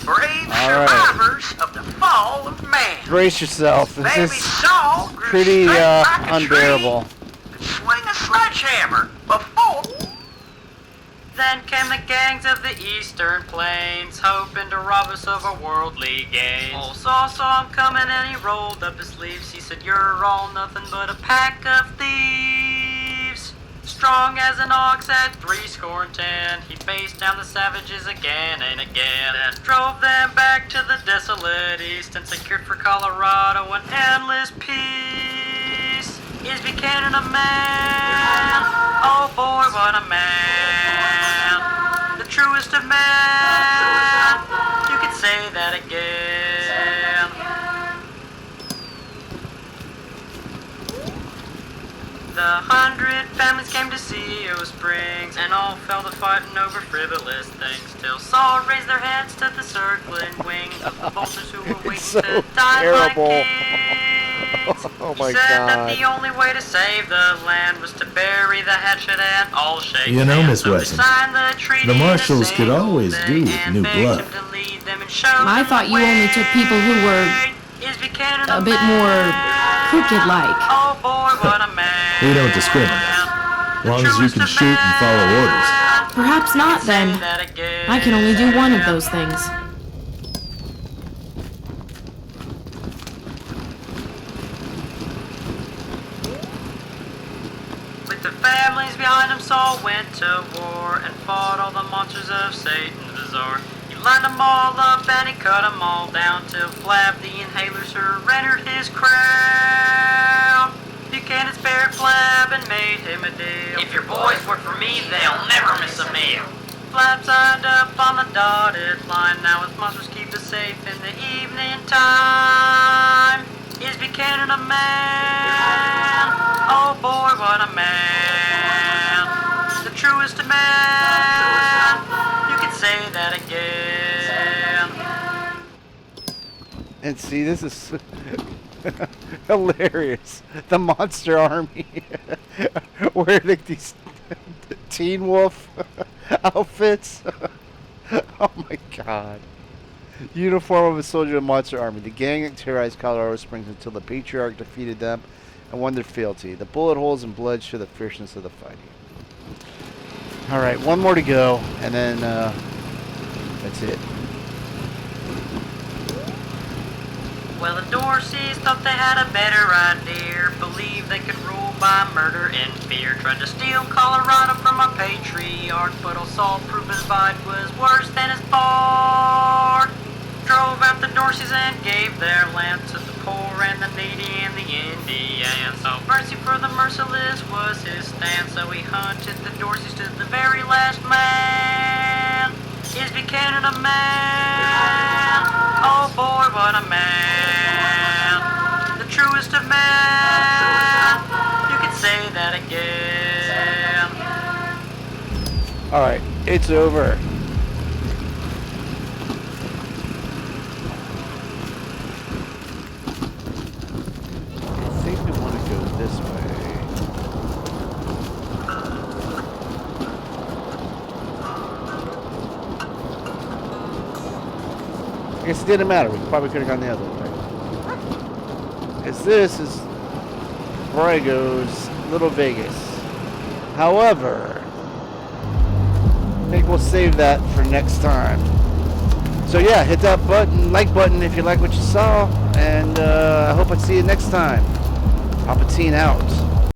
Brave survivors of the fall of man. Brace yourself. This Baby is Saul grew pretty straight like a unbearable. tree and swing a sledgehammer before. Then came the gangs of the eastern plains, hoping to rob us of our worldly gains. Old Saul saw him coming and he rolled up his sleeves. He said, "You're all nothing but a pack of thieves." Strong as an ox at 70, he faced down the savages again and again, and drove them back to the desolate east, and secured for Colorado an endless peace. Is Buchanan a man? Oh boy, what a man! The truest of men. You could say that again. springs, and all fell to fighting over frivolous things. Till Saul raised their heads to the circling wings of the vultures who were waiting so to die terrible. like kings. Oh He my said that God. the only way to save the land was to bury the hatchet and all shake You know, hands. Miss So they Wesson, signed the treaty the in a Marshals could single always day do with and new begged blood. him to lead them and show I them thought you the only took people who were Is Buchanan a bit more crooked-like. Oh boy, what a man. We don't discriminate. As long as you can shoot and follow orders. Perhaps not, then. I can only do one of those things. With the families behind him, Saul went to war and fought all the monsters of Satan's bazaar. He lined them all up and he cut them all down till Flab the inhaler surrendered his crown. Buchanan spared Flab and made him a deal. If your boys work for me, they'll never miss a meal. Flab signed up on the dotted line. Now his monsters keep us safe in the evening time. Is Buchanan a man? Oh boy, what a man. The truest of man. You can say that again. And see, this is hilarious. The Monster Army. Wearing like these Teen Wolf outfits. Oh my God. Uniform of a soldier of the Monster Army. The gang terrorized Colorado Springs until the Patriarch defeated them and won their fealty. The bullet holes and blood show the fierceness of the fighting. Alright, one more to go, and then that's it. Well, the Dorseys thought they had a better idea. Believed they could rule by murder and fear. Tried to steal Colorado from a patriarch, but all Saul proved his fight was worse than his part. Drove out the Dorseys and gave their land to the poor and the needy and the Indians. So mercy for the merciless was his stand. So he hunted the Dorseys to the very last man. Is Buchanan a man? Oh boy, what a man. The truest of men. You can say that again. Alright, it's over. I think we want to go this way. I guess it didn't matter. We probably could have gone the other way. Because this is Borrego's Little Vegas. However, I think we'll save that for next time. So yeah, hit that button, like button if you like what you saw, and I hope I see you next time. PalpyTeen out.